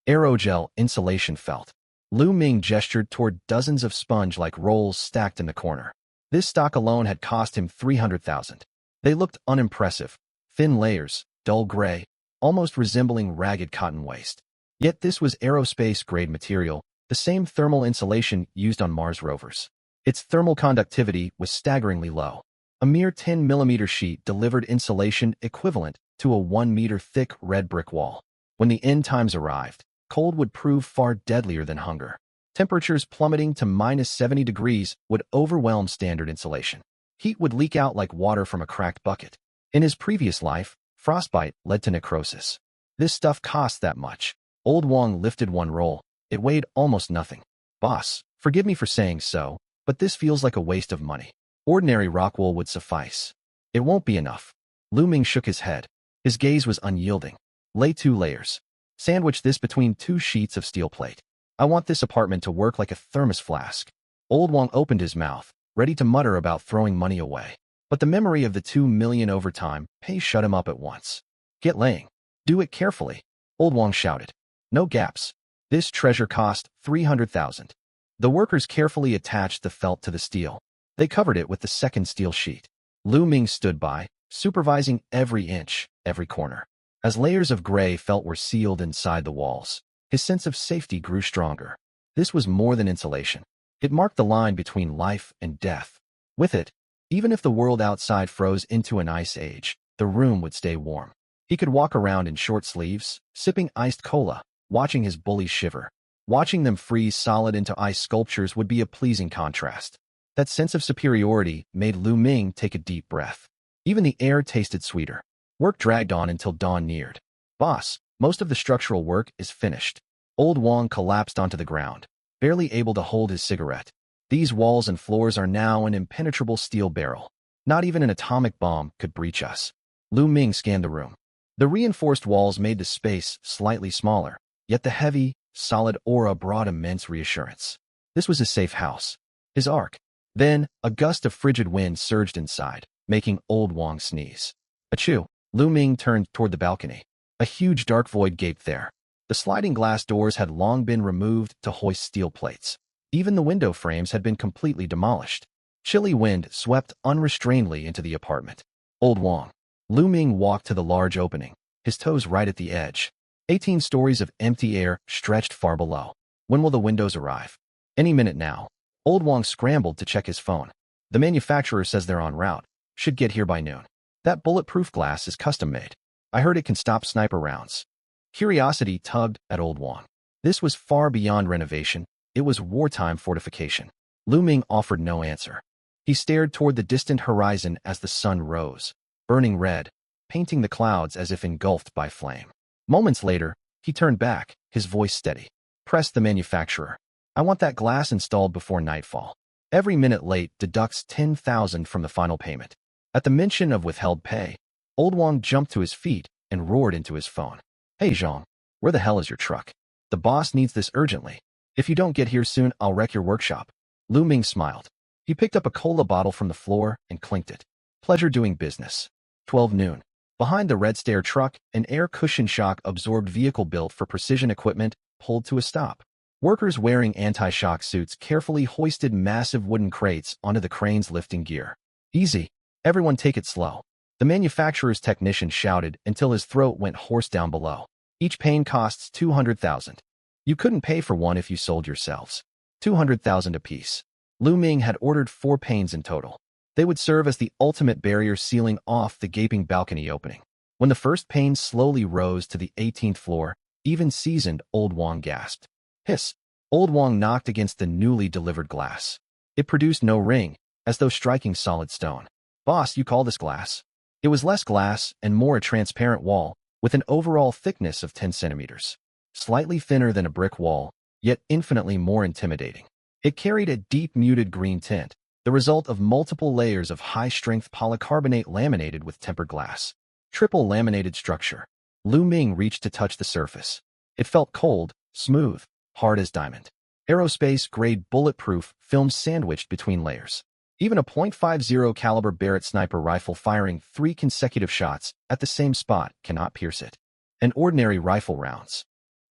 Aerogel insulation felt. Lu Ming gestured toward dozens of sponge-like rolls stacked in the corner. This stock alone had cost him 300,000. They looked unimpressive. Thin layers, dull gray, almost resembling ragged cotton waste. Yet this was aerospace-grade material, the same thermal insulation used on Mars rovers. Its thermal conductivity was staggeringly low. A mere 10mm sheet delivered insulation equivalent to a 1-meter thick red brick wall. When the end times arrived, cold would prove far deadlier than hunger. Temperatures plummeting to -70 degrees would overwhelm standard insulation. Heat would leak out like water from a cracked bucket. In his previous life, frostbite led to necrosis. This stuff cost that much. Old Wong lifted one roll. It weighed almost nothing. Boss, forgive me for saying so, but this feels like a waste of money. Ordinary rock wool would suffice. It won't be enough. Lu Ming shook his head. His gaze was unyielding. Lay 2 layers. Sandwich this between 2 sheets of steel plate. I want this apartment to work like a thermos flask. Old Wong opened his mouth, ready to mutter about throwing money away. But the memory of the 2 million overtime pay shut him up at once. Get laying. Do it carefully. Old Wong shouted. No gaps. This treasure cost 300,000. The workers carefully attached the felt to the steel. They covered it with the second steel sheet. Lu Ming stood by, supervising every inch, every corner. As layers of gray felt were sealed inside the walls, his sense of safety grew stronger. This was more than insulation. It marked the line between life and death. With it, even if the world outside froze into an ice age, the room would stay warm. He could walk around in short sleeves, sipping iced cola, watching his bullies shiver. Watching them freeze solid into ice sculptures would be a pleasing contrast. That sense of superiority made Lu Ming take a deep breath. Even the air tasted sweeter. Work dragged on until dawn neared. Boss, most of the structural work is finished. Old Wong collapsed onto the ground, barely able to hold his cigarette. These walls and floors are now an impenetrable steel barrel. Not even an atomic bomb could breach us. Lu Ming scanned the room. The reinforced walls made the space slightly smaller, yet the heavy, solid aura brought immense reassurance. This was a safe house. His ark. Then, a gust of frigid wind surged inside, making Old Wong sneeze. Achoo! Lu Ming turned toward the balcony. A huge dark void gaped there. The sliding glass doors had long been removed to hoist steel plates. Even the window frames had been completely demolished. Chilly wind swept unrestrainedly into the apartment. Old Wong. Lu Ming walked to the large opening, his toes right at the edge. 18 stories of empty air stretched far below. When will the windows arrive? Any minute now. Old Wong scrambled to check his phone. The manufacturer says they're en route. Should get here by noon. That bulletproof glass is custom-made. I heard it can stop sniper rounds. Curiosity tugged at Old Wong. This was far beyond renovation. It was wartime fortification. Lu Ming offered no answer. He stared toward the distant horizon as the sun rose, burning red, painting the clouds as if engulfed by flame. Moments later, he turned back, his voice steady. Pressed the manufacturer. I want that glass installed before nightfall. Every minute late deducts 10,000 from the final payment. At the mention of withheld pay, Old Wong jumped to his feet and roared into his phone. Hey Zhang, where the hell is your truck? The boss needs this urgently. If you don't get here soon, I'll wreck your workshop. Lu Ming smiled. He picked up a cola bottle from the floor and clinked it. Pleasure doing business. 12 noon. Behind the red stair truck, an air cushion shock-absorbed vehicle built for precision equipment pulled to a stop. Workers wearing anti-shock suits carefully hoisted massive wooden crates onto the crane's lifting gear. Easy. Everyone take it slow. The manufacturer's technician shouted until his throat went hoarse down below. Each pane costs 200,000. You couldn't pay for one if you sold yourselves. 200,000 apiece. Lu Ming had ordered 4 panes in total. They would serve as the ultimate barrier sealing off the gaping balcony opening. When the first pane slowly rose to the 18th floor, even seasoned Old Wong gasped. Hiss! Old Wong knocked against the newly delivered glass. It produced no ring, as though striking solid stone. Boss, you call this glass? It was less glass and more a transparent wall, with an overall thickness of 10 centimeters. Slightly thinner than a brick wall, yet infinitely more intimidating. It carried a deep muted green tint, the result of multiple layers of high-strength polycarbonate laminated with tempered glass. Triple laminated structure. Lu Ming reached to touch the surface. It felt cold, smooth, hard as diamond. Aerospace-grade bulletproof film sandwiched between layers. Even a .50 caliber Barrett sniper rifle firing 3 consecutive shots at the same spot cannot pierce it. And ordinary rifle rounds.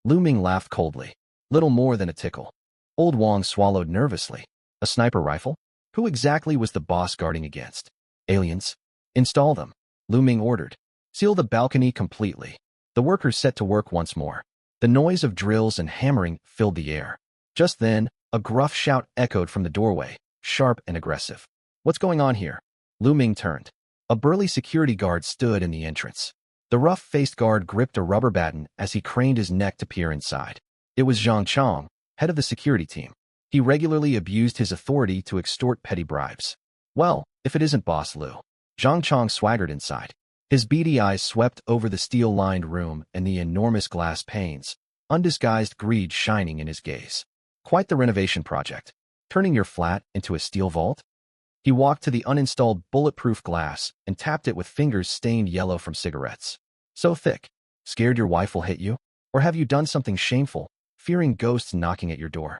Lu Ming laughed coldly. Little more than a tickle. Old Wong swallowed nervously. A sniper rifle? Who exactly was the boss guarding against? Aliens? Install them. Lu Ming ordered. Seal the balcony completely. The workers set to work once more. The noise of drills and hammering filled the air. Just then, a gruff shout echoed from the doorway, sharp and aggressive. What's going on here? Lu Ming turned. A burly security guard stood in the entrance. The rough-faced guard gripped a rubber baton as he craned his neck to peer inside. It was Zhang Chong, head of the security team. He regularly abused his authority to extort petty bribes. Well, if it isn't Boss Liu. Zhang Chong swaggered inside. His beady eyes swept over the steel-lined room and the enormous glass panes, undisguised greed shining in his gaze. Quite the renovation project. Turning your flat into a steel vault? He walked to the uninstalled bulletproof glass and tapped it with fingers stained yellow from cigarettes. So thick. Scared your wife will hit you? Or have you done something shameful, fearing ghosts knocking at your door?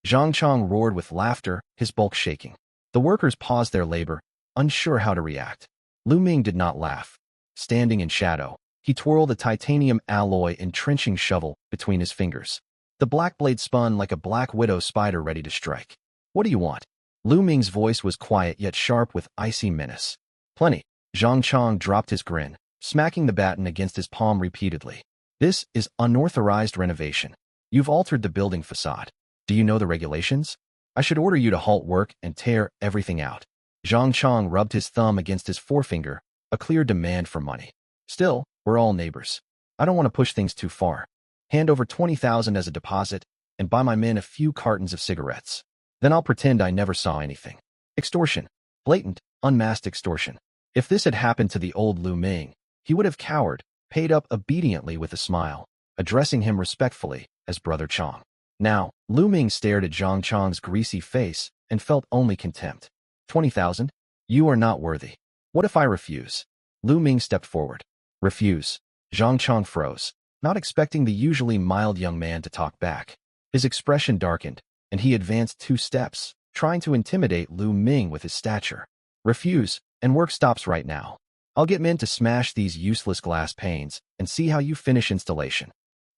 Zhang Chong roared with laughter, his bulk shaking. The workers paused their labor, unsure how to react. Lu Ming did not laugh. Standing in shadow, he twirled a titanium alloy entrenching shovel between his fingers. The black blade spun like a black widow spider ready to strike. What do you want? Lu Ming's voice was quiet yet sharp with icy menace. Plenty. Zhang Chong dropped his grin, smacking the baton against his palm repeatedly. This is unauthorized renovation. You've altered the building facade. Do you know the regulations? I should order you to halt work and tear everything out. Zhang Chong rubbed his thumb against his forefinger, a clear demand for money. Still, we're all neighbors. I don't want to push things too far. Hand over 20,000 as a deposit and buy my men a few cartons of cigarettes. Then I'll pretend I never saw anything. Extortion. Blatant, unmasked extortion. If this had happened to the old Lu Ming, he would have cowered, paid up obediently with a smile, addressing him respectfully as Brother Chong. Now, Lu Ming stared at Zhang Chong's greasy face and felt only contempt. 20,000? You are not worthy. What if I refuse? Lu Ming stepped forward. Refuse. Zhang Chong froze, not expecting the usually mild young man to talk back. His expression darkened, and he advanced 2 steps, trying to intimidate Lu Ming with his stature. Refuse, and work stops right now. I'll get men to smash these useless glass panes and see how you finish installation.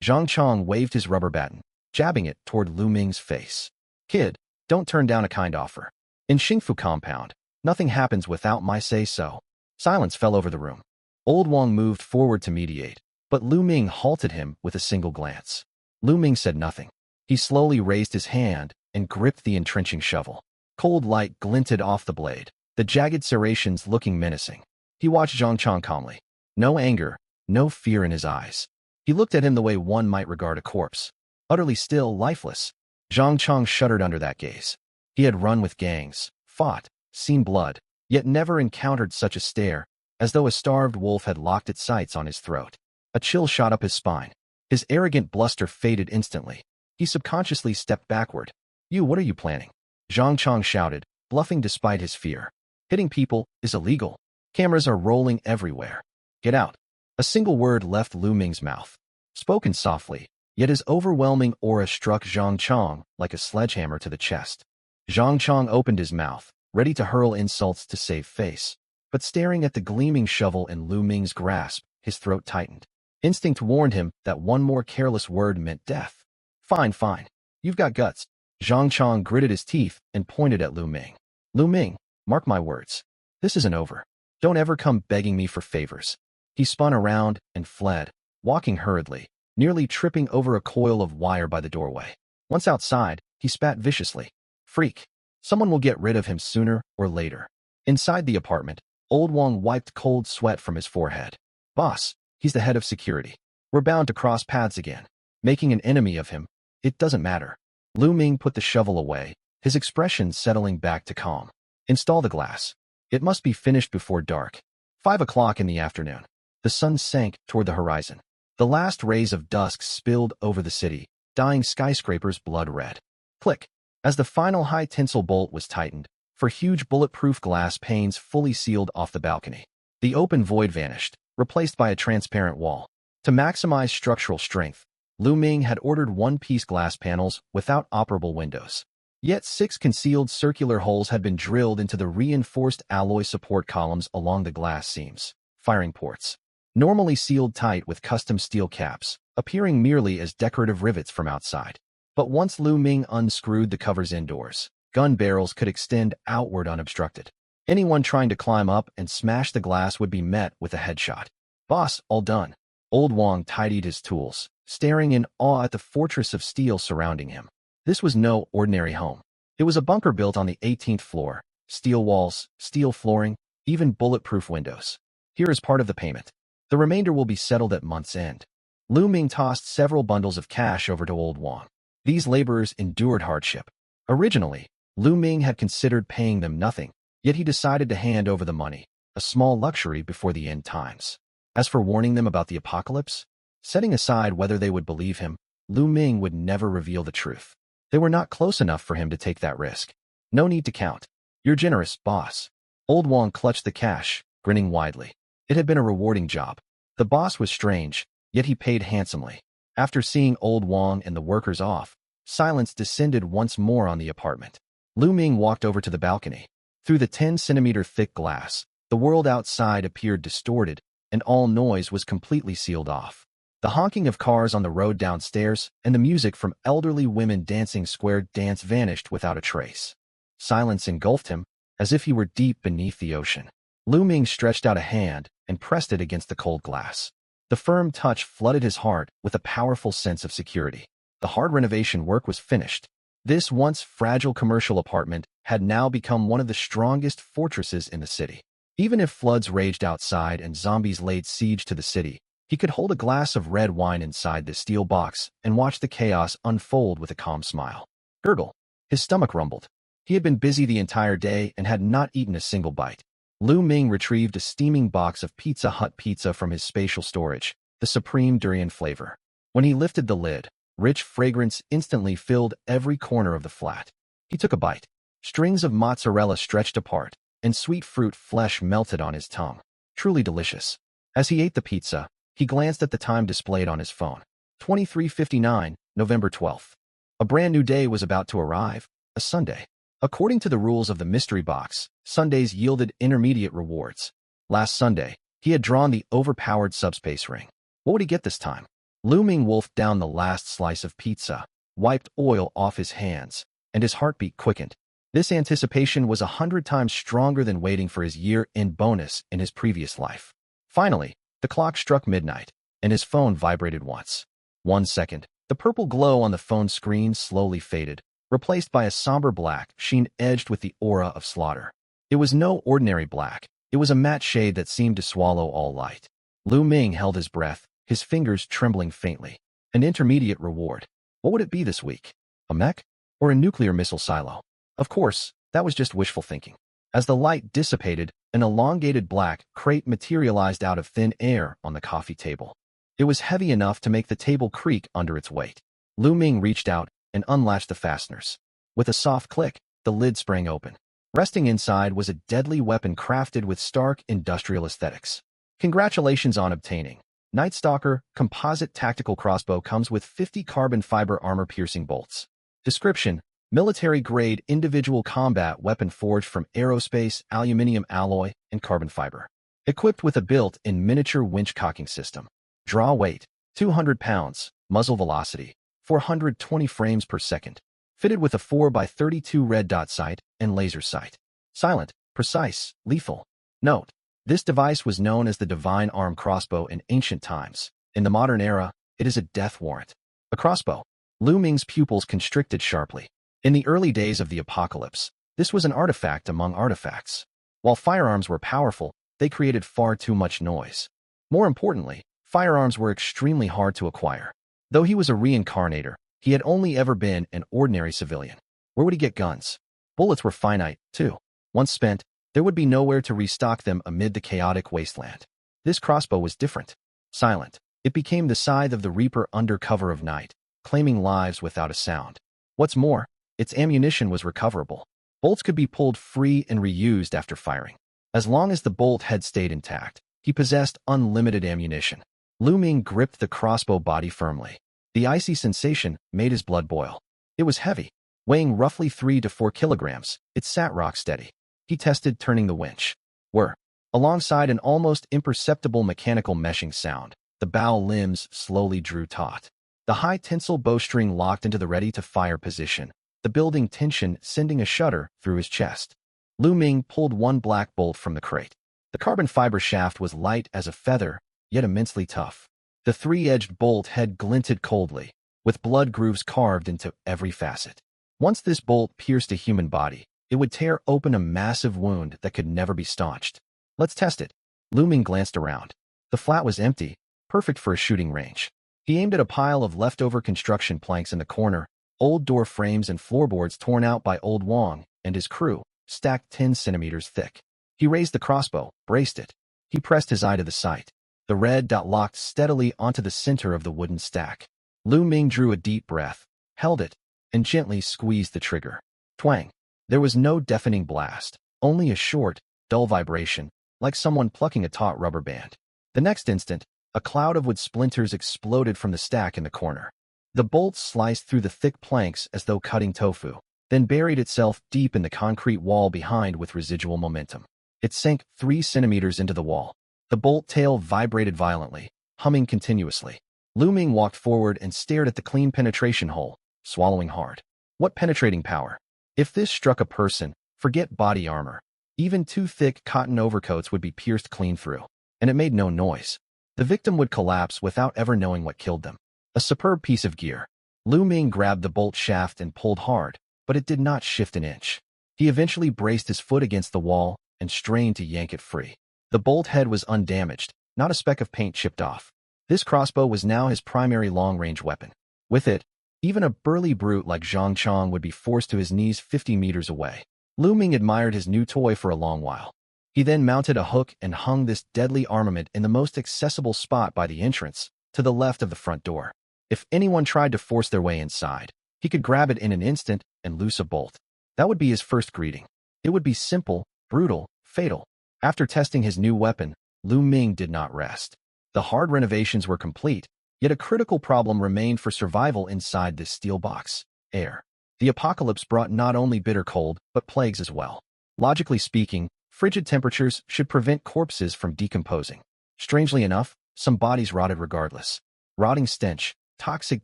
Zhang Chong waved his rubber baton, jabbing it toward Lu Ming's face. Kid, don't turn down a kind offer. In Xingfu compound, nothing happens without my say-so. Silence fell over the room. Old Wang moved forward to mediate, but Lu Ming halted him with a single glance. Lu Ming said nothing. He slowly raised his hand and gripped the entrenching shovel. Cold light glinted off the blade, the jagged serrations looking menacing. He watched Zhang Chong calmly. No anger, no fear in his eyes. He looked at him the way one might regard a corpse. Utterly still, lifeless. Zhang Chong shuddered under that gaze. He had run with gangs, fought, seen blood, yet never encountered such a stare, as though a starved wolf had locked its sights on his throat. A chill shot up his spine. His arrogant bluster faded instantly. He subconsciously stepped backward. What are you planning? Zhang Chong shouted, bluffing despite his fear. Hitting people is illegal. Cameras are rolling everywhere. Get out. A single word left Lu Ming's mouth. Spoken softly, yet his overwhelming aura struck Zhang Chong like a sledgehammer to the chest. Zhang Chong opened his mouth, ready to hurl insults to save face. But staring at the gleaming shovel in Lu Ming's grasp, his throat tightened. Instinct warned him that one more careless word meant death. Fine, fine. You've got guts. Zhang Chong gritted his teeth and pointed at Lu Ming. Lu Ming, mark my words. This isn't over. Don't ever come begging me for favors. He spun around and fled, walking hurriedly, nearly tripping over a coil of wire by the doorway. Once outside, he spat viciously. Freak. Someone will get rid of him sooner or later. Inside the apartment, Old Wang wiped cold sweat from his forehead. Boss, he's the head of security. We're bound to cross paths again. Making an enemy of him, it doesn't matter. Lu Ming put the shovel away, his expression settling back to calm. Install the glass. It must be finished before dark. 5 o'clock in the afternoon. The sun sank toward the horizon. The last rays of dusk spilled over the city, dyeing skyscrapers blood red. Click. As the final high tinsel bolt was tightened, for huge bulletproof glass panes fully sealed off the balcony. The open void vanished, replaced by a transparent wall. To maximize structural strength, Lu Ming had ordered one-piece glass panels without operable windows. Yet 6 concealed circular holes had been drilled into the reinforced alloy support columns along the glass seams, firing ports. Normally sealed tight with custom steel caps, appearing merely as decorative rivets from outside. But once Lu Ming unscrewed the covers indoors, gun barrels could extend outward unobstructed. Anyone trying to climb up and smash the glass would be met with a headshot. Boss, all done. Old Wang tidied his tools, staring in awe at the fortress of steel surrounding him. This was no ordinary home. It was a bunker built on the 18th floor. Steel walls, steel flooring, even bulletproof windows. Here is part of the payment. The The remainder will be settled at month's end. Lu Ming tossed several bundles of cash over to Old Wang. These laborers endured hardship. Originally, Lu Ming had considered paying them nothing, yet he decided to hand over the money, a small luxury before the end times. As for warning them about the apocalypse, setting aside whether they would believe him, Lu Ming would never reveal the truth. They were not close enough for him to take that risk. No need to count. You're generous, boss. Old Wang clutched the cash, grinning widely. It had been a rewarding job. The boss was strange, yet he paid handsomely. After seeing Old Wang and the workers off, silence descended once more on the apartment. Lu Ming walked over to the balcony. Through the 10-centimeter thick glass, the world outside appeared distorted, and all noise was completely sealed off. The honking of cars on the road downstairs and the music from elderly women dancing square dance vanished without a trace. Silence engulfed him, as if he were deep beneath the ocean. Lu Ming stretched out a hand and pressed it against the cold glass. The firm touch flooded his heart with a powerful sense of security. The hard renovation work was finished. This once fragile commercial apartment had now become one of the strongest fortresses in the city. Even if floods raged outside and zombies laid siege to the city, he could hold a glass of red wine inside the steel box and watch the chaos unfold with a calm smile. Gurgle. His stomach rumbled. He had been busy the entire day and had not eaten a single bite. Lu Ming retrieved a steaming box of Pizza Hut pizza from his spatial storage, the supreme durian flavor. When he lifted the lid, rich fragrance instantly filled every corner of the flat. He took a bite. Strings of mozzarella stretched apart, and sweet fruit flesh melted on his tongue. Truly delicious. As he ate the pizza, he glanced at the time displayed on his phone. 23:59, November 12th. A brand new day was about to arrive, a Sunday. According to the rules of the mystery box, Sundays yielded intermediate rewards. Last Sunday, he had drawn the overpowered subspace ring. What would he get this time? Lu Ming wolfed down the last slice of pizza, wiped oil off his hands, and his heartbeat quickened. This anticipation was 100 times stronger than waiting for his year-end bonus in his previous life. Finally, the clock struck midnight, and his phone vibrated once. 1 second, the purple glow on the phone screen slowly faded, replaced by a somber black sheen edged with the aura of slaughter. It was no ordinary black. It was a matte shade that seemed to swallow all light. Lu Ming held his breath, his fingers trembling faintly. An intermediate reward. What would it be this week? A mech? Or a nuclear missile silo? Of course, that was just wishful thinking. As the light dissipated, an elongated black crate materialized out of thin air on the coffee table. It was heavy enough to make the table creak under its weight. Lu Ming reached out and unlatched the fasteners. With a soft click, the lid sprang open. Resting inside was a deadly weapon crafted with stark industrial aesthetics. Congratulations on obtaining. Night Stalker Composite Tactical Crossbow comes with 50 carbon fiber armor-piercing bolts. Description: military-grade individual combat weapon forged from aerospace, aluminum alloy, and carbon fiber. Equipped with a built-in miniature winch cocking system. Draw weight: 200 pounds. Muzzle velocity: 420 frames per second. Fitted with a 4x32 red dot sight and laser sight. Silent, precise, lethal. Note: this device was known as the Divine Arm Crossbow in ancient times. In the modern era, it is a death warrant. A crossbow. Lu Ming's pupils constricted sharply. In the early days of the apocalypse, this was an artifact among artifacts. While firearms were powerful, they created far too much noise. More importantly, firearms were extremely hard to acquire. Though he was a reincarnator, he had only ever been an ordinary civilian. Where would he get guns? Bullets were finite, too. Once spent, there would be nowhere to restock them amid the chaotic wasteland. This crossbow was different. Silent. It became the scythe of the Reaper under cover of night, claiming lives without a sound. What's more, its ammunition was recoverable. Bolts could be pulled free and reused after firing. As long as the bolt head stayed intact, he possessed unlimited ammunition. Lu Ming gripped the crossbow body firmly. The icy sensation made his blood boil. It was heavy. Weighing roughly 3 to 4 kilograms, it sat rock steady. He tested turning the winch. Whir. Alongside an almost imperceptible mechanical meshing sound, the bow limbs slowly drew taut. The high tensile bowstring locked into the ready-to-fire position, the building tension sending a shudder through his chest. Lu Ming pulled one black bolt from the crate. The carbon fiber shaft was light as a feather, yet immensely tough. The three-edged bolt head glinted coldly, with blood grooves carved into every facet. Once this bolt pierced a human body, it would tear open a massive wound that could never be staunched. Let's test it. Lu Ming glanced around. The flat was empty, perfect for a shooting range. He aimed at a pile of leftover construction planks in the corner, old door frames and floorboards torn out by old Wong and his crew, stacked 10 centimeters thick. He raised the crossbow, braced it. He pressed his eye to the sight. The red dot locked steadily onto the center of the wooden stack. Lu Ming drew a deep breath, held it, and gently squeezed the trigger. Twang! There was no deafening blast, only a short, dull vibration, like someone plucking a taut rubber band. The next instant, a cloud of wood splinters exploded from the stack in the corner. The bolt sliced through the thick planks as though cutting tofu, then buried itself deep in the concrete wall behind with residual momentum. It sank 3 centimeters into the wall. The bolt tail vibrated violently, humming continuously. Lu Ming walked forward and stared at the clean penetration hole, swallowing hard. What penetrating power! If this struck a person, forget body armor. Even 2 thick cotton overcoats would be pierced clean through, and it made no noise. The victim would collapse without ever knowing what killed them. A superb piece of gear. Lu Ming grabbed the bolt shaft and pulled hard, but it did not shift an inch. He eventually braced his foot against the wall and strained to yank it free. The bolt head was undamaged, not a speck of paint chipped off. This crossbow was now his primary long-range weapon. With it, even a burly brute like Zhang Chong would be forced to his knees 50 meters away. Lu Ming admired his new toy for a long while. He then mounted a hook and hung this deadly armament in the most accessible spot by the entrance, to the left of the front door. If anyone tried to force their way inside, he could grab it in an instant and loose a bolt. That would be his first greeting. It would be simple, brutal, fatal. After testing his new weapon, Lu Ming did not rest. The hard renovations were complete, yet a critical problem remained for survival inside this steel box: air. The apocalypse brought not only bitter cold, but plagues as well. Logically speaking, frigid temperatures should prevent corpses from decomposing. Strangely enough, some bodies rotted regardless. Rotting stench, toxic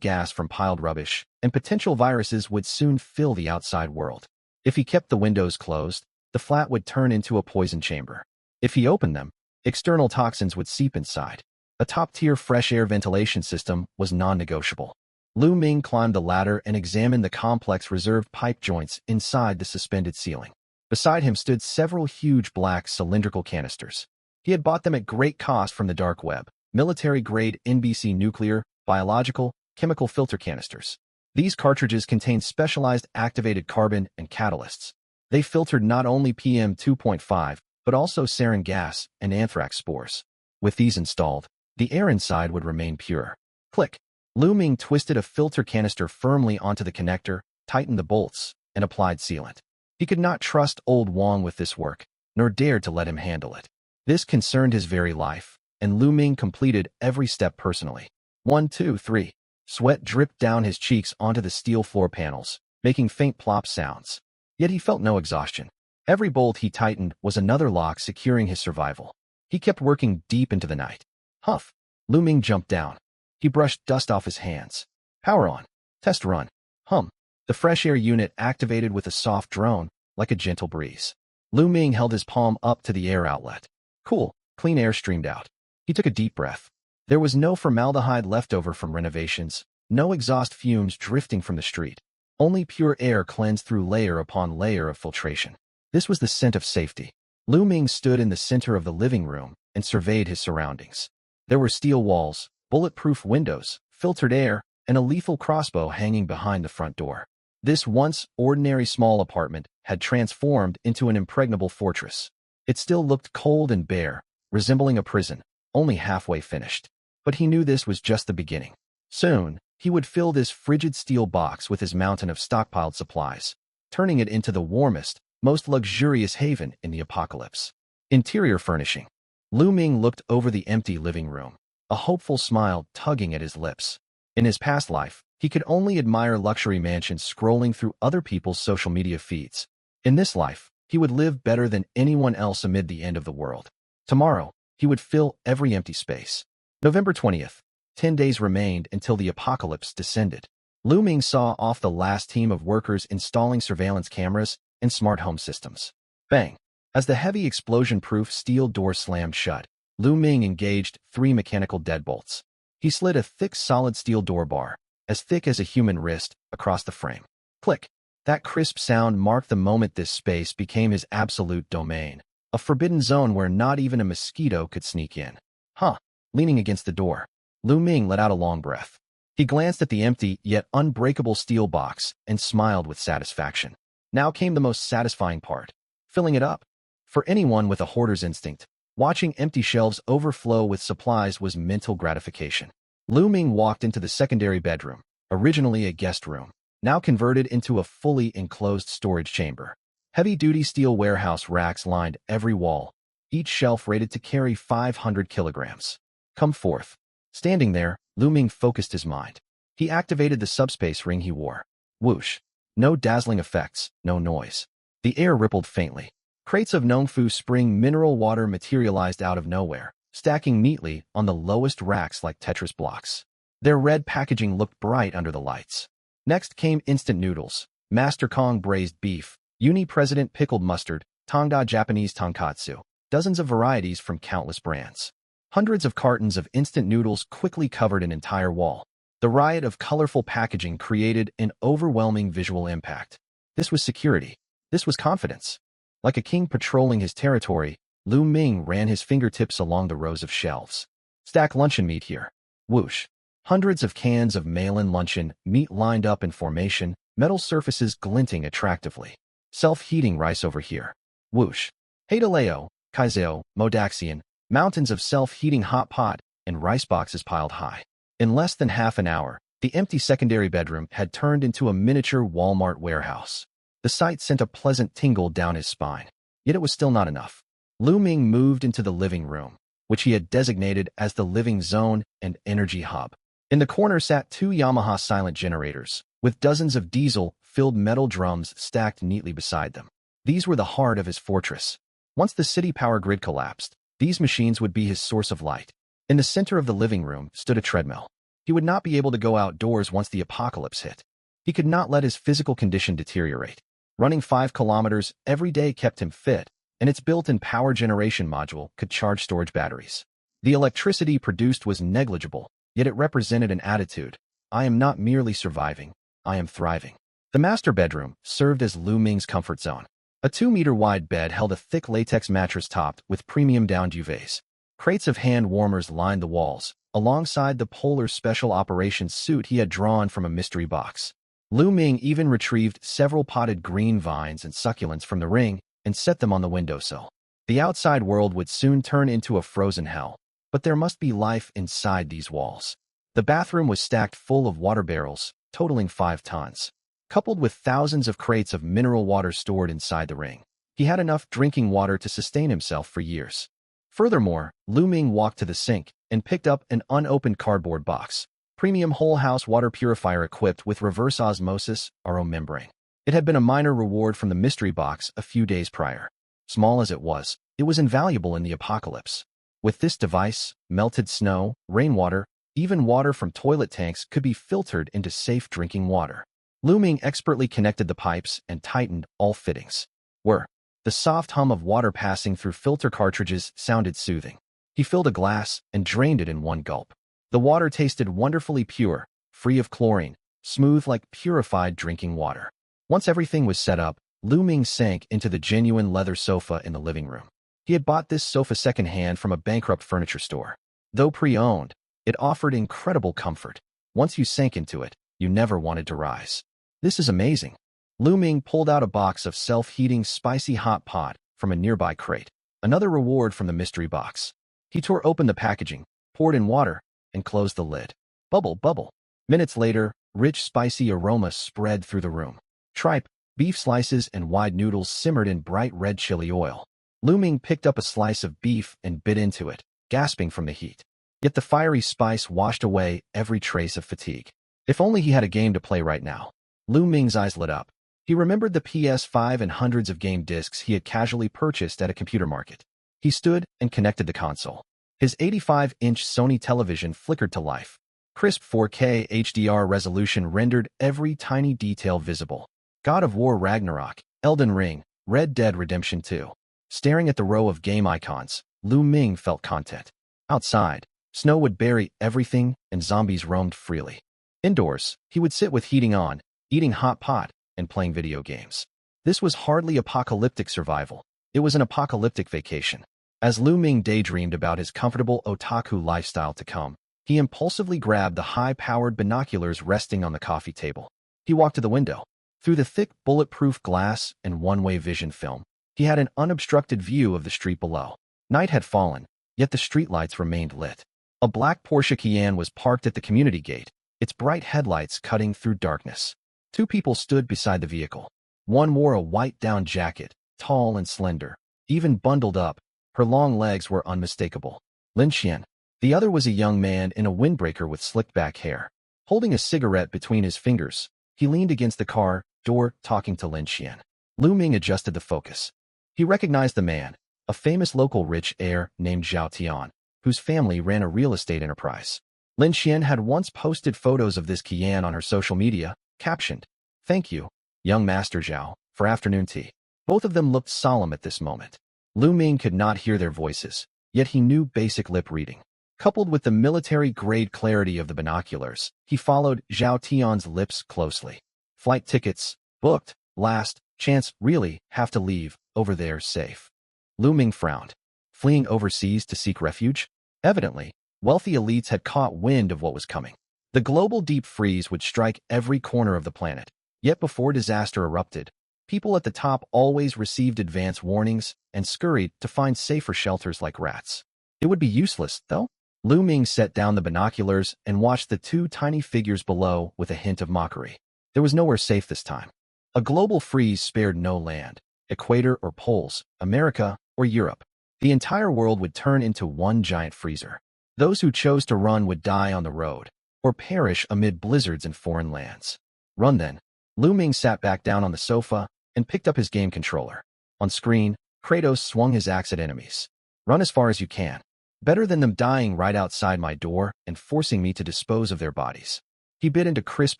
gas from piled rubbish, and potential viruses would soon fill the outside world. If he kept the windows closed, the flat would turn into a poison chamber. If he opened them, external toxins would seep inside. A top-tier fresh air ventilation system was non-negotiable. Lu Ming climbed the ladder and examined the complex reserved pipe joints inside the suspended ceiling. Beside him stood several huge black cylindrical canisters. He had bought them at great cost from the dark web, military-grade NBC nuclear, biological, chemical filter canisters. These cartridges contained specialized activated carbon and catalysts. They filtered not only PM 2.5, but also sarin gas and anthrax spores. With these installed, the air inside would remain pure. Click. Lu Ming twisted a filter canister firmly onto the connector, tightened the bolts, and applied sealant. He could not trust old Wong with this work, nor dared to let him handle it. This concerned his very life, and Lu Ming completed every step personally. 1, 2, 3. Sweat dripped down his cheeks onto the steel floor panels, making faint plop sounds. Yet he felt no exhaustion. Every bolt he tightened was another lock securing his survival. He kept working deep into the night. Huff. Lu Ming jumped down. He brushed dust off his hands. Power on. Test run. Hum. The fresh air unit activated with a soft drone, like a gentle breeze. Lu Ming held his palm up to the air outlet. Cool, clean air streamed out. He took a deep breath. There was no formaldehyde left over from renovations, no exhaust fumes drifting from the street. Only pure air cleansed through layer upon layer of filtration. This was the scent of safety. Lu Ming stood in the center of the living room and surveyed his surroundings. There were steel walls, bulletproof windows, filtered air, and a lethal crossbow hanging behind the front door. This once ordinary small apartment had transformed into an impregnable fortress. It still looked cold and bare, resembling a prison, only halfway finished. But he knew this was just the beginning. Soon, he would fill this frigid steel box with his mountain of stockpiled supplies, turning it into the warmest, most luxurious haven in the apocalypse. Interior furnishing. Lu Ming looked over the empty living room, a hopeful smile tugging at his lips. In his past life, he could only admire luxury mansions scrolling through other people's social media feeds. In this life, he would live better than anyone else amid the end of the world. Tomorrow, he would fill every empty space. November 20th. 10 days remained until the apocalypse descended. Lu Ming saw off the last team of workers installing surveillance cameras and smart home systems. Bang! As the heavy explosion-proof steel door slammed shut, Lu Ming engaged 3 mechanical deadbolts. He slid a thick solid steel door bar, as thick as a human wrist, across the frame. Click! That crisp sound marked the moment this space became his absolute domain, a forbidden zone where not even a mosquito could sneak in. Huh! leaning against the door. Lu Ming let out a long breath. He glanced at the empty yet unbreakable steel box and smiled with satisfaction. Now came the most satisfying part, filling it up. For anyone with a hoarder's instinct, watching empty shelves overflow with supplies was mental gratification. Lu Ming walked into the secondary bedroom, originally a guest room, now converted into a fully enclosed storage chamber. Heavy-duty steel warehouse racks lined every wall, each shelf rated to carry 500 kilograms. Come forth. Standing there, Lu Ming focused his mind. He activated the subspace ring he wore. Whoosh. No dazzling effects, no noise. The air rippled faintly. Crates of Nongfu spring mineral water materialized out of nowhere, stacking neatly on the lowest racks like Tetris blocks. Their red packaging looked bright under the lights. Next came instant noodles, Master Kong braised beef, Uni President pickled mustard, Tongda Japanese tonkatsu, dozens of varieties from countless brands. Hundreds of cartons of instant noodles quickly covered an entire wall. The riot of colorful packaging created an overwhelming visual impact. This was security. This was confidence. Like a king patrolling his territory, Lu Ming ran his fingertips along the rows of shelves. Stack luncheon meat here. Whoosh. Hundreds of cans of mail-in luncheon meat lined up in formation, metal surfaces glinting attractively. Self-heating rice over here. Whoosh. Heideleo, Kaizeo, Modaxian, mountains of self-heating hot pot and rice boxes piled high. In less than half an hour, the empty secondary bedroom had turned into a miniature Walmart warehouse. The sight sent a pleasant tingle down his spine. Yet it was still not enough. Lu Ming moved into the living room, which he had designated as the living zone and energy hub. In the corner sat two Yamaha silent generators, with dozens of diesel-filled metal drums stacked neatly beside them. These were the heart of his fortress. Once the city power grid collapsed, these machines would be his source of light. In the center of the living room stood a treadmill. He would not be able to go outdoors once the apocalypse hit. He could not let his physical condition deteriorate. Running 5 kilometers every day kept him fit, and its built-in power generation module could charge storage batteries. The electricity produced was negligible, yet it represented an attitude. I am not merely surviving, I am thriving. The master bedroom served as Lu Ming's comfort zone. A 2-meter-wide bed held a thick latex mattress topped with premium down duvets. Crates of hand warmers lined the walls, alongside the polar special operations suit he had drawn from a mystery box. Lu Ming even retrieved several potted green vines and succulents from the ring and set them on the windowsill. The outside world would soon turn into a frozen hell, but there must be life inside these walls. The bathroom was stacked full of water barrels, totaling 5 tons. Coupled with thousands of crates of mineral water stored inside the ring, he had enough drinking water to sustain himself for years. Furthermore, Lu Ming walked to the sink and picked up an unopened cardboard box. Premium whole-house water purifier equipped with reverse osmosis RO membrane. It had been a minor reward from the mystery box a few days prior. Small as it was invaluable in the apocalypse. With this device, melted snow, rainwater, even water from toilet tanks could be filtered into safe drinking water. Lu Ming expertly connected the pipes and tightened all fittings. The soft hum of water passing through filter cartridges sounded soothing. He filled a glass and drained it in one gulp. The water tasted wonderfully pure, free of chlorine, smooth like purified drinking water. Once everything was set up, Lu Ming sank into the genuine leather sofa in the living room. He had bought this sofa secondhand from a bankrupt furniture store. Though pre-owned, it offered incredible comfort. Once you sank into it, you never wanted to rise. This is amazing. Lu Ming pulled out a box of self-heating spicy hot pot from a nearby crate, another reward from the mystery box. He tore open the packaging, poured in water, and closed the lid. Bubble, bubble. Minutes later, rich spicy aroma spread through the room. Tripe, beef slices, and wide noodles simmered in bright red chili oil. Lu Ming picked up a slice of beef and bit into it, gasping from the heat. Yet the fiery spice washed away every trace of fatigue. If only he had a game to play right now. Lu Ming's eyes lit up. He remembered the PS5 and hundreds of game discs he had casually purchased at a computer market. He stood and connected the console. His 85-inch Sony television flickered to life. Crisp 4K HDR resolution rendered every tiny detail visible. God of War Ragnarok, Elden Ring, Red Dead Redemption 2. Staring at the row of game icons, Lu Ming felt content. Outside, snow would bury everything and zombies roamed freely. Indoors, he would sit with heating on, eating hot pot, and playing video games. This was hardly apocalyptic survival. It was an apocalyptic vacation. As Lu Ming daydreamed about his comfortable otaku lifestyle to come, he impulsively grabbed the high-powered binoculars resting on the coffee table. He walked to the window. Through the thick, bulletproof glass and one-way vision film, he had an unobstructed view of the street below. Night had fallen, yet the streetlights remained lit. A black Porsche Cayenne was parked at the community gate, its bright headlights cutting through darkness. Two people stood beside the vehicle. One wore a white down jacket, tall and slender. Even bundled up, her long legs were unmistakable. Lin Xian. The other was a young man in a windbreaker with slicked-back hair. Holding a cigarette between his fingers, he leaned against the car door, talking to Lin Xian. Lu Ming adjusted the focus. He recognized the man, a famous local rich heir named Zhao Tian, whose family ran a real estate enterprise. Lin Xian had once posted photos of this Cayenne on her social media, captioned, "Thank you, young Master Zhao, for afternoon tea." Both of them looked solemn at this moment. Lu Ming could not hear their voices, yet he knew basic lip reading. Coupled with the military-grade clarity of the binoculars, he followed Zhao Tian's lips closely. "Flight tickets, booked, last chance, really, have to leave, over there safe." Lu Ming frowned. Fleeing overseas to seek refuge? Evidently, wealthy elites had caught wind of what was coming. The global deep freeze would strike every corner of the planet. Yet before disaster erupted, people at the top always received advance warnings and scurried to find safer shelters like rats. It would be useless, though. Lu Ming set down the binoculars and watched the two tiny figures below with a hint of mockery. There was nowhere safe this time. A global freeze spared no land, equator or poles, America or Europe. The entire world would turn into one giant freezer. Those who chose to run would die on the road, or perish amid blizzards in foreign lands. Run then. Lu Ming sat back down on the sofa and picked up his game controller. On screen, Kratos swung his axe at enemies. Run as far as you can. Better than them dying right outside my door and forcing me to dispose of their bodies. He bit into crisp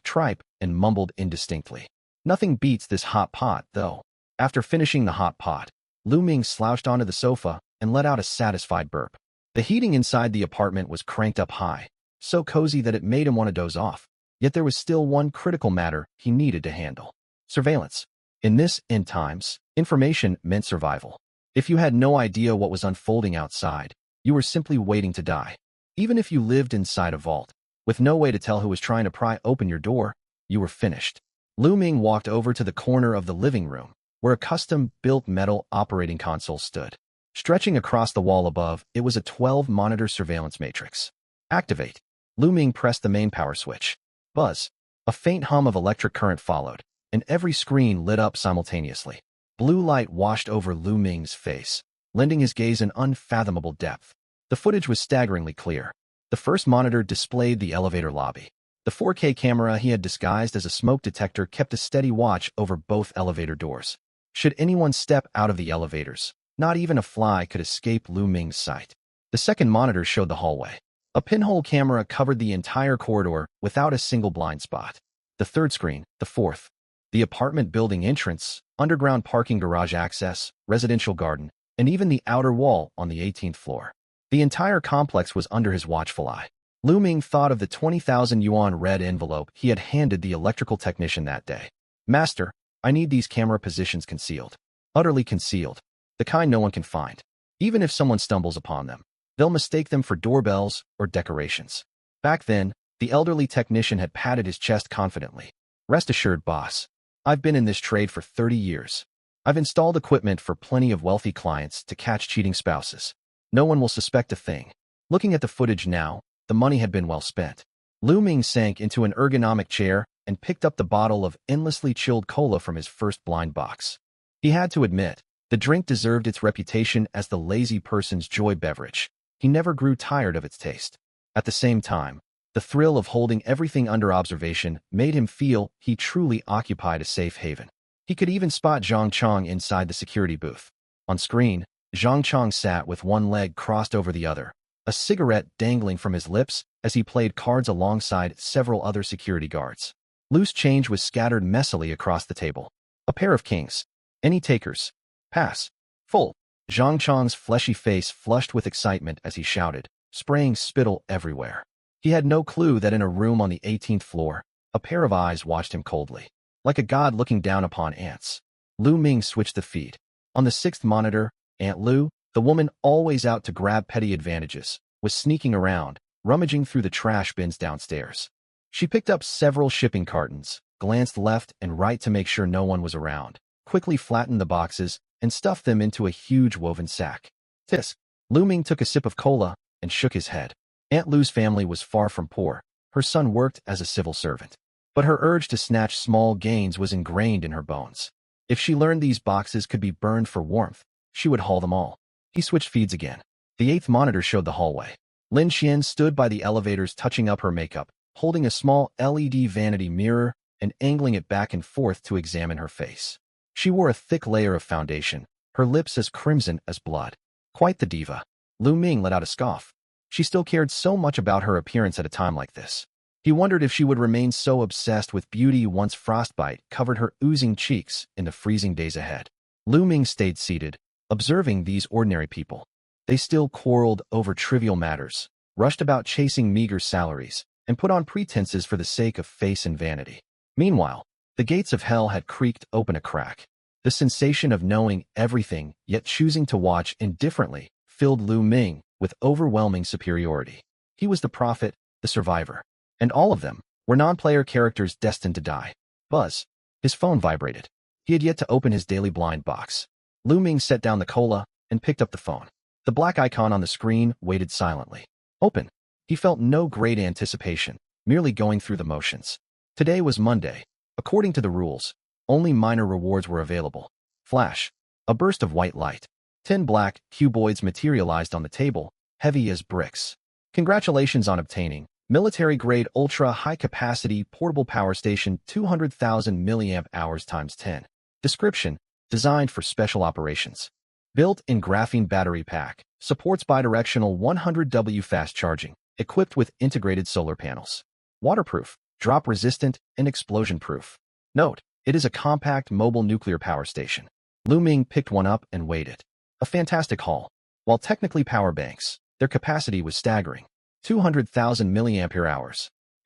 tripe and mumbled indistinctly. Nothing beats this hot pot, though. After finishing the hot pot, Lu Ming slouched onto the sofa and let out a satisfied burp. The heating inside the apartment was cranked up high, so cozy that it made him want to doze off. Yet there was still one critical matter he needed to handle. Surveillance. In this end times, information meant survival. If you had no idea what was unfolding outside, you were simply waiting to die. Even if you lived inside a vault, with no way to tell who was trying to pry open your door, you were finished. Lu Ming walked over to the corner of the living room, where a custom-built metal operating console stood. Stretching across the wall above, it was a 12-monitor surveillance matrix. Activate. Lu Ming pressed the main power switch. Buzz. A faint hum of electric current followed, and every screen lit up simultaneously. Blue light washed over Lu Ming's face, lending his gaze an unfathomable depth. The footage was staggeringly clear. The first monitor displayed the elevator lobby. The 4K camera he had disguised as a smoke detector kept a steady watch over both elevator doors. Should anyone step out of the elevators, not even a fly could escape Lu Ming's sight. The second monitor showed the hallway. A pinhole camera covered the entire corridor without a single blind spot. The third screen, the fourth, the apartment building entrance, underground parking garage access, residential garden, and even the outer wall on the 18th floor. The entire complex was under his watchful eye. Lu Ming thought of the 20,000 yuan red envelope he had handed the electrical technician that day. "Master, I need these camera positions concealed. Utterly concealed. The kind no one can find. Even if someone stumbles upon them, they'll mistake them for doorbells or decorations." Back then, the elderly technician had patted his chest confidently. "Rest assured, boss. I've been in this trade for 30 years. I've installed equipment for plenty of wealthy clients to catch cheating spouses. No one will suspect a thing." Looking at the footage now, the money had been well spent. Lu Ming sank into an ergonomic chair and picked up the bottle of endlessly chilled cola from his first blind box. He had to admit, the drink deserved its reputation as the lazy person's joy beverage. He never grew tired of its taste. At the same time, the thrill of holding everything under observation made him feel he truly occupied a safe haven. He could even spot Zhang Chong inside the security booth. On screen, Zhang Chong sat with one leg crossed over the other, a cigarette dangling from his lips as he played cards alongside several other security guards. Loose change was scattered messily across the table. A pair of kings. Any takers? Pass. Full. Zhang Chong's fleshy face flushed with excitement as he shouted, spraying spittle everywhere. He had no clue that in a room on the 18th floor, a pair of eyes watched him coldly. Like a god looking down upon ants. Lu Ming switched the feed. On the 6th monitor, Aunt Lu, The woman, always out to grab petty advantages, was sneaking around, rummaging through the trash bins downstairs. She picked up several shipping cartons, glanced left and right to make sure no one was around, quickly flattened the boxes, and stuffed them into a huge woven sack. Tisk. Lu Ming took a sip of cola and shook his head. Aunt Lu's family was far from poor. Her son worked as a civil servant. But her urge to snatch small gains was ingrained in her bones. If she learned these boxes could be burned for warmth, she would haul them all. He switched feeds again. The 8th monitor showed the hallway. Lin Xian stood by the elevators touching up her makeup, holding a small LED vanity mirror and angling it back and forth to examine her face. She wore a thick layer of foundation, her lips as crimson as blood. Quite the diva. Lu Ming let out a scoff. She still cared so much about her appearance at a time like this. He wondered if she would remain so obsessed with beauty once frostbite covered her oozing cheeks in the freezing days ahead. Lu Ming stayed seated, observing these ordinary people. They still quarreled over trivial matters, rushed about chasing meager salaries, and put on pretenses for the sake of face and vanity. Meanwhile, the gates of hell had creaked open a crack. The sensation of knowing everything, yet choosing to watch indifferently, filled Lu Ming with overwhelming superiority. He was the prophet, the survivor. And all of them were non-player characters destined to die. Buzz. His phone vibrated. He had yet to open his daily blind box. Lu Ming set down the cola and picked up the phone. The black icon on the screen waited silently. Open. He felt no great anticipation, merely going through the motions. Today was Monday. According to the rules, only minor rewards were available. Flash. A burst of white light. 10 black cuboids materialized on the table, heavy as bricks. Congratulations on obtaining military-grade ultra-high-capacity portable power station 200,000 mAh times 10. Description: designed for special operations. Built-in graphene battery pack, supports bidirectional 100W fast charging, equipped with integrated solar panels. Waterproof, drop-resistant, and explosion-proof. Note: it is a compact mobile nuclear power station. Lu Ming picked one up and weighed it. A fantastic haul. While technically power banks, their capacity was staggering. 200,000 mAh.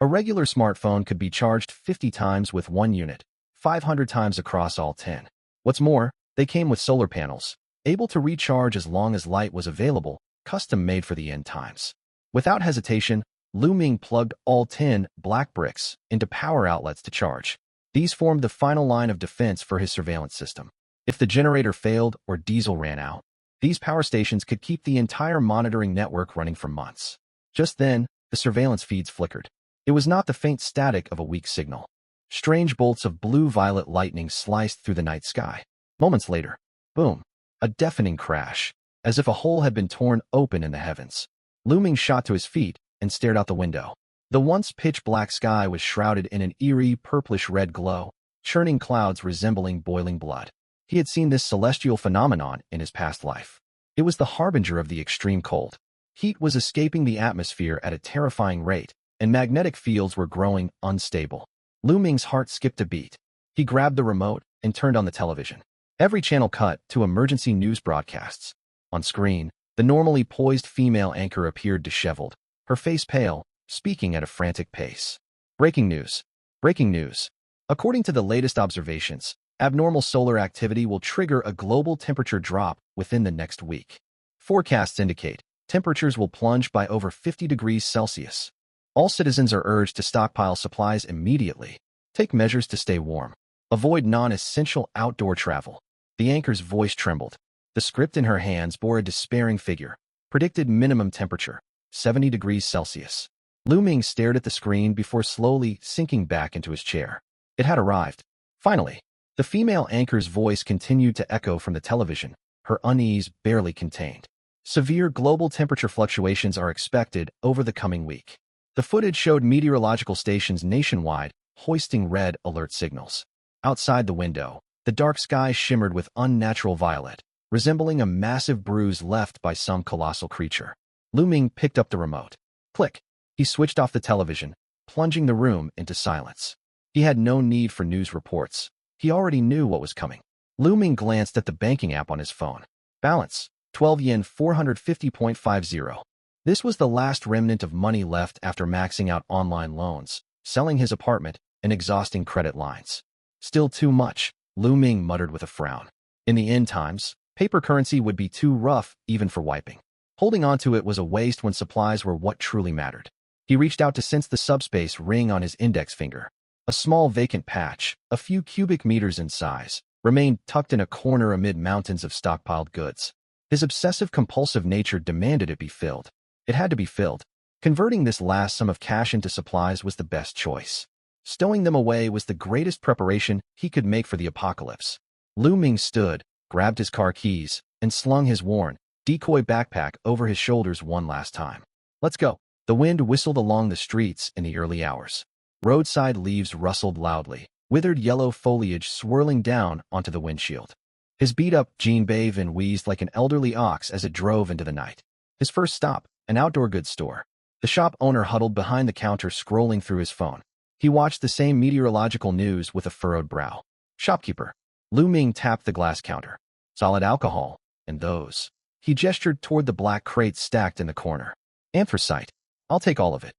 A regular smartphone could be charged 50 times with one unit, 500 times across all 10. What's more, they came with solar panels, able to recharge as long as light was available, custom-made for the end times. Without hesitation, Lu Ming plugged all 10 black bricks into power outlets to charge. These formed the final line of defense for his surveillance system. If the generator failed or diesel ran out, these power stations could keep the entire monitoring network running for months. Just then, the surveillance feeds flickered. It was not the faint static of a weak signal. Strange bolts of blue-violet lightning sliced through the night sky. Moments later, boom, a deafening crash, as if a hole had been torn open in the heavens. Lu Ming shot to his feet and stared out the window. The once pitch-black sky was shrouded in an eerie purplish-red glow, churning clouds resembling boiling blood. He had seen this celestial phenomenon in his past life. It was the harbinger of the extreme cold. Heat was escaping the atmosphere at a terrifying rate, and magnetic fields were growing unstable. Lu Ming's heart skipped a beat. He grabbed the remote and turned on the television. Every channel cut to emergency news broadcasts. On screen, the normally poised female anchor appeared disheveled, her face pale, speaking at a frantic pace. Breaking news. Breaking news. According to the latest observations, abnormal solar activity will trigger a global temperature drop within the next week. Forecasts indicate temperatures will plunge by over 50 degrees Celsius. All citizens are urged to stockpile supplies immediately. Take measures to stay warm. Avoid non-essential outdoor travel. The anchor's voice trembled. The script in her hands bore a despairing figure. Predicted minimum temperature, 70 degrees Celsius. Lu Ming stared at the screen before slowly sinking back into his chair. It had arrived. Finally, the female anchor's voice continued to echo from the television, her unease barely contained. Severe global temperature fluctuations are expected over the coming week. The footage showed meteorological stations nationwide hoisting red alert signals. Outside the window, the dark sky shimmered with unnatural violet, resembling a massive bruise left by some colossal creature. Lu Ming picked up the remote. Click. He switched off the television, plunging the room into silence. He had no need for news reports. He already knew what was coming. Lu Ming glanced at the banking app on his phone. Balance: 12 yen 450.50. This was the last remnant of money left after maxing out online loans, selling his apartment, and exhausting credit lines. Still too much, Lu Ming muttered with a frown. In the end times, Paper currency would be too rough even for wiping. Holding onto it was a waste when supplies were what truly mattered. He reached out to sense the subspace ring on his index finger. A small vacant patch, a few cubic meters in size, remained tucked in a corner amid mountains of stockpiled goods. His obsessive-compulsive nature demanded it be filled. It had to be filled. Converting this last sum of cash into supplies was the best choice. Stowing them away was the greatest preparation he could make for the apocalypse. Lu Ming stood, grabbed his car keys, and slung his worn, decoy backpack over his shoulders one last time. Let's go. The wind whistled along the streets in the early hours. Roadside leaves rustled loudly, withered yellow foliage swirling down onto the windshield. His beat-up jean Bavin wheezed like an elderly ox as it drove into the night. His first stop, an outdoor goods store. The shop owner huddled behind the counter scrolling through his phone. He watched the same meteorological news with a furrowed brow. Shopkeeper. Lu Ming tapped the glass counter. Solid alcohol, and those. He gestured toward the black crates stacked in the corner. Anthracite. I'll take all of it.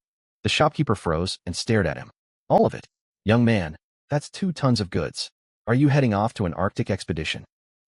The shopkeeper froze and stared at him. All of it. Young man, that's 2 tons of goods. Are you heading off to an Arctic expedition?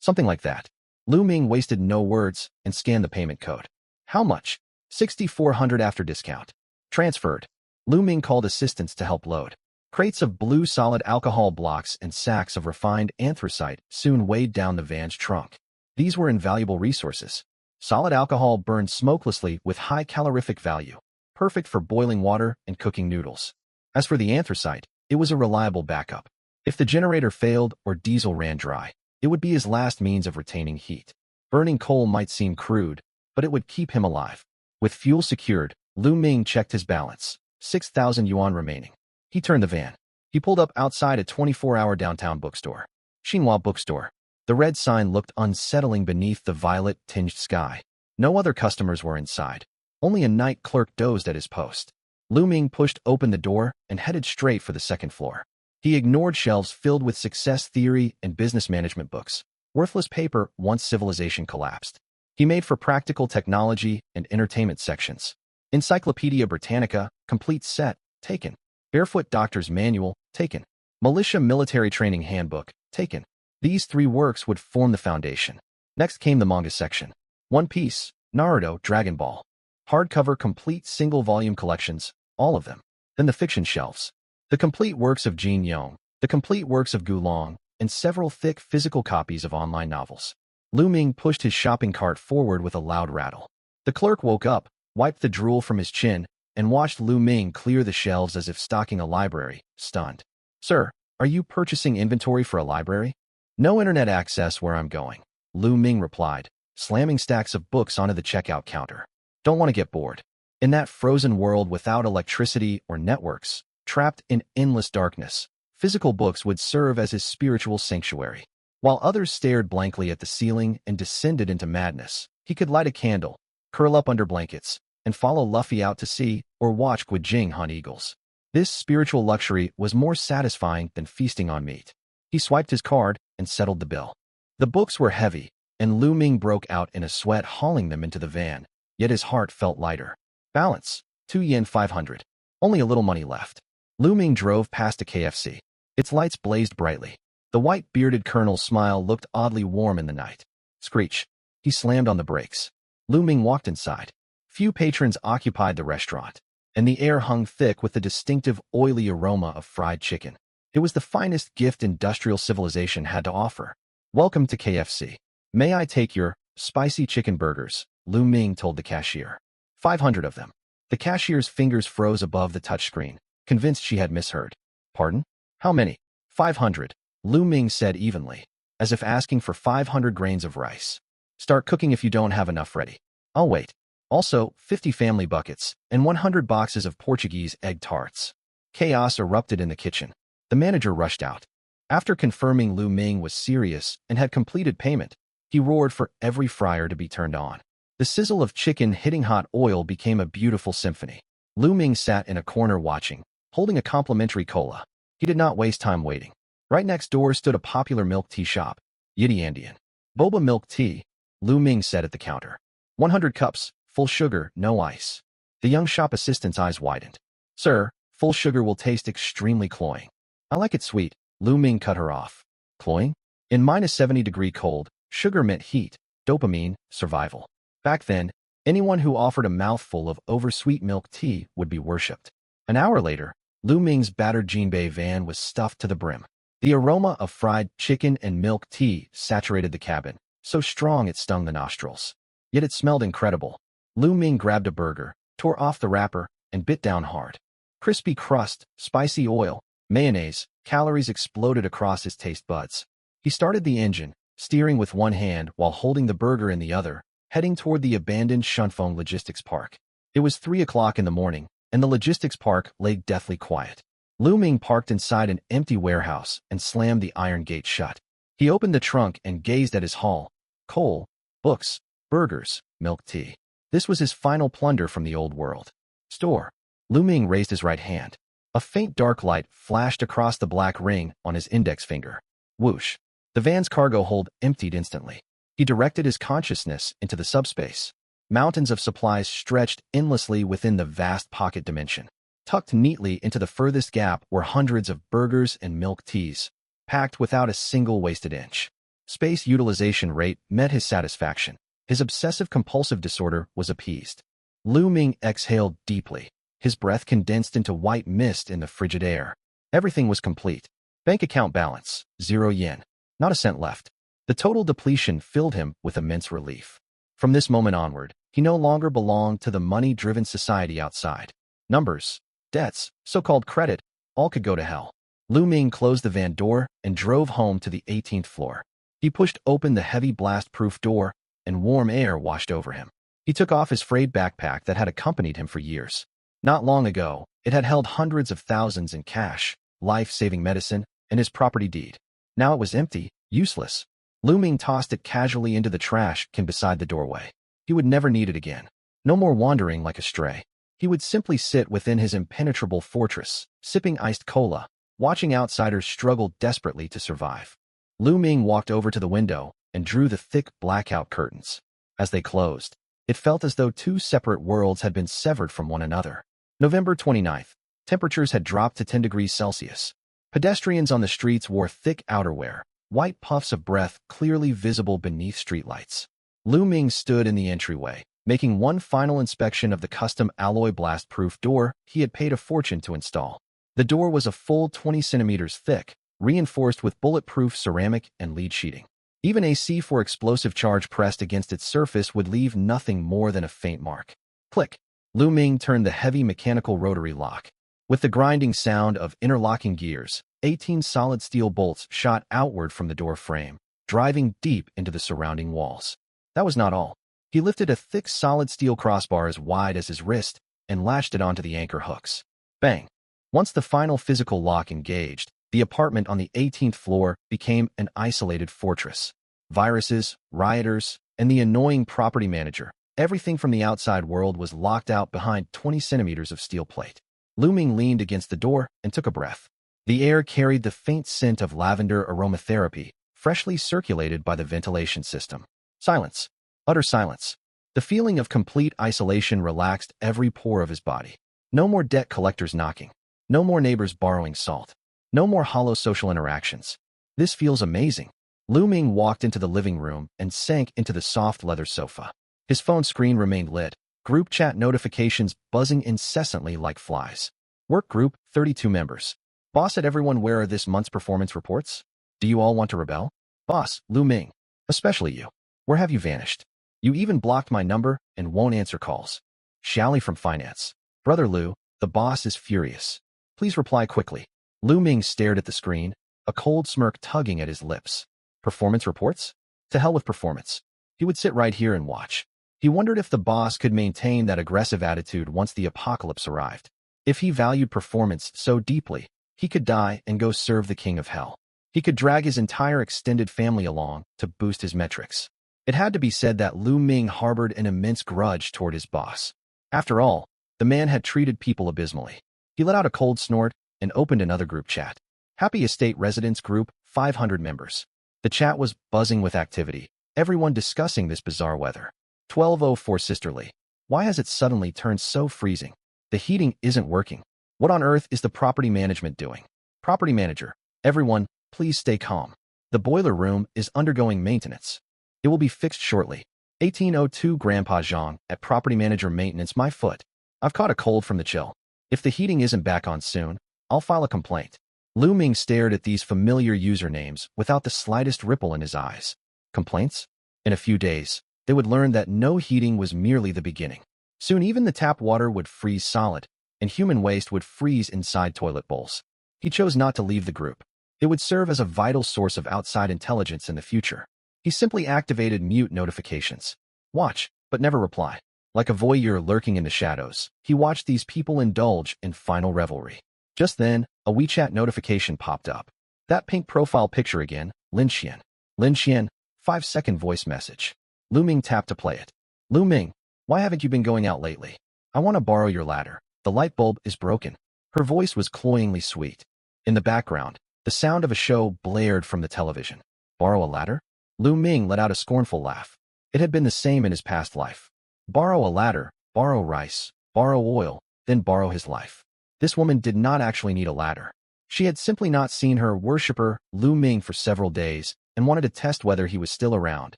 Something like that. Lu Ming wasted no words and scanned the payment code. How much? $6,400 after discount. Transferred. Lu Ming called assistants to help load. Crates of blue solid alcohol blocks and sacks of refined anthracite soon weighed down the van's trunk. These were invaluable resources. Solid alcohol burned smokelessly with high calorific value, perfect for boiling water and cooking noodles. As for the anthracite, it was a reliable backup. If the generator failed or diesel ran dry, it would be his last means of retaining heat. Burning coal might seem crude, but it would keep him alive. With fuel secured, Lu Ming checked his balance, 6,000 yuan remaining. He turned the van. He pulled up outside a 24-hour downtown bookstore. Xinhua Bookstore. The red sign looked unsettling beneath the violet-tinged sky. No other customers were inside. Only a night clerk dozed at his post. Lu Ming pushed open the door and headed straight for the second floor. He ignored shelves filled with success theory and business management books, worthless paper once civilization collapsed. He made for practical technology and entertainment sections. Encyclopedia Britannica, complete set, taken. Barefoot Doctor's Manual, taken. Militia Military Training Handbook, taken. These 3 works would form the foundation. Next came the manga section. One Piece, Naruto, Dragon Ball. Hardcover complete single-volume collections, all of them. Then the fiction shelves. The complete works of Jin Yong, the complete works of Gu Long, and several thick physical copies of online novels. Lu Ming pushed his shopping cart forward with a loud rattle. The clerk woke up, wiped the drool from his chin, and watched Lu Ming clear the shelves as if stocking a library, stunned. Sir, are you purchasing inventory for a library? No internet access where I'm going, Lu Ming replied, slamming stacks of books onto the checkout counter. Don't want to get bored. In that frozen world without electricity or networks, trapped in endless darkness, physical books would serve as his spiritual sanctuary. While others stared blankly at the ceiling and descended into madness, he could light a candle, curl up under blankets, and follow Luffy out to sea or watch Guijing hunt eagles. This spiritual luxury was more satisfying than feasting on meat. He swiped his card and settled the bill. The books were heavy, and Lu Ming broke out in a sweat hauling them into the van, yet his heart felt lighter. Balance, 2 yen 500. Only a little money left. Lu Ming drove past a KFC. Its lights blazed brightly. The white-bearded colonel's smile looked oddly warm in the night. Screech. He slammed on the brakes. Lu Ming walked inside. Few patrons occupied the restaurant, and the air hung thick with the distinctive oily aroma of fried chicken. It was the finest gift industrial civilization had to offer. Welcome to KFC. May I take your spicy chicken burgers? Lu Ming told the cashier. 500 of them. The cashier's fingers froze above the touchscreen, convinced she had misheard. Pardon? How many? 500, Lu Ming said evenly, as if asking for 500 grains of rice. Start cooking if you don't have enough ready. I'll wait. Also, 50 family buckets and 100 boxes of Portuguese egg tarts. Chaos erupted in the kitchen. The manager rushed out. After confirming Lu Ming was serious and had completed payment, he roared for every fryer to be turned on. The sizzle of chicken hitting hot oil became a beautiful symphony. Lu Ming sat in a corner watching, holding a complimentary cola. He did not waste time waiting. Right next door stood a popular milk tea shop, Yidiandian. Boba milk tea, Lu Ming said at the counter. 100 cups, full sugar, no ice. The young shop assistant's eyes widened. Sir, full sugar will taste extremely cloying. I like it sweet, Lu Ming cut her off. Cloying? In -70-degree cold, Sugar meant heat, dopamine, survival. Back then, anyone who offered a mouthful of oversweet milk tea would be worshipped. An hour later, Lu Ming's battered Jinbei van was stuffed to the brim. The aroma of fried chicken and milk tea saturated the cabin, so strong it stung the nostrils. Yet it smelled incredible. Lu Ming grabbed a burger, tore off the wrapper, and bit down hard. Crispy crust, spicy oil, mayonnaise, calories exploded across his taste buds. He started the engine, steering with one hand while holding the burger in the other, heading toward the abandoned Shunfeng Logistics Park. It was 3 o'clock in the morning, and the logistics park lay deathly quiet. Lu Ming parked inside an empty warehouse and slammed the iron gate shut. He opened the trunk and gazed at his haul. Coal, books, burgers, milk tea. This was his final plunder from the old world. Store. Lu Ming raised his right hand. A faint dark light flashed across the black ring on his index finger. Whoosh. The van's cargo hold emptied instantly. He directed his consciousness into the subspace. Mountains of supplies stretched endlessly within the vast pocket dimension. Tucked neatly into the furthest gap were hundreds of burgers and milk teas, packed without a single wasted inch. Space utilization rate met his satisfaction. His obsessive-compulsive disorder was appeased. Lu Ming exhaled deeply. His breath condensed into white mist in the frigid air. Everything was complete. Bank account balance, 0 yen. Not a cent left. The total depletion filled him with immense relief. From this moment onward, he no longer belonged to the money-driven society outside. Numbers, debts, so-called credit, all could go to hell. Lu Ming closed the van door and drove home to the 18th floor. He pushed open the heavy blast-proof door, and warm air washed over him. He took off his frayed backpack that had accompanied him for years. Not long ago, it had held hundreds of thousands in cash, life-saving medicine, and his property deed. Now it was empty, useless. Lu Ming tossed it casually into the trash can beside the doorway. He would never need it again. No more wandering like a stray. He would simply sit within his impenetrable fortress, sipping iced cola, watching outsiders struggle desperately to survive. Lu Ming walked over to the window and drew the thick blackout curtains. As they closed, it felt as though two separate worlds had been severed from one another. November 29th. Temperatures had dropped to 10 degrees Celsius. Pedestrians on the streets wore thick outerwear, white puffs of breath clearly visible beneath streetlights. Lu Ming stood in the entryway, making one final inspection of the custom alloy blast-proof door he had paid a fortune to install. The door was a full 20 centimeters thick, reinforced with bulletproof ceramic and lead sheeting. Even a C4 explosive charge pressed against its surface would leave nothing more than a faint mark. Click. Lu Ming turned the heavy mechanical rotary lock. With the grinding sound of interlocking gears, 18 solid steel bolts shot outward from the door frame, driving deep into the surrounding walls. That was not all. He lifted a thick solid steel crossbar as wide as his wrist and latched it onto the anchor hooks. Bang! Once the final physical lock engaged, the apartment on the 18th floor became an isolated fortress. Viruses, rioters, and the annoying property manager, everything from the outside world was locked out behind 20 centimeters of steel plate. Lu Ming leaned against the door and took a breath. The air carried the faint scent of lavender aromatherapy, freshly circulated by the ventilation system. Silence. Utter silence. The feeling of complete isolation relaxed every pore of his body. No more debt collectors knocking. No more neighbors borrowing salt. No more hollow social interactions. This feels amazing. Lu Ming walked into the living room and sank into the soft leather sofa. His phone screen remained lit, group chat notifications buzzing incessantly like flies. Work group, 32 members. Boss at everyone, where are this month's performance reports? Do you all want to rebel? Boss, Lu Ming. Especially you. Where have you vanished? You even blocked my number and won't answer calls. Xiaoli from finance. Brother Lu, the boss is furious. Please reply quickly. Lu Ming stared at the screen, a cold smirk tugging at his lips. Performance reports? To hell with performance. He would sit right here and watch. He wondered if the boss could maintain that aggressive attitude once the apocalypse arrived. If he valued performance so deeply, he could die and go serve the king of hell. He could drag his entire extended family along to boost his metrics. It had to be said that Lu Ming harbored an immense grudge toward his boss. After all, the man had treated people abysmally. He let out a cold snort and opened another group chat. Happy Estate Residents Group, 500 members. The chat was buzzing with activity, everyone discussing this bizarre weather. 12:04 Sisterly. Why has it suddenly turned so freezing? The heating isn't working. What on earth is the property management doing? Property manager. Everyone, please stay calm. The boiler room is undergoing maintenance. It will be fixed shortly. 1802 Grandpa Zhang, at Property Manager Maintenance. My foot. I've caught a cold from the chill. If the heating isn't back on soon, I'll file a complaint. Lu Ming stared at these familiar usernames without the slightest ripple in his eyes. Complaints? In a few days, they would learn that no heating was merely the beginning. Soon even the tap water would freeze solid, and human waste would freeze inside toilet bowls. He chose not to leave the group. It would serve as a vital source of outside intelligence in the future. He simply activated mute notifications. Watch, but never reply. Like a voyeur lurking in the shadows, he watched these people indulge in final revelry. Just then, a WeChat notification popped up. That pink profile picture again, Lin Xian. Lin Xian, 5-second voice message. Lu Ming tapped to play it. Lu Ming, why haven't you been going out lately? I want to borrow your ladder. The light bulb is broken. Her voice was cloyingly sweet. In the background, the sound of a show blared from the television. Borrow a ladder? Lu Ming let out a scornful laugh. It had been the same in his past life. Borrow a ladder, borrow rice, borrow oil, then borrow his life. This woman did not actually need a ladder. She had simply not seen her worshipper, Lu Ming, for several days and wanted to test whether he was still around,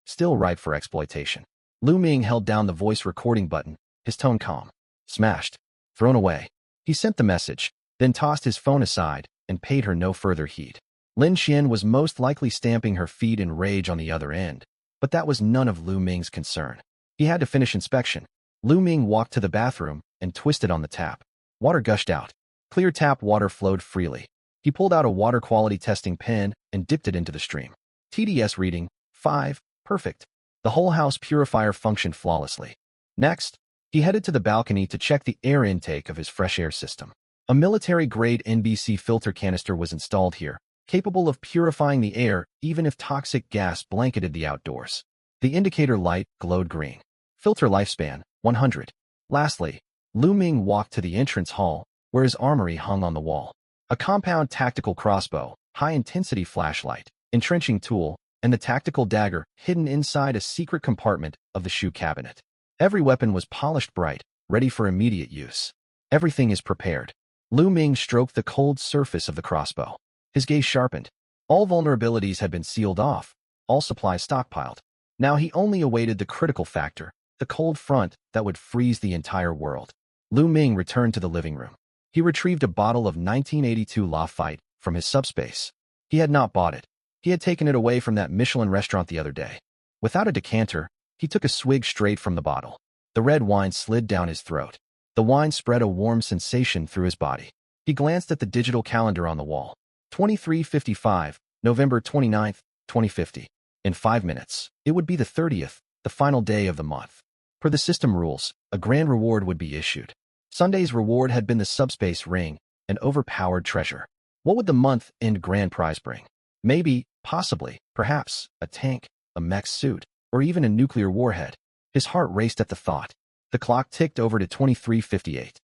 still ripe for exploitation. Lu Ming held down the voice recording button, his tone calm. Smashed. Thrown away. He sent the message, then tossed his phone aside and paid her no further heed. Lin Xian was most likely stamping her feet in rage on the other end, but that was none of Lu Ming's concern. He had to finish inspection. Lu Ming walked to the bathroom and twisted on the tap. Water gushed out. Clear tap water flowed freely. He pulled out a water quality testing pen and dipped it into the stream. TDS reading, 5, perfect. The whole house purifier functioned flawlessly. Next, he headed to the balcony to check the air intake of his fresh air system. A military-grade NBC filter canister was installed here, capable of purifying the air even if toxic gas blanketed the outdoors. The indicator light glowed green. Filter lifespan, 100. Lastly, Lu Ming walked to the entrance hall, where his armory hung on the wall. A compound tactical crossbow, high-intensity flashlight, entrenching tool, and the tactical dagger hidden inside a secret compartment of the shoe cabinet. Every weapon was polished bright, ready for immediate use. Everything is prepared. Lu Ming stroked the cold surface of the crossbow. His gaze sharpened. All vulnerabilities had been sealed off, all supplies stockpiled. Now he only awaited the critical factor, the cold front that would freeze the entire world. Lu Ming returned to the living room. He retrieved a bottle of 1982 Lafite from his subspace. He had not bought it. He had taken it away from that Michelin restaurant the other day. Without a decanter, he took a swig straight from the bottle. The red wine slid down his throat. The wine spread a warm sensation through his body. He glanced at the digital calendar on the wall. 23:55, November 29th, 2050. In 5 minutes, it would be the 30th, the final day of the month. Per the system rules, a grand reward would be issued. Sunday's reward had been the subspace ring, an overpowered treasure. What would the month-end grand prize bring? Maybe, possibly, perhaps, a tank, a mech suit, or even a nuclear warhead. His heart raced at the thought. The clock ticked over to 23:58.